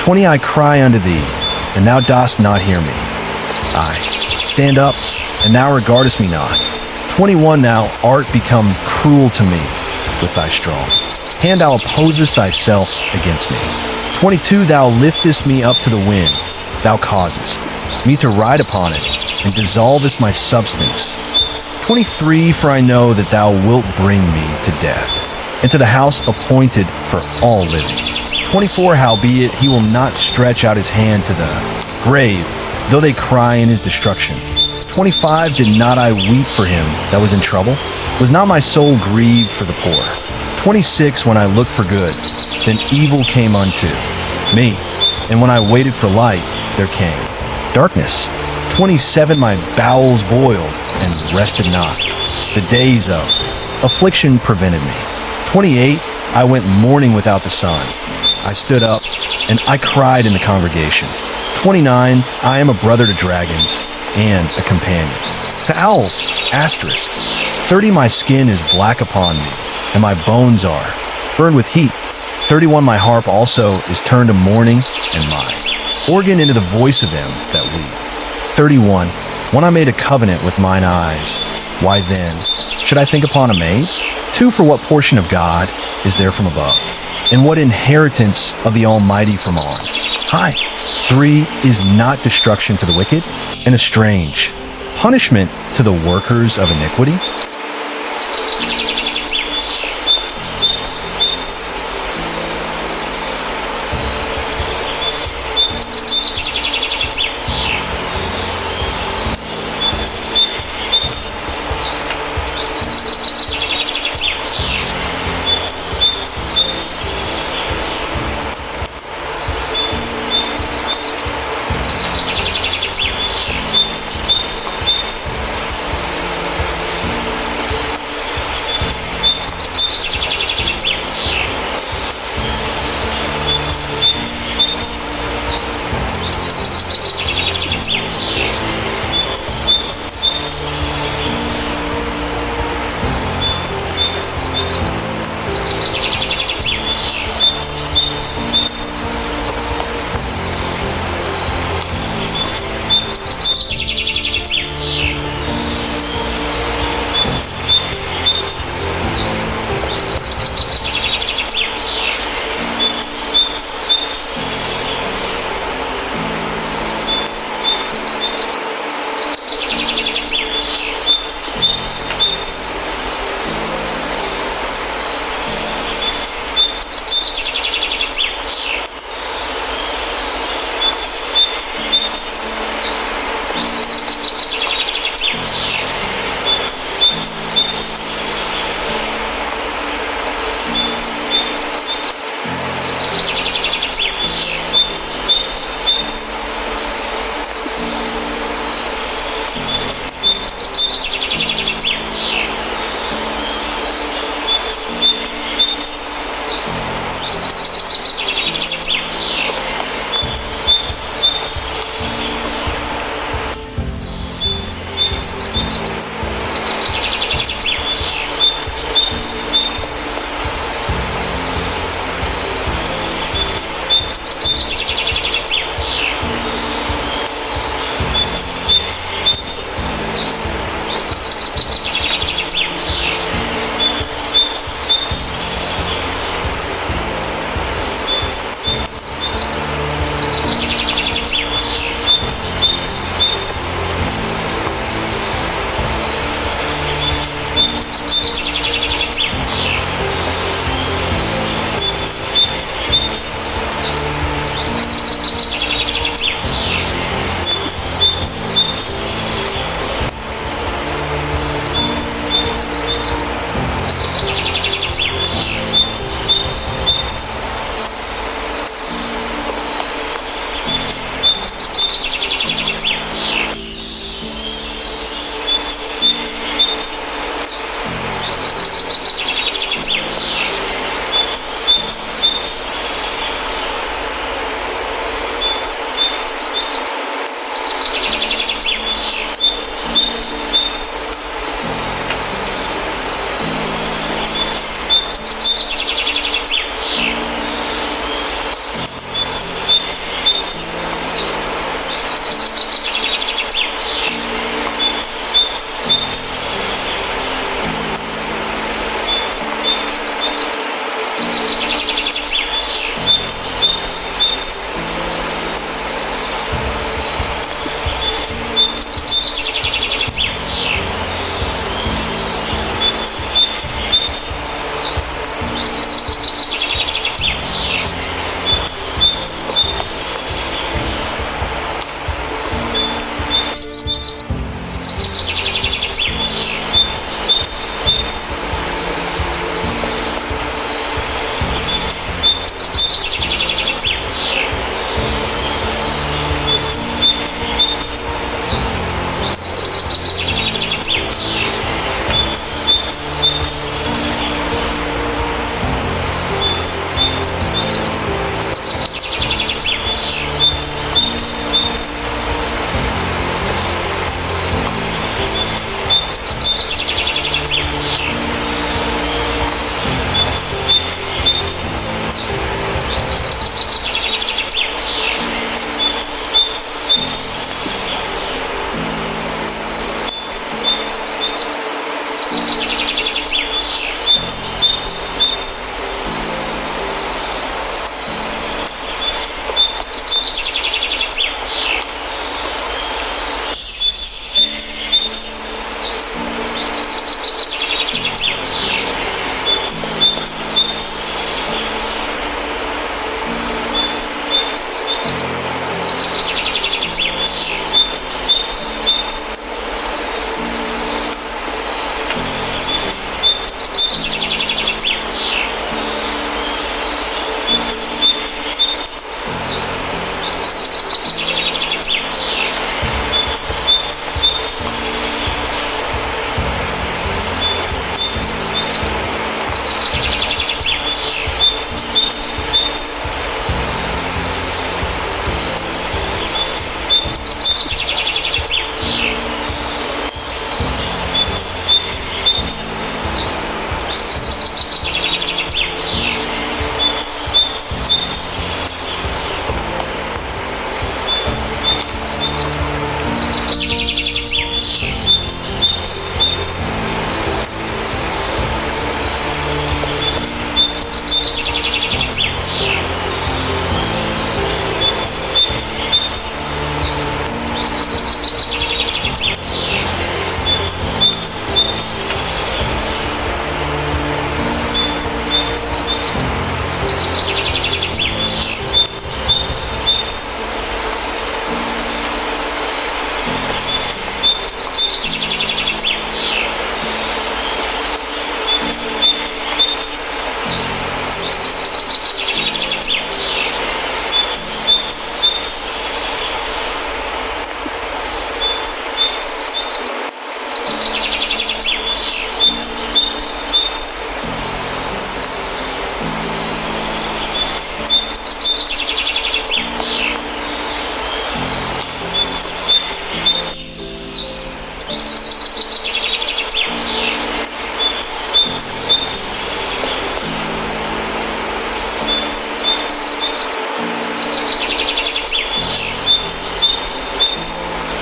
20 I cry unto thee, and thou dost not hear me. I stand up, and thou regardest me not. 21 thou art become cruel to me with thy strong hand. Thou opposest thyself against me. 22 thou liftest me up to the wind. Thou causest me to ride upon it, and dissolvest my substance. 23 for I know that thou wilt bring me to death, and to the house appointed for all living. 24 howbeit he will not stretch out his hand to the grave, though they cry in his destruction. 25 did not I weep for him that was in trouble? Was not my soul grieved for the poor? 26 when I looked for good, then evil came unto me, and when I waited for light, there came darkness. 27 my bowels boiled and rested not. The days of affliction prevented me. 28 I went mourning without the sun. I stood up and I cried in the congregation. 29 I am a brother to dragons and a companion to owls. Asterisk. 30 my skin is black upon me, and my bones are burned with heat. 31 my harp also is turned to mourning, and my organ into the voice of them that weep. 31 when I made a covenant with mine eyes, why then should I think upon a maid? 2 for what portion of God is there from above, and what inheritance of the Almighty from on high? 3 is not destruction to the wicked, and a strange punishment to the workers of iniquity?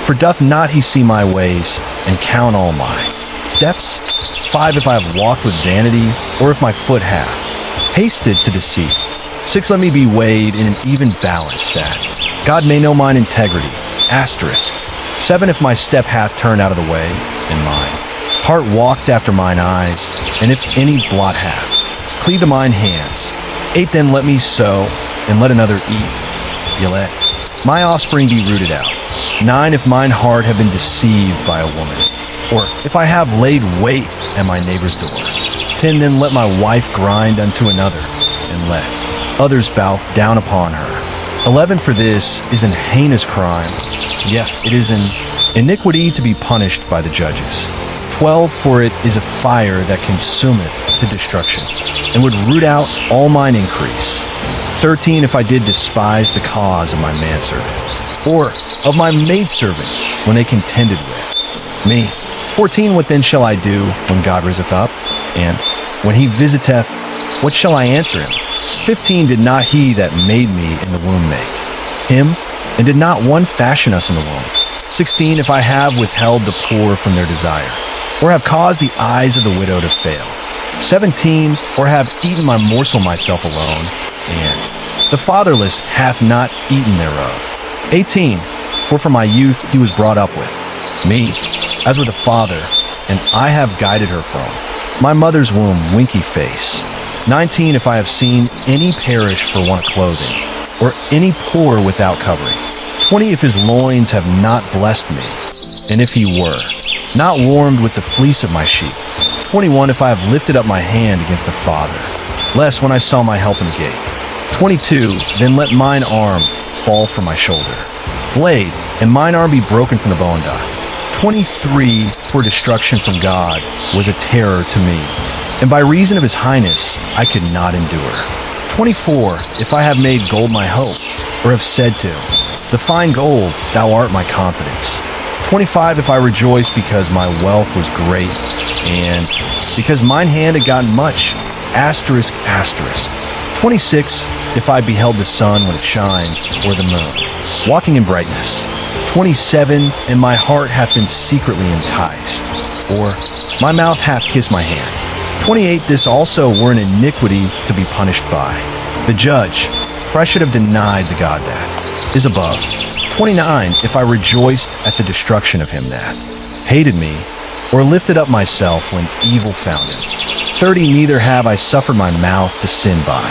For doth not he see my ways, and count all my steps? 5, if I have walked with vanity, or if my foot hath hasted to deceit. 6, let me be weighed in an even balance, that God may know mine integrity. Asterisk. 7, if my step hath turned out of the way, and mine heart walked after mine eyes, and if any blot hath cleaved to mine hands. 8, then let me sow, and let another eat. Ye let my offspring be rooted out. 9, if mine heart have been deceived by a woman, or if I have laid wait at my neighbor's door. 10, then let my wife grind unto another, and let others bow down upon her. 11, for this is an heinous crime, yea, it is an iniquity to be punished by the judges. 12, for it is a fire that consumeth to destruction, and would root out all mine increase. 13, if I did despise the cause of my manservant, or of my maidservant, when they contended with me. 14, what then shall I do when God riseth up? And when he visiteth, what shall I answer him? 15, did not he that made me in the womb make him? And did not one fashion us in the womb? 16, if I have withheld the poor from their desire, or have caused the eyes of the widow to fail. 17, or have eaten my morsel myself alone, and the fatherless hath not eaten thereof. 18, for from my youth he was brought up with me, as with a father, and I have guided her from my mother's womb, winky face. 19, if I have seen any perish for want of clothing, or any poor without covering. 20, if his loins have not blessed me, and if he were not warmed with the fleece of my sheep. 21, if I have lifted up my hand against the father, lest when I saw my help in gape. 22, then let mine arm fall from my shoulder, blade, and mine arm be broken from the bow and die. 23, for destruction from God was a terror to me, and by reason of his highness I could not endure. 24, if I have made gold my hope, or have said to the fine gold, thou art my confidence. 25, if I rejoice because my wealth was great, and because mine hand had gotten much. Asterisk, asterisk. 26, if I beheld the sun when it shined, or the moon, walking in brightness. 27, and my heart hath been secretly enticed, or my mouth hath kissed my hand. 28, this also were an iniquity to be punished by the judge, for I should have denied the God that is above. 29, if I rejoiced at the destruction of him that hated me, or lifted up myself when evil found him. 30, neither have I suffered my mouth to sin by,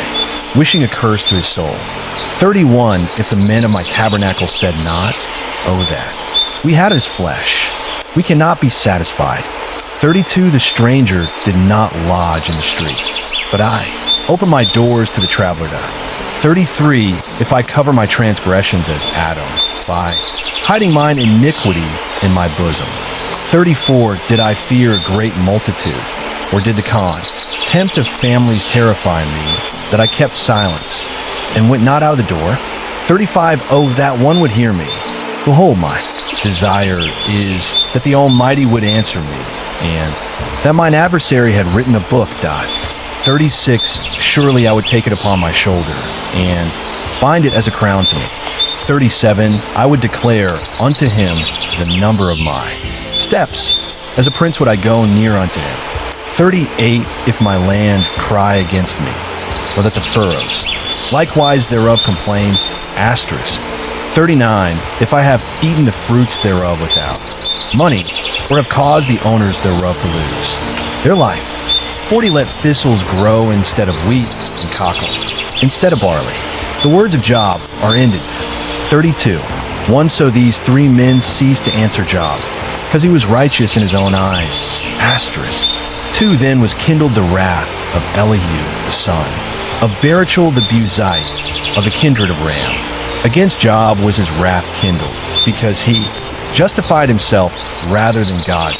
wishing a curse to his soul. 31, if the men of my tabernacle said not, oh that we had his flesh, we cannot be satisfied. 32, the stranger did not lodge in the street, but I opened my doors to the traveler. 33, if I cover my transgressions as Adam, by hiding mine iniquity in my bosom. 34, did I fear a great multitude, or did the contempt of families terrify me, that I kept silence, and went not out of the door? 35, oh, that one would hear me. Behold, my desire is that the Almighty would answer me, and that mine adversary had written a book. 36, surely I would take it upon my shoulder, and bind it as a crown to me. 37, I would declare unto him the number of my steps. As a prince would I go near unto him. 38, if my land cry against me, or that the furrows likewise thereof complain. Asterisk. 39, if I have eaten the fruits thereof without money, or have caused the owners thereof to lose their life. 40, let thistles grow instead of wheat, and cockle instead of barley. The words of Job are ended. 32, 1, so these 3 men ceased to answer Job, because he was righteous in his own eyes. Asterisk. 2, then was kindled the wrath of Elihu the son of Barachel the Buzite of the kindred of Ram. Against Job was his wrath kindled, because he justified himself rather than God.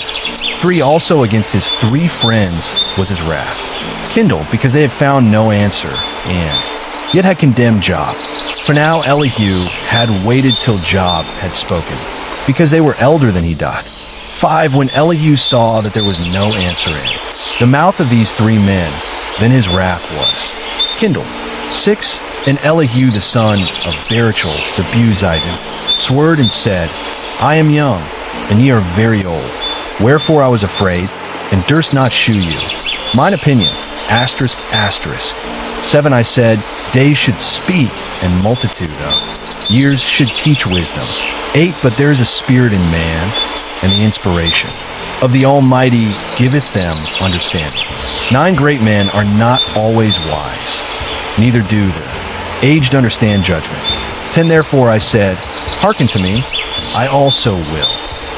3 also against his 3 friends was his wrath kindled, because they had found no answer, and yet had condemned Job. For now Elihu had waited till Job had spoken, because they were elder than he doth. 5 When Elihu saw that there was no answer in the mouth of these 3 men, then his wrath was kindled. 6 And Elihu the son of Barachel the Buzite swore and said, I am young, and ye are very old. Wherefore I was afraid, and durst not shew you. Mine opinion, asterisk, asterisk. 7 I said, days should speak, and multitude of years should teach wisdom. 8 But there is a spirit in man, and the inspiration of the Almighty giveth them understanding. 9 Great men are not always wise, neither do the aged understand judgment. 10 Therefore I said, hearken to me, I also will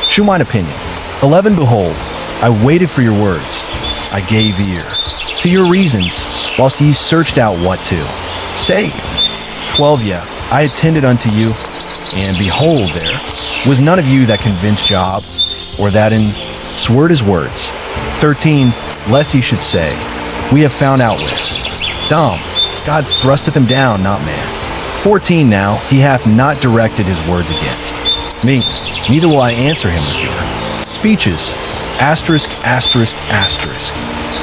shew mine opinion. 11 Behold, I waited for your words, I gave ear to your reasons, whilst ye searched out what to say. 12 Yea, I attended unto you, and behold, there was none of you that convinced Job, or that sword his words. 13 Lest he should say, we have found out wis. Dumb, God thrusteth him down, not man. 14 Now he hath not directed his words against me, neither will I answer him with your speeches. Asterisk, asterisk, asterisk.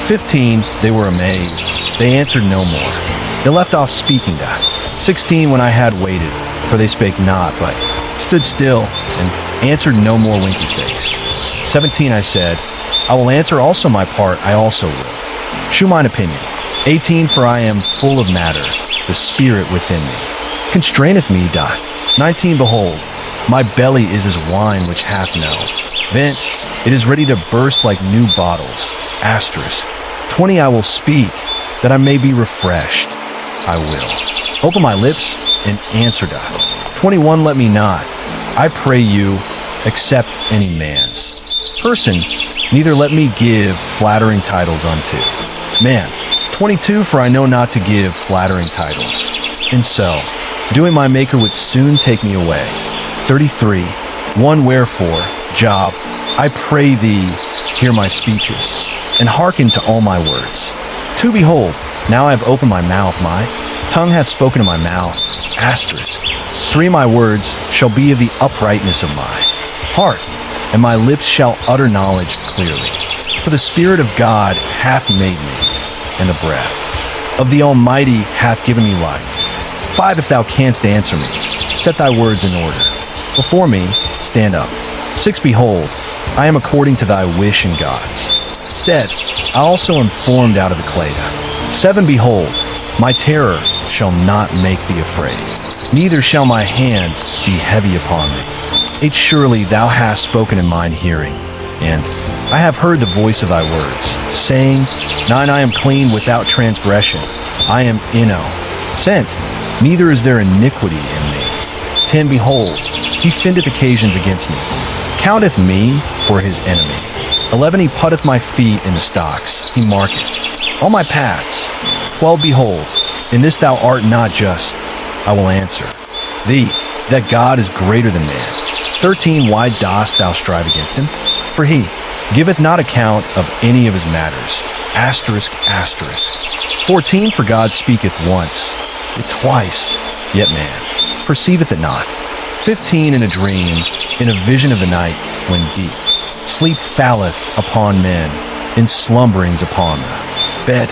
15 They were amazed, they answered no more. They left off speaking that. 16 When I had waited, for they spake not, but stood still, and answered no more winky face. 17 I said, I will answer also my part, I also will shew mine opinion. 18 For I am full of matter, the spirit within me constraineth me, doth. 19 Behold, my belly is as wine which hath no vent, it is ready to burst like new bottles. Asterisk. 20 I will speak, that I may be refreshed, I will open my lips and answer doth. 21 Let me not, I pray you, accept any man's person, neither let me give flattering titles unto man. 22 For I know not to give flattering titles, and so doing my Maker would soon take me away. 33 1 Wherefore, Job, I pray thee, hear my speeches, and hearken to all my words. 2 Behold, now I have opened my mouth, my tongue hath spoken in my mouth. Asterisk. 3 My words shall be of the uprightness of my heart, and my lips shall utter knowledge clearly. For the Spirit of God hath made me, and the breath of the Almighty hath given me life. 5 If thou canst answer me, set thy words in order. Before me, stand up. 6 Behold, I am according to thy wish and God's stead. I also am formed out of the clay. 7 Behold, my terror shall not make thee afraid, neither shall my hand be heavy upon thee. 8 Surely thou hast spoken in mine hearing, and I have heard the voice of thy words, saying, 9 I am clean without transgression, I am innocent, neither is there iniquity in me. 10 Behold, he findeth occasions against me, counteth me for his enemy. 11 He putteth my feet in the stocks, he marketh all my paths. 12 Behold, in this thou art not just, I will answer thee, that God is greater than man. 13 Why dost thou strive against him? For he giveth not account of any of his matters. Asterisk, asterisk. 14 For God speaketh once, yet twice, yet man perceiveth it not. 15 In a dream, in a vision of the night, when deep sleep falleth upon men, in slumberings upon the bed.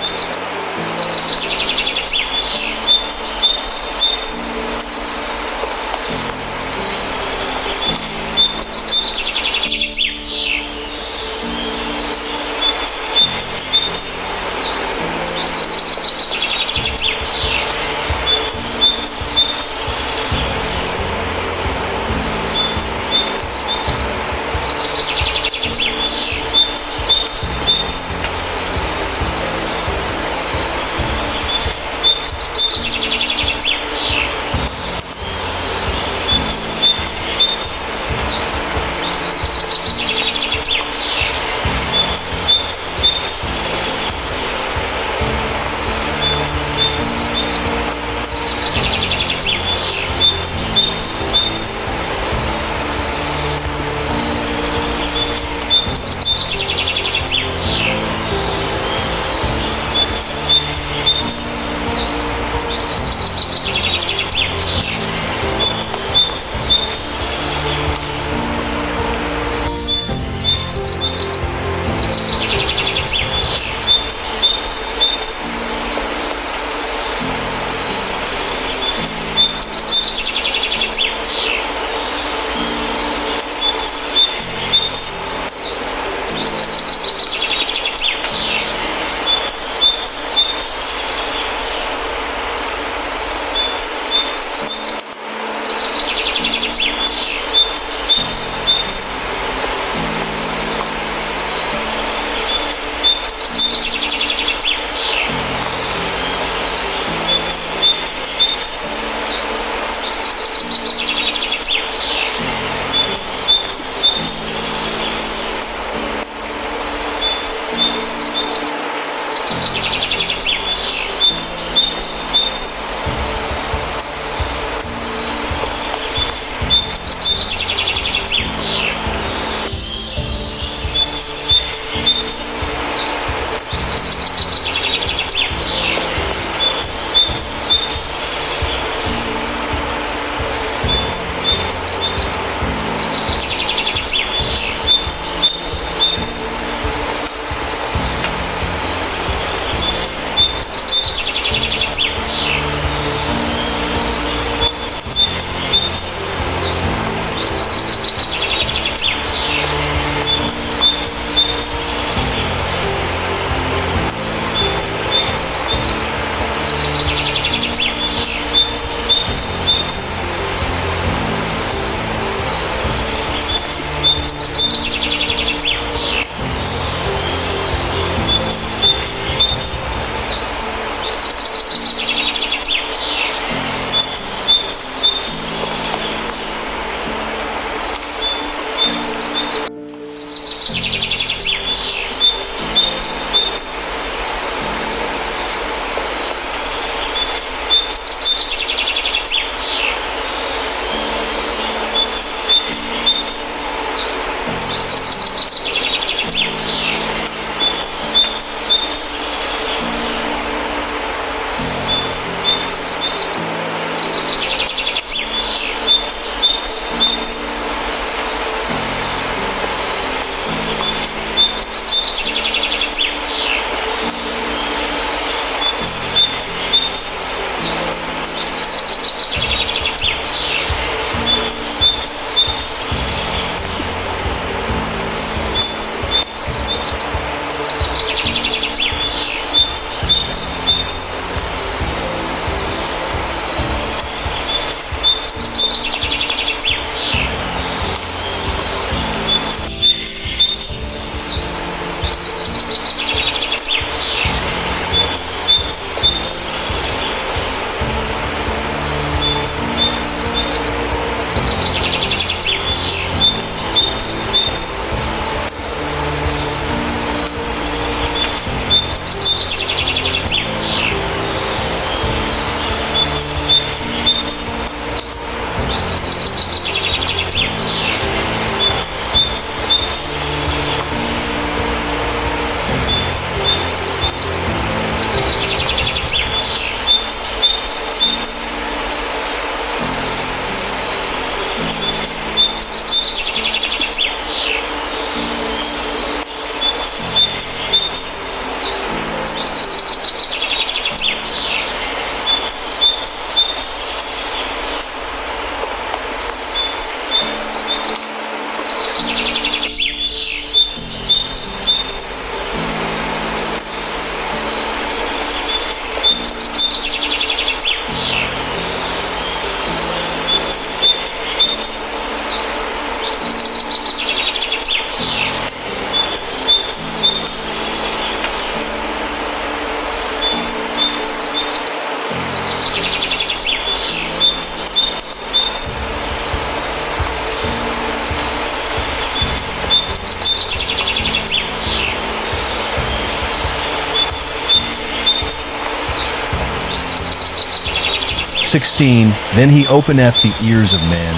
16, then he openeth the ears of men,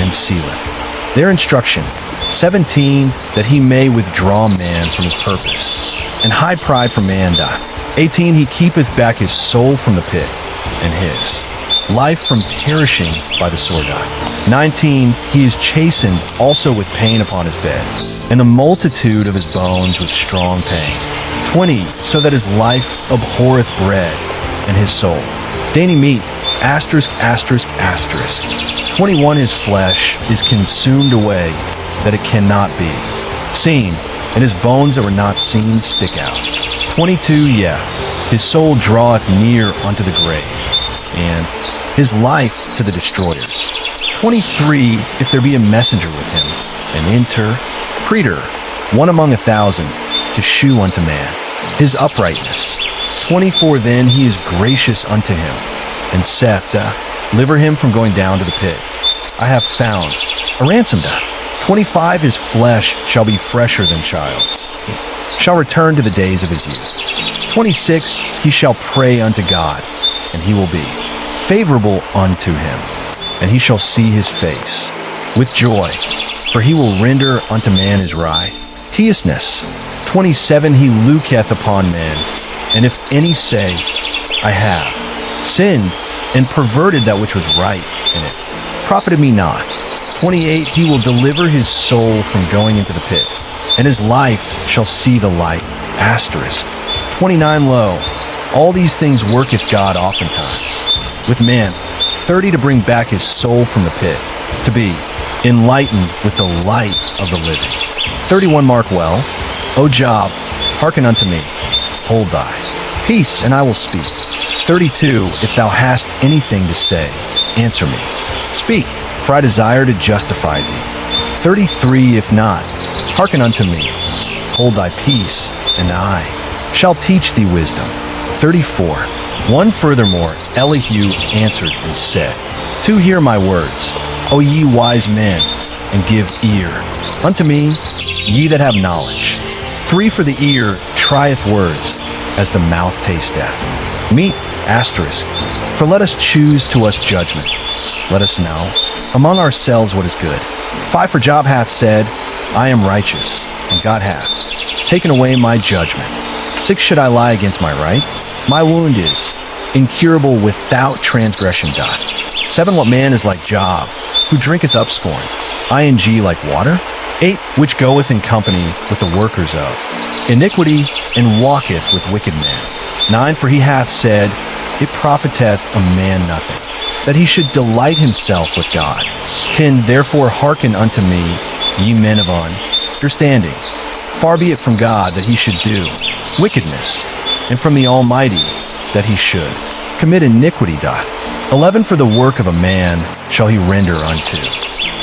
and sealeth their instruction. 17, that he may withdraw man from his purpose, and high pride from man die. 18, he keepeth back his soul from the pit, and his life from perishing by the sword die. 19, he is chastened also with pain upon his bed, and the multitude of his bones with strong pain. 20, so that his life abhorreth bread, and his soul dainty meat. Asterisk, asterisk, asterisk. 21, his flesh is consumed away, that it cannot be seen, and his bones that were not seen stick out. 22, his soul draweth near unto the grave, and his life to the destroyers. 23, if there be a messenger with him, an interpreter, one among 1,000, to shew unto man his uprightness. 24, then he is gracious unto him, and saith, deliver him from going down to the pit. I have found a ransom. 25, his flesh shall be fresher than child's, shall return to the days of his youth. 26, he shall pray unto God, and he will be favorable unto him, and he shall see his face with joy, for he will render unto man his righteousness. 27, he looketh upon men, and if any say, I have sinned, and perverted that which was right in it, profited me not. 28, he will deliver his soul from going into the pit, and his life shall see the light. Asterisk. 29, lo, all these things worketh God oftentimes with man. 30, to bring back his soul from the pit, to be enlightened with the light of the living. 31, mark well, O Job, hearken unto me, hold thy peace, and I will speak. 32, if thou hast anything to say, answer me. Speak, for I desire to justify thee. 33, if not, hearken unto me. Hold thy peace, and I shall teach thee wisdom. 34, one furthermore, Elihu answered and said, to hear my words, O ye wise men, and give ear unto me, ye that have knowledge. 3, for the ear trieth words, as the mouth tasteth meat. Asterisk. For let us choose to us judgment. Let us know among ourselves what is good. 5, for Job hath said, I am righteous, and God hath taken away my judgment. 6, should I lie against my right? My wound is incurable without transgression. 7, what man is like Job, who drinketh up scorn? Ing, like water. 8, which goeth in company with the workers of iniquity, and walketh with wicked men. 9, for he hath said, it profiteth a man nothing, that he should delight himself with God. 10, therefore hearken unto me, ye men of understanding. Far be it from God that he should do wickedness, and from the Almighty that he should commit iniquity. 11, for the work of a man shall he render unto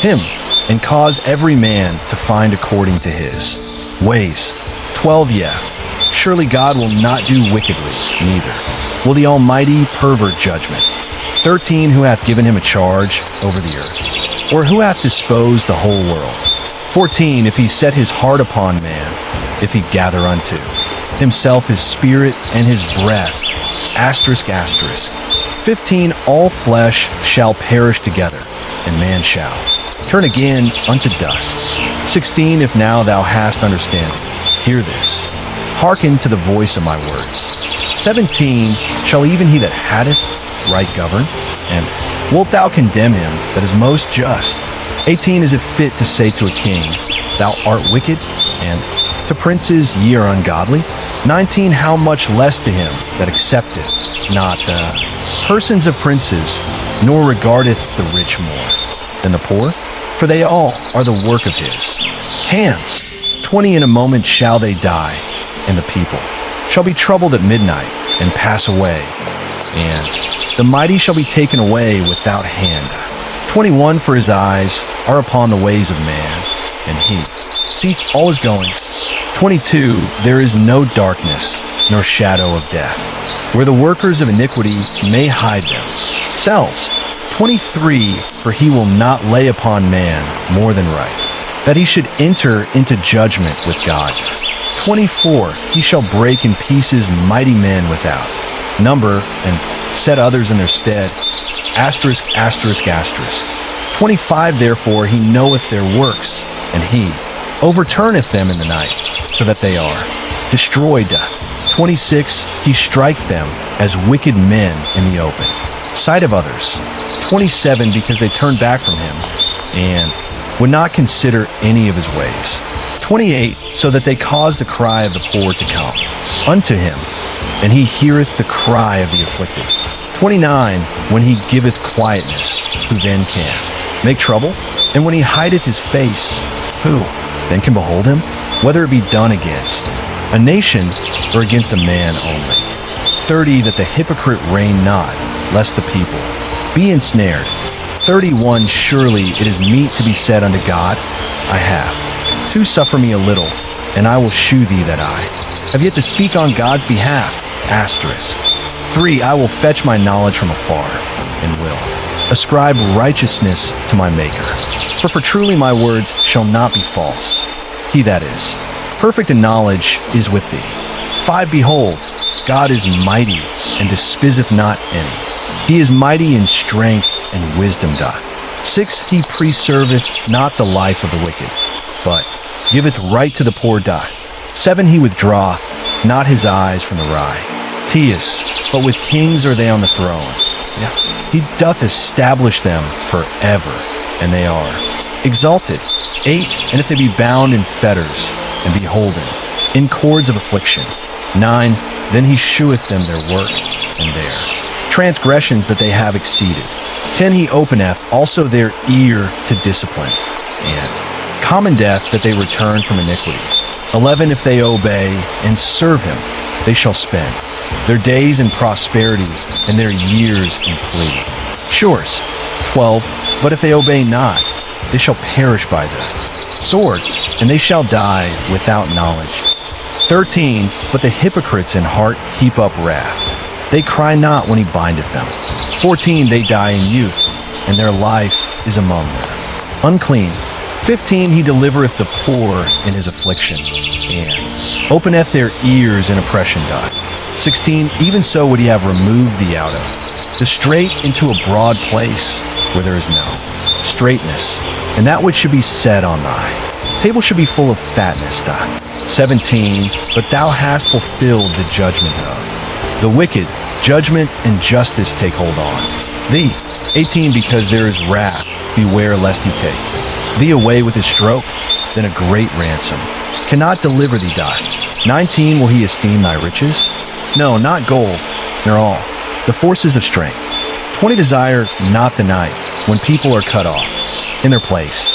him, and cause every man to find according to his ways. 12, surely God will not do wickedly, neither will the Almighty pervert judgment. 13, who hath given him a charge over the earth, or who hath disposed the whole world. 14, if he set his heart upon man, if he gather unto himself his spirit and his breath. Asterisk, asterisk. 15, all flesh shall perish together, and man shall turn again unto dust. 16, if now thou hast understanding, hear this, hearken to the voice of my words. 17, shall even he that hath right govern? And wilt thou condemn him that is most just? 18, is it fit to say to a king, thou art wicked, and to princes, ye are ungodly? 19, how much less to him that accepteth not the persons of princes, nor regardeth the rich more than the poor? For they all are the work of his hands. 20, in a moment shall they die, and the people shall be troubled at midnight, and pass away, and the mighty shall be taken away without hand. 21, for his eyes are upon the ways of man, and he seeth all his goings. 22, there is no darkness, nor shadow of death, where the workers of iniquity may hide themselves. 23, for he will not lay upon man more than right, that he should enter into judgment with God. 24, he shall break in pieces mighty men without number, and set others in their stead. Asterisk, asterisk, asterisk. 25, therefore, he knoweth their works, and he overturneth them in the night, so that they are destroyed. 26, he strike them as wicked men in the open, sight of others. 27, because they turned back from him, and would not consider any of his ways. 28, so that they caused the cry of the poor to come unto him, and he heareth the cry of the afflicted. 29, when he giveth quietness, who then can make trouble? And when he hideth his face, who then can behold him? Whether it be done against a nation or against a man only. 30, that the hypocrite reign not, lest the people be ensnared. 31, surely it is meet to be said unto God, I have. 2, suffer me a little, and I will shew thee that I have yet to speak on God's behalf. Asterisk. 3, I will fetch my knowledge from afar, and will ascribe righteousness to my Maker. For truly my words shall not be false. He that is perfect in knowledge is with thee. 5, behold, God is mighty, and despiseth not any. He is mighty in strength and wisdom doth. 6, he preserveth not the life of the wicked, but giveth right to the poor doth. 7, he withdraweth not his eyes from the wry. Tius, but with kings are they on the throne. Yeah. He doth establish them forever, and they are exalted. 8, and if they be bound in fetters, and be holden in cords of affliction. 9, then he sheweth them their work, and their transgressions that they have exceeded. 10, he openeth also their ear to discipline, and common death that they return from iniquity. 11, if they obey and serve him, they shall spend their days in prosperity, and their years in plea. Shores. 12, but if they obey not, they shall perish by the sword, and they shall die without knowledge. 13, but the hypocrites in heart heap up wrath. They cry not when he bindeth them. 14, they die in youth, and their life is among them. Unclean. 15, he delivereth the poor in his affliction, and openeth their ears in oppression doth. 16, even so would he have removed thee out of the strait into a broad place where there is no straightness, and that which should be said on thy table should be full of fatness. 17, but thou hast fulfilled the judgment of the wicked. Judgment and justice take hold on thee. 18, because there is wrath, beware lest he take thee away with his stroke, then a great ransom cannot deliver thee. 19, will he esteem thy riches? No, not gold, nor all the forces of strength. 20, desire not the night, when people are cut off in their place.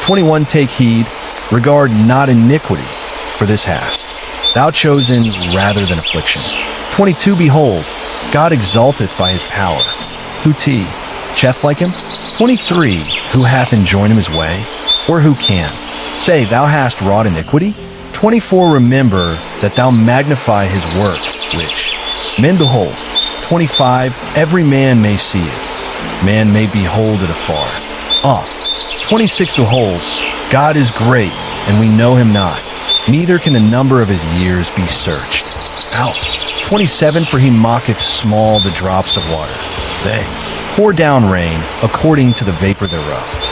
21, take heed, regard not iniquity, for this hast thou chosen rather than affliction. 22, behold, God exalteth by his power. Who cheth like him? 23, who hath enjoined him his way, or who can say, thou hast wrought iniquity? 24, remember that thou magnify his work, which men behold. 25, every man may see it, man may behold it afar off. 26, behold, God is great, and we know him not, neither can the number of his years be searched out. 27, for he mocketh small the drops of water. They pour down rain according to the vapor thereof.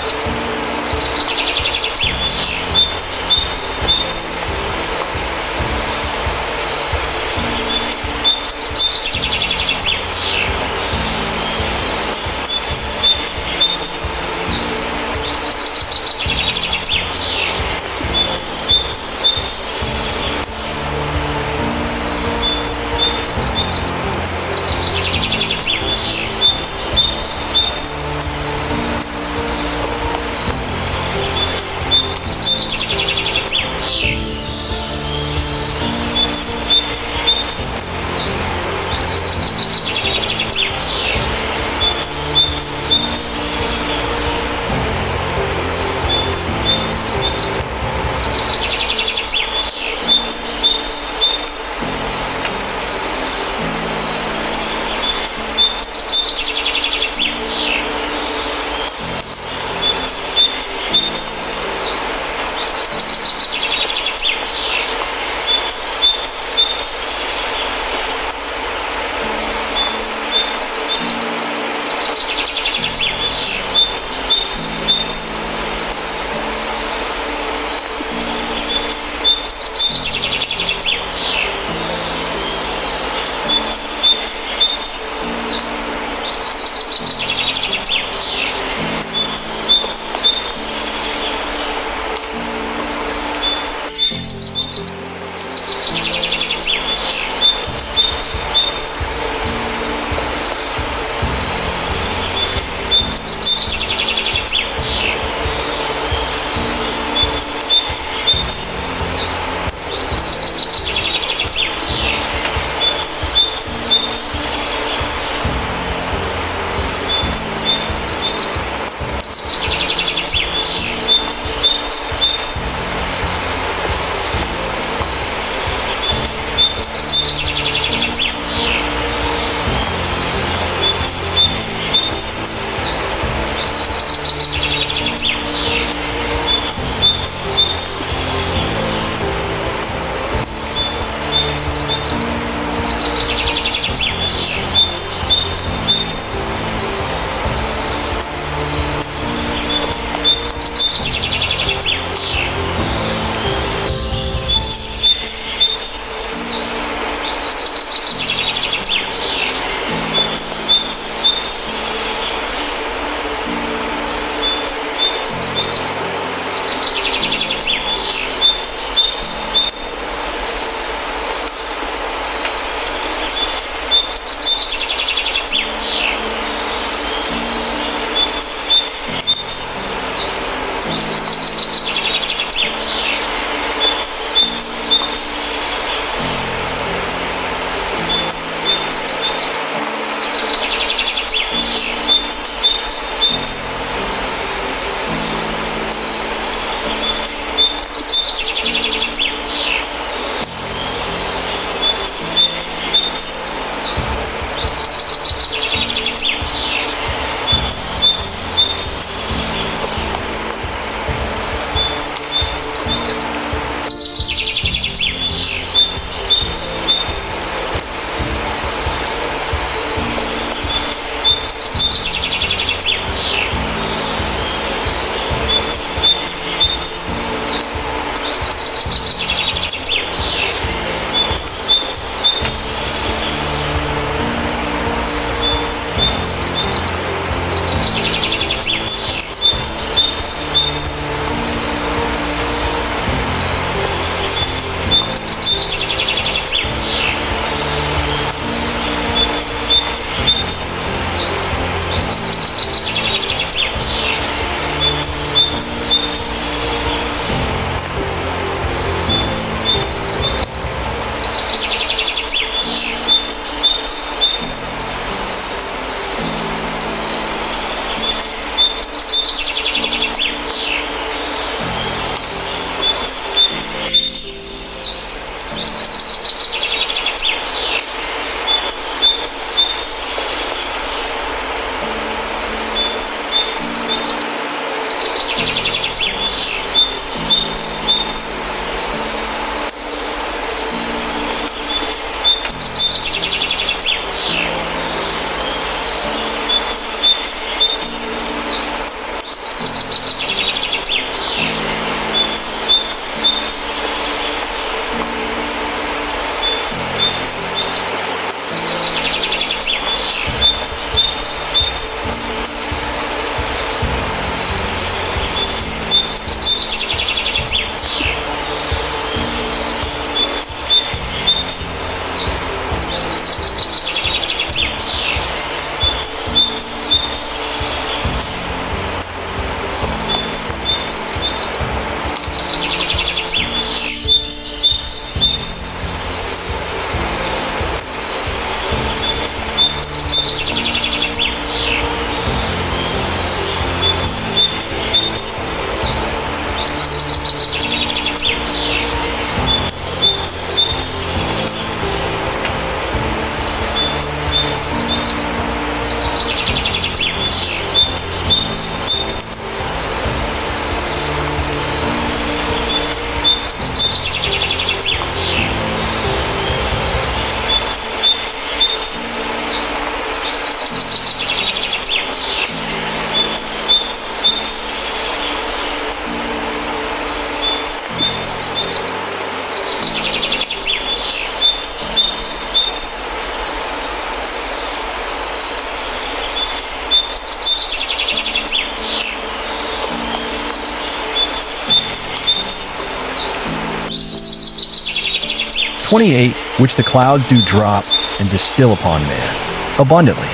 28, which the clouds do drop and distill upon man, abundantly.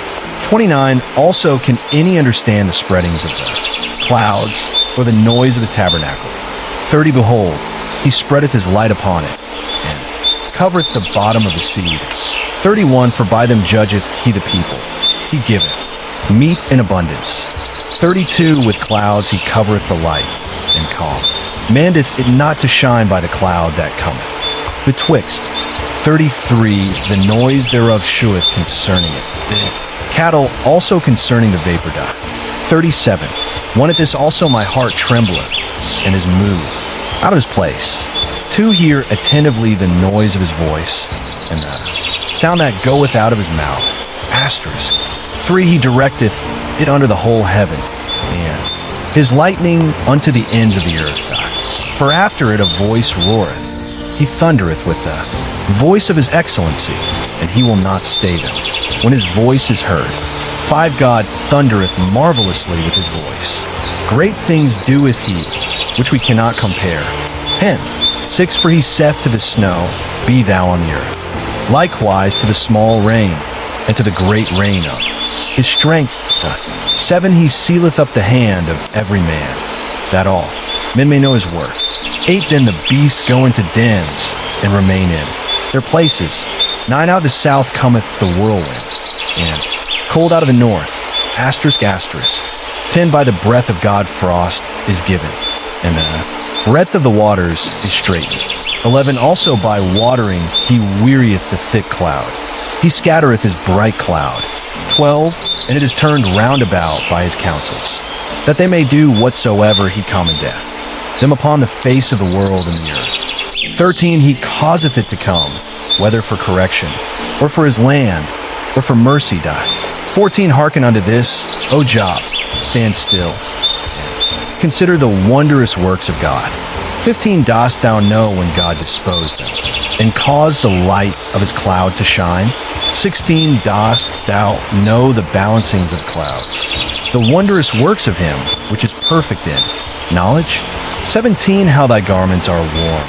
29, also can any understand the spreadings of the clouds, or the noise of his tabernacle? 30, behold, he spreadeth his light upon it, and covereth the bottom of the sea. 31, for by them judgeth he the people. He giveth meat in abundance. 32, with clouds he covereth the light, and calm. Mandeth it not to shine by the cloud that cometh. Betwixt 33, the noise thereof sheweth concerning it. The cattle also concerning the vapor dive. 37, one at this also my heart trembleth, and is moved out of his place. 2, hear attentively the noise of his voice, and the sound that goeth out of his mouth. Asterisk. 3, he directeth it under the whole heaven, and his lightning unto the ends of the earth. For after it a voice roareth. He thundereth with the voice of his excellency, and he will not stay them, when his voice is heard. 5, God thundereth marvelously with his voice. Great things doeth he, which we cannot compare. 10, 6, for he saith to the snow, Be thou on the earth. Likewise to the small rain, and to the great rain of his strength. 7, he sealeth up the hand of every man, that all men may know his work. 8, then the beasts go into dens, and remain in their places. 9, out of the south cometh the whirlwind, and cold out of the north. Asterisk, asterisk. 10, by the breath of God frost is given, and the breadth of the waters is straitened. 11, also by watering he wearieth the thick cloud. He scattereth his bright cloud. 12, and it is turned round about by his counsels, that they may do whatsoever he commandeth them upon the face of the world and the earth. 13, he causeth it to come, whether for correction, or for his land, or for mercy. 14, hearken unto this, O Job, stand still. Consider the wondrous works of God. 15, dost thou know when God disposed them, and caused the light of his cloud to shine? 16, dost thou know the balancings of clouds, the wondrous works of him, which is perfect in knowledge? 17, how thy garments are warm,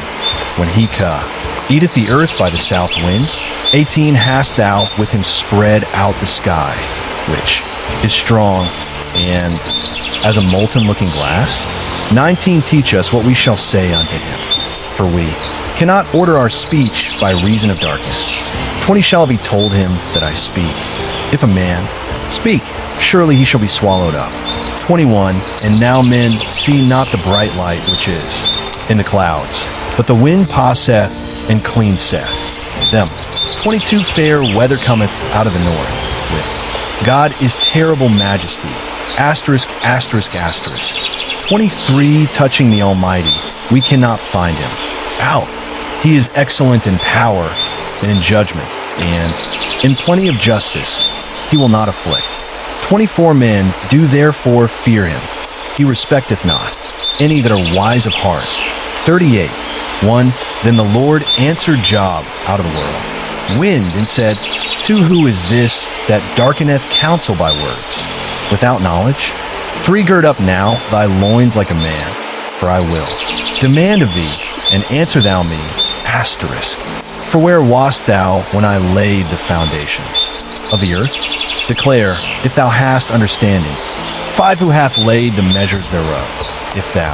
when he eateth the earth by the south wind. 18, hast thou with him spread out the sky, which is strong, and as a molten looking glass? 19, teach us what we shall say unto him, for we cannot order our speech by reason of darkness. 20, shall it be told him that I speak. If a man speak, surely he shall be swallowed up. 21, and now men see not the bright light which is in the clouds, but the wind passeth and cleanseth them. 22, fair weather cometh out of the north, with God is terrible majesty. Asterisk, asterisk, asterisk. 23, touching the Almighty, we cannot find him out. He is excellent in power and in judgment, and in plenty of justice he will not afflict. 24, men do therefore fear him. He respecteth not any that are wise of heart. 38, 1, then the Lord answered Job out of the world, wind, and said, To who is this that darkeneth counsel by words, without knowledge? 3, gird up now thy loins like a man, for I will demand of thee, and answer thou me. Asterisk. For where wast thou when I laid the foundations of the earth? Declare, if thou hast understanding. 5, who hath laid the measures thereof, if thou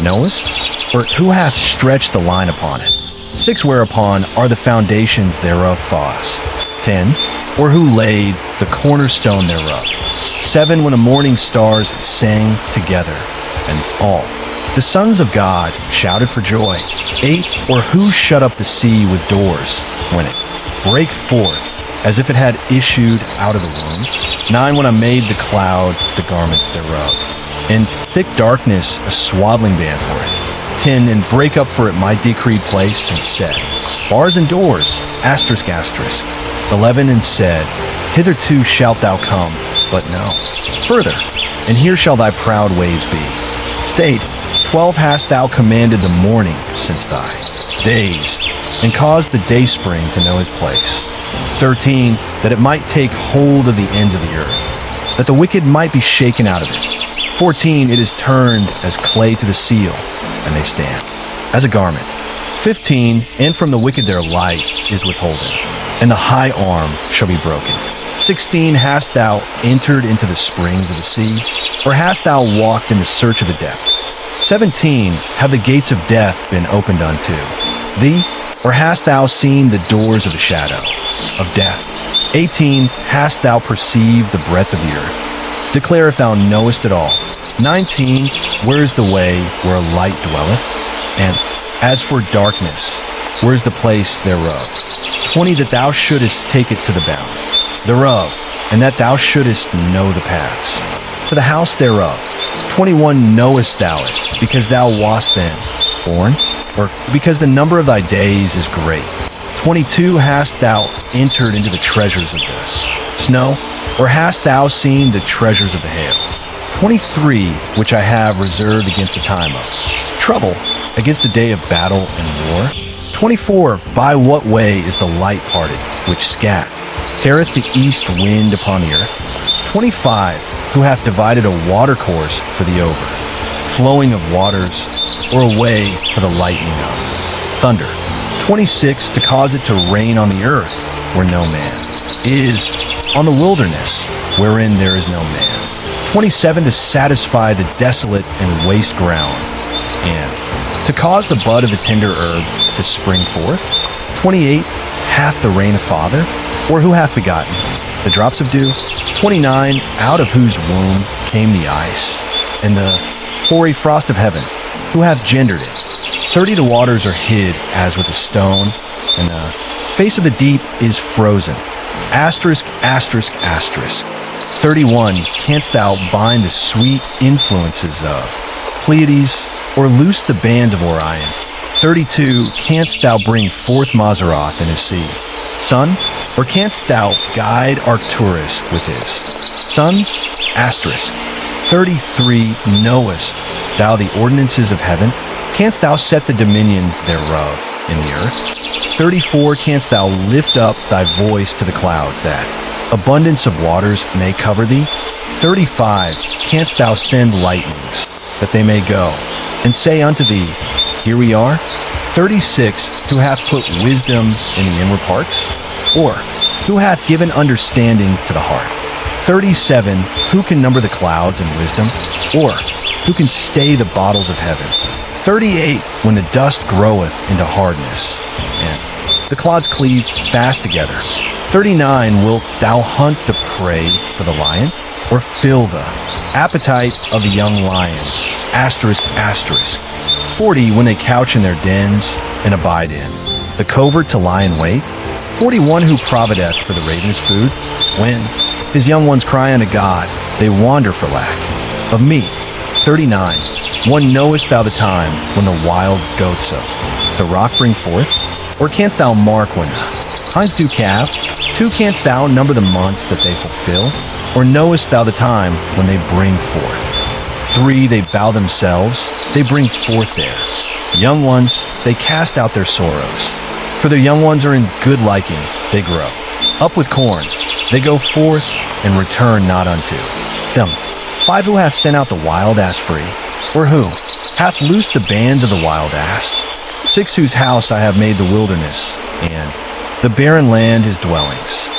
knowest? Or who hath stretched the line upon it? 6, whereupon are the foundations thereof false? 10, or who laid the cornerstone thereof? 7, when the morning stars sang together, and all the sons of God shouted for joy. 8, or who shut up the sea with doors, when it brake forth, as if it had issued out of the womb? 9, when I made the cloud the garment thereof, and thick darkness a swaddling band for it. 10, and break up for it my decreed place, and said, Bars and doors, asterisk, asterisk. 11, and said, Hitherto shalt thou come, but no further, and here shall thy proud ways be. Stayed. 12, hast thou commanded the morning since thy days, and caused the dayspring to know his place. 13, that it might take hold of the ends of the earth, that the wicked might be shaken out of it. 14, it is turned as clay to the seal, and they stand as a garment. 15, and from the wicked their light is withholden, and the high arm shall be broken. 16, hast thou entered into the springs of the sea, or hast thou walked in the search of the depth? 17, have the gates of death been opened unto thee, or hast thou seen the doors of the shadow of death? 18, hast thou perceived the breadth of the earth? Declare if thou knowest it all. 19, where is the way where a light dwelleth? And as for darkness, where is the place thereof? 20, that thou shouldest take it to the bound thereof, and that thou shouldest know the paths to the house thereof. 21, knowest thou it, because thou wast then born, or because the number of thy days is great? 22, hast thou entered into the treasures of the snow, or hast thou seen the treasures of the hail? 23, which I have reserved against the time of trouble, against the day of battle and war. 24, by what way is the light parted, which teareth the east wind upon the earth? 25, who hath divided a water course for the over, flowing of waters, or a way for the lightning of thunder? 26, to cause it to rain on the earth, where no man is, on the wilderness, wherein there is no man. 27, to satisfy the desolate and waste ground, and to cause the bud of the tender herb to spring forth. 28, hath the rain a father, or who hath begotten the drops of dew? 29, out of whose womb came the ice, and the hoary frost of heaven, who hath gendered it? 30, the waters are hid as with a stone, and the face of the deep is frozen. Asterisk, asterisk, asterisk. 31, canst thou bind the sweet influences of Pleiades, or loose the bands of Orion? 32, canst thou bring forth Mazzaroth and his seed? Son, or canst thou guide Arcturus with his sons? Asterisk. 33, knowest thou the ordinances of heaven? Canst thou set the dominion thereof in the earth? 34, canst thou lift up thy voice to the clouds, that abundance of waters may cover thee? 35, canst thou send lightnings, that they may go, and say unto thee, here we are? 36, who hath put wisdom in the inward parts? Or who hath given understanding to the heart? 37, who can number the clouds in wisdom? Or who can stay the bottles of heaven? 38, when the dust groweth into hardness, and the clods cleave fast together. 39, wilt thou hunt the prey for the lion, or fill the appetite of the young lions? Asterisk, asterisk. 40, when they couch in their dens and abide in the covert to lie in wait? 41, who provideth for the raven's food? When his young ones cry unto God, they wander for lack of meat. 39, one knowest thou the time when the wild goats of the rock bring forth? Or canst thou mark when the hinds do calve? 2, canst thou number the months that they fulfill? Or knowest thou the time when they bring forth? 3, they bow themselves, they bring forth their young ones, they cast out their sorrows. For their young ones are in good liking, they grow up with corn, they go forth and return not unto them. 5, who hath sent out the wild ass free? Or who hath loosed the bands of the wild ass? 6, whose house I have made the wilderness, and the barren land his dwellings.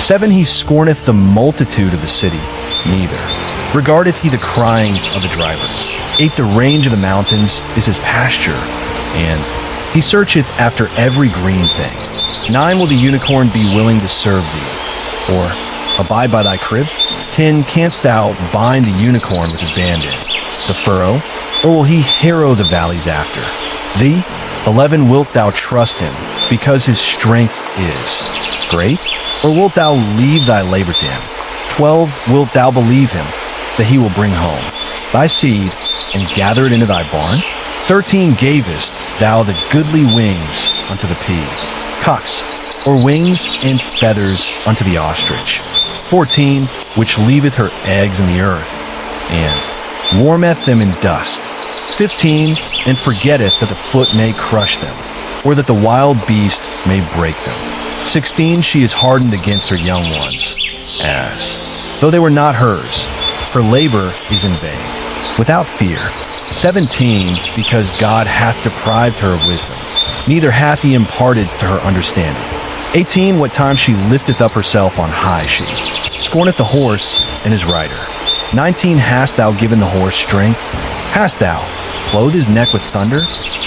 7, he scorneth the multitude of the city, neither regardeth he the crying of the driver. 8, the range of the mountains is his pasture, and he searcheth after every green thing. 9, will the unicorn be willing to serve thee, or abide by thy crib? 10, canst thou bind the unicorn with a bandit, the furrow, or will he harrow the valleys after thee? 11, wilt thou trust him, because his strength is great, or wilt thou leave thy labor to him? 12, wilt thou believe him, that he will bring home thy seed, and gather it into thy barn? 13, gavest thou the goodly wings unto the pea, cocks, or wings and feathers unto the ostrich? 14, which leaveth her eggs in the earth, and warmeth them in dust. 15, and forgetteth that the foot may crush them, or that the wild beast may break them. 16, she is hardened against her young ones, as though they were not hers. Her labor is in vain, without fear. 17, because God hath deprived her of wisdom, neither hath he imparted to her understanding. 18, what time she lifteth up herself on high, she scorneth the horse and his rider. 19, hast thou given the horse strength? Hast thou clothed his neck with thunder?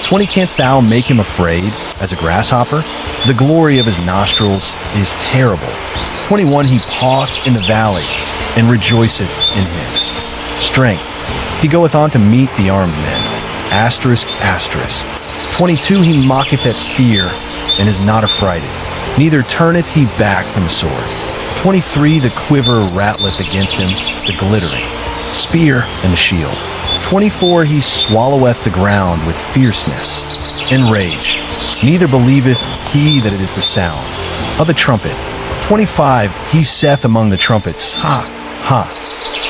20, canst thou make him afraid as a grasshopper? The glory of his nostrils is terrible. 21, he paweth in the valley, and rejoiceth in his strength. He goeth on to meet the armed men. Asterisk, asterisk. 22, he mocketh at fear, and is not affrighted, neither turneth he back from the sword. 23, the quiver rattleth against him, the glittering spear and the shield. 24, he swalloweth the ground with fierceness and rage, neither believeth he that it is the sound of the trumpet. 25, he saith among the trumpets, ha, ha,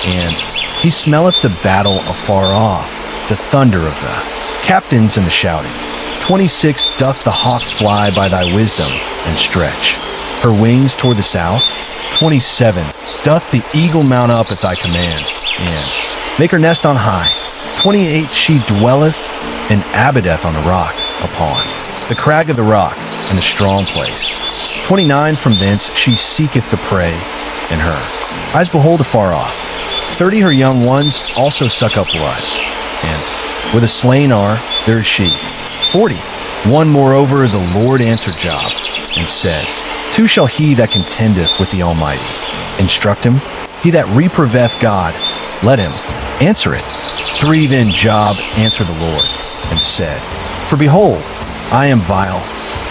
and he smelleth the battle afar off, the thunder of the captains and the shouting. 26, doth the hawk fly by thy wisdom, and stretch her wings toward the south? 27, doth the eagle mount up at thy command, and make her nest on high? 28, she dwelleth and abideth on the rock, upon the crag of the rock, in the strong place. 29, from thence she seeketh the prey, and her eyes behold afar off. 30, her young ones also suck up blood, and where the slain are, there is she. 40, one moreover the Lord answered Job, and said, Two shall he that contendeth with the Almighty instruct him, he that reproveth God, let him answer it. 3, then Job answered the Lord, and said, For behold, I am vile,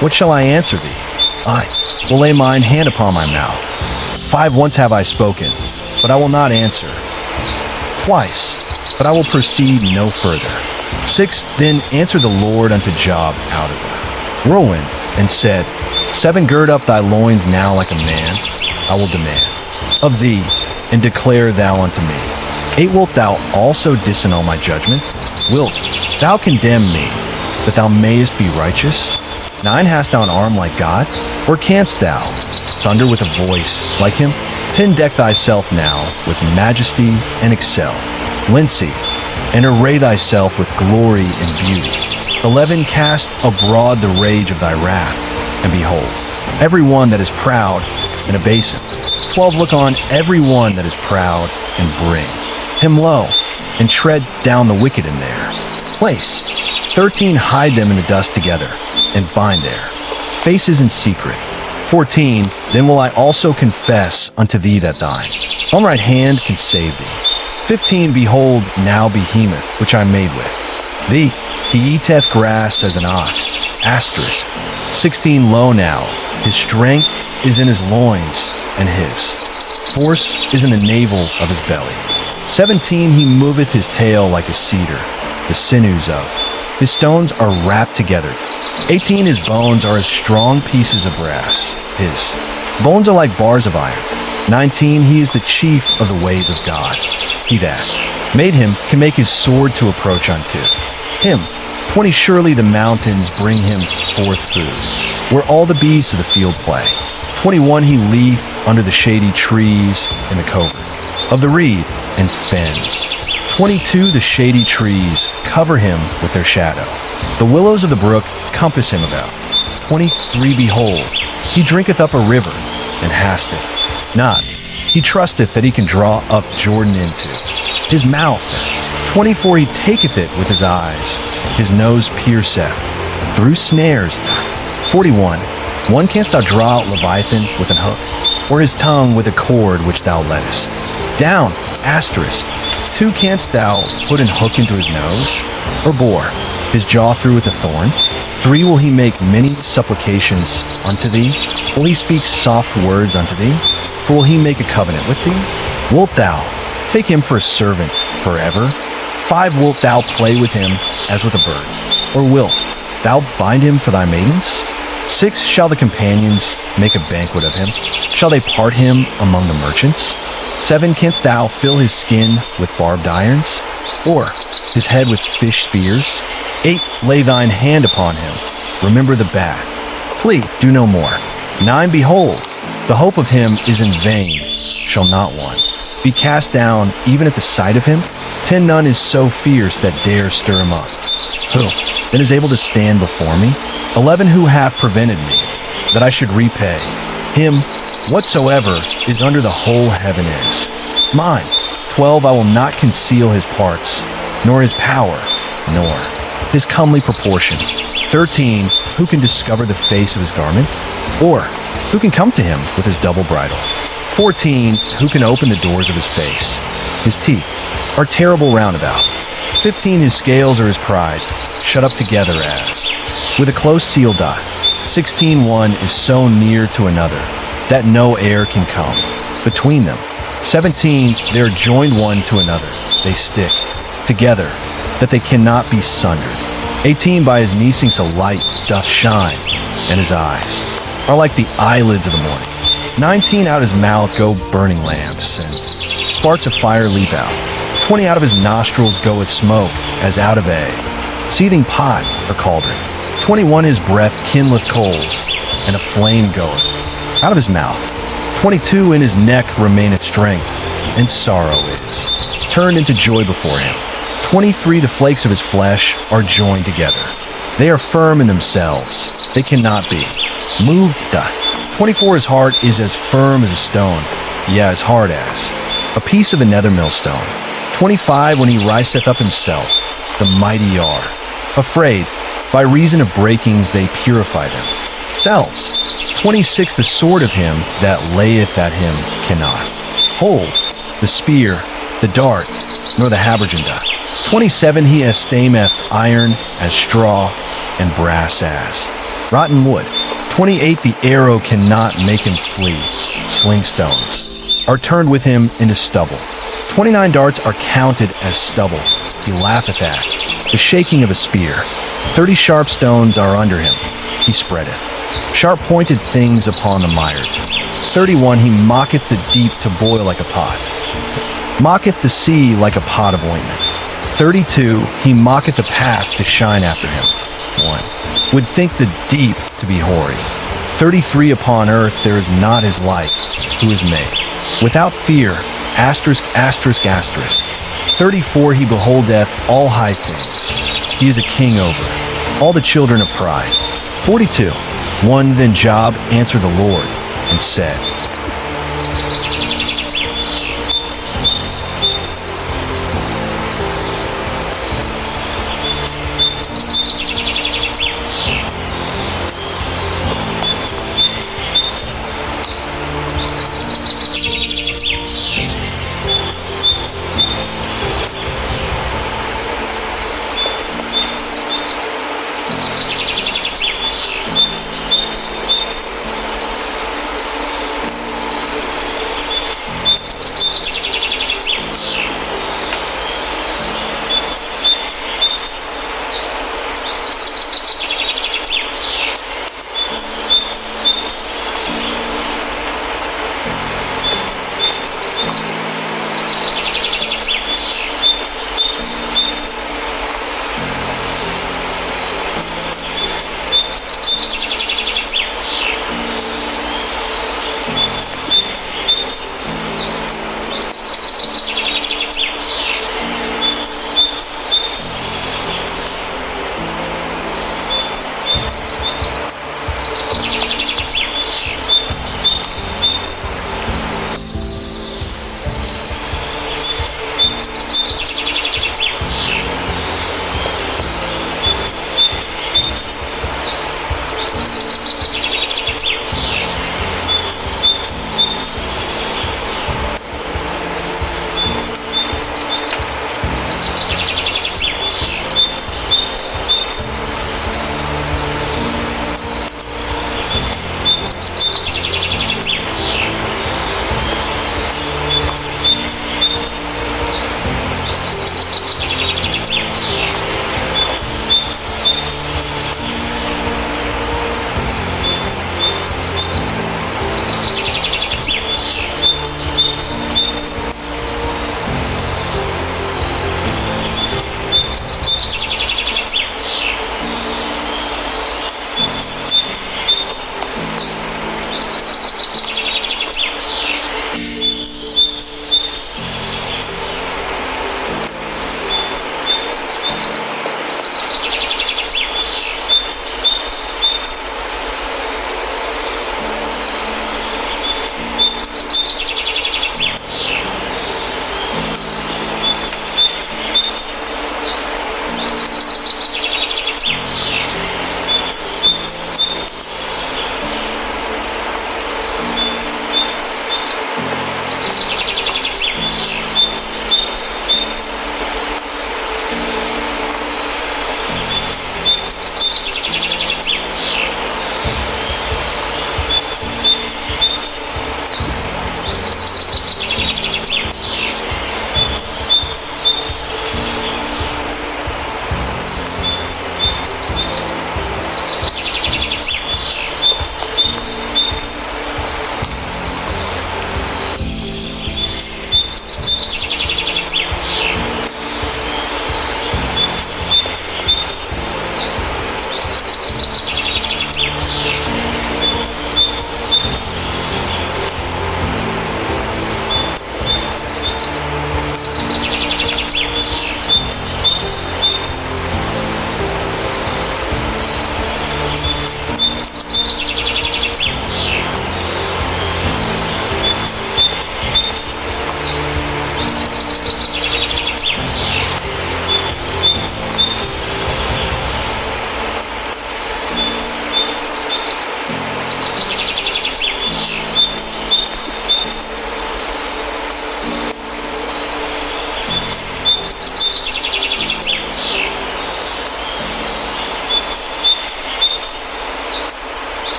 what shall I answer thee? I will lay mine hand upon my mouth. 5, once have I spoken, but I will not answer. Twice, but I will proceed no further. 6, then answered the Lord unto Job out of the whirlwind, and said, 7, gird up thy loins now like a man, I will demand of thee, and declare thou unto me. 8, wilt thou also disannul my judgment? Wilt thou condemn me, that thou mayest be righteous? 9, hast thou an arm like God? Or canst thou thunder with a voice like him? 10, deck thyself now with majesty and excel, linseed, and array thyself with glory and beauty. 11, cast abroad the rage of thy wrath, and behold, every one that is proud, and abase him. 12, look on every one that is proud, and bring him low, and tread down the wicked in their place. 13, hide them in the dust together, and bind their faces in secret. 14, then will I also confess unto thee that thine own right hand can save thee. 15, behold, now behemoth, which I made with thee, he eateth grass as an ox. Asterisk. 16, lo now, his strength is in his loins, and his force is in the navel of his belly. 17, he moveth his tail like a cedar, the sinews of his stones are wrapped together. 18, his bones are as strong pieces of brass. His bones are like bars of iron. 19, he is the chief of the ways of God. He that made him can make his sword to approach unto him. 20, surely the mountains bring him forth food, where all the beasts of the field play. 21, he leaf under the shady trees in the covert of the reed and fens. 22, the shady trees cover him with their shadow. The willows of the brook compass him about. 23, behold, he drinketh up a river, and hasteth not. He trusteth that he can draw up Jordan into his mouth. 24 he taketh it with his eyes. His nose pierceth through snares. 41. One canst thou draw out Leviathan with an hook, or his tongue with a cord which thou lettest down. Asterisk. 2 canst thou put an hook into his nose, or bore his jaw through with a thorn. 3 will he make many supplications unto thee. Will he speak soft words unto thee? For will he make a covenant with thee? Wilt thou take him for a servant forever? 5 wilt thou play with him as with a bird? Or wilt thou bind him for thy maidens? 6 shall the companions make a banquet of him? Shall they part him among the merchants? 7 canst thou fill his skin with barbed irons? Or his head with fish spears? 8 lay thine hand upon him. Remember the bad. Flee, do no more. 9 behold, the hope of him is in vain. Shall not one be cast down even at the sight of him? 10 none is so fierce that dare stir him up. Who then is able to stand before me? 11 who hath prevented me, that I should repay him whatsoever is under the whole heaven is mine. 12 I will not conceal his parts, nor his power, nor his comely proportion. 13 who can discover the face of his garment? Or who can come to him with his double bridle? 14 who can open the doors of his face? His teeth are terrible round about. 15 his scales are his pride, shut up together as with a close sealed die. 16 one is so near to another that no air can come between them. 17 they are joined one to another, they stick together that they cannot be sundered. 18 by his neesings a light doth shine, and his eyes are like the eyelids of the morning. 19 out his mouth go burning lamps, and sparks of fire leap out. 20 out of his nostrils goeth smoke, as out of a seething pot or cauldron. 21 his breath kindleth coals, and a flame goeth out of his mouth. 22 in his neck remaineth strength, and sorrow is turned into joy before him. 23 the flakes of his flesh are joined together. They are firm in themselves, they cannot be moved. 24 his heart is as firm as a stone, yea, as hard as a piece of a nether millstone. 25 when he riseth up himself, the mighty are afraid. By reason of breakings they purify themselves. 26 the sword of him that layeth at him cannot hold the spear, the dart, nor the habergeon. 27 he estameth iron as straw, and brass as rotten wood. 28 the arrow cannot make him flee. Sling stones are turned with him into stubble. 29 darts are counted as stubble. He laugheth at the shaking of a spear. 30 sharp stones are under him. He spreadeth sharp-pointed things upon the mire. 31 he mocketh the deep to boil like a pot, mocketh the sea like a pot of ointment. 32 he mocketh the path to shine after him. 1 would think the deep to be hoary. 33 upon earth there is not his like, who is made without fear. Asterisk, asterisk, asterisk. 34 he beholdeth all high things. He is a king over all the children of pride. 42 one then Job answered the Lord and said,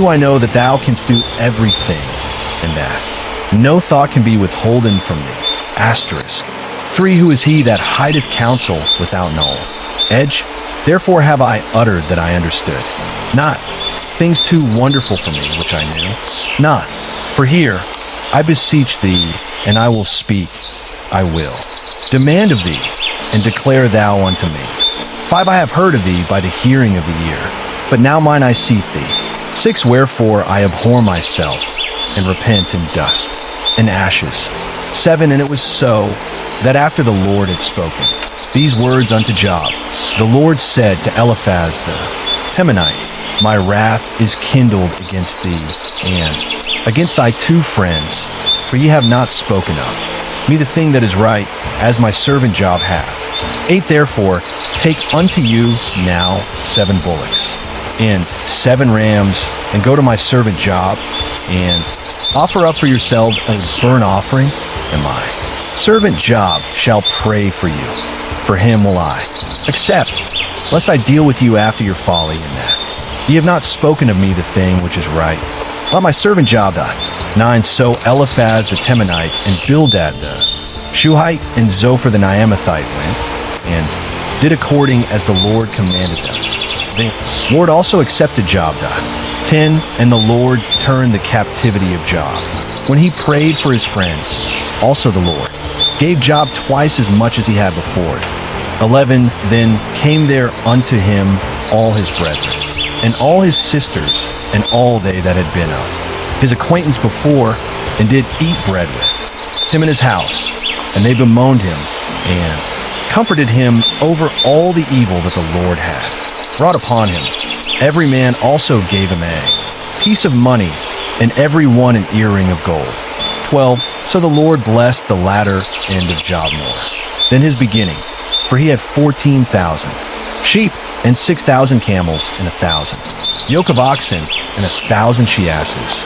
2, I know that thou canst do everything, and that no thought can be withholden from thee. Asterisk. 3, who is he that hideth counsel without null? Edge. Therefore have I uttered that I understood. Not things too wonderful for me, which I knew. Not. For here, I beseech thee, and I will speak. I will. Demand of thee, and declare thou unto me. 5, I have heard of thee by the hearing of the ear, but now mine eye seeth thee. 6, wherefore I abhor myself, and repent in dust and ashes. 7, and it was so, that after the Lord had spoken these words unto Job, the Lord said to Eliphaz the Temanite, My wrath is kindled against thee, and against thy 2 friends, for ye have not spoken of me the thing that is right, as my servant Job hath. 8, therefore, take unto you now 7 bullocks, and 7 rams, and go to my servant Job, and offer up for yourselves a burnt offering, and my servant Job shall pray for you. For him will I accept, lest I deal with you after your folly in that ye have not spoken of me the thing which is right. Let my servant Job die. 9, so Eliphaz the Temanite, and Bildad the Shuhite, and Zophar the Naamathite went, and did according as the Lord commanded them. The Lord also accepted Job died. 10, and the Lord turned the captivity of Job, when he prayed for his friends. Also the Lord gave Job twice as much as he had before. 11, then came there unto him all his brethren, and all his sisters, and all they that had been of his acquaintance before, and did eat bread with him in his house. And they bemoaned him, and comforted him over all the evil that the Lord had brought upon him. Every man also gave him a piece of money, and every one an earring of gold. 12, so the Lord blessed the latter end of Job more than his beginning, for he had 14,000 sheep, and 6,000 camels, and 1,000 yoke of oxen, and 1,000 she-asses.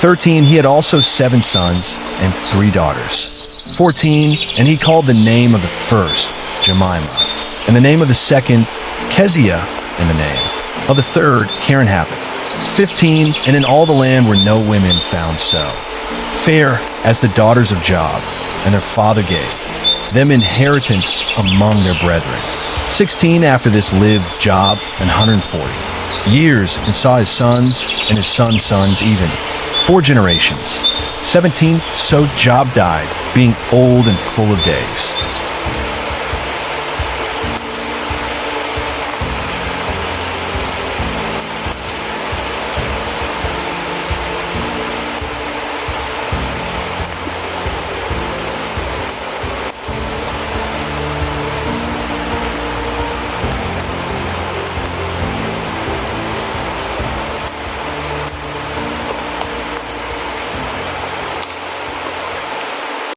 13, he had also 7 sons and 3 daughters. 14, and he called the name of the first Jemimah, and the name of the second Keziah, and the name of the third Karen-Happuch. 15, and in all the land were no women found so fair as the daughters of Job, and their father gave them inheritance among their brethren. 16, after this lived Job 140 years, and saw his sons and his sons' sons, even 4 generations. 17, so Job died, being old and full of days.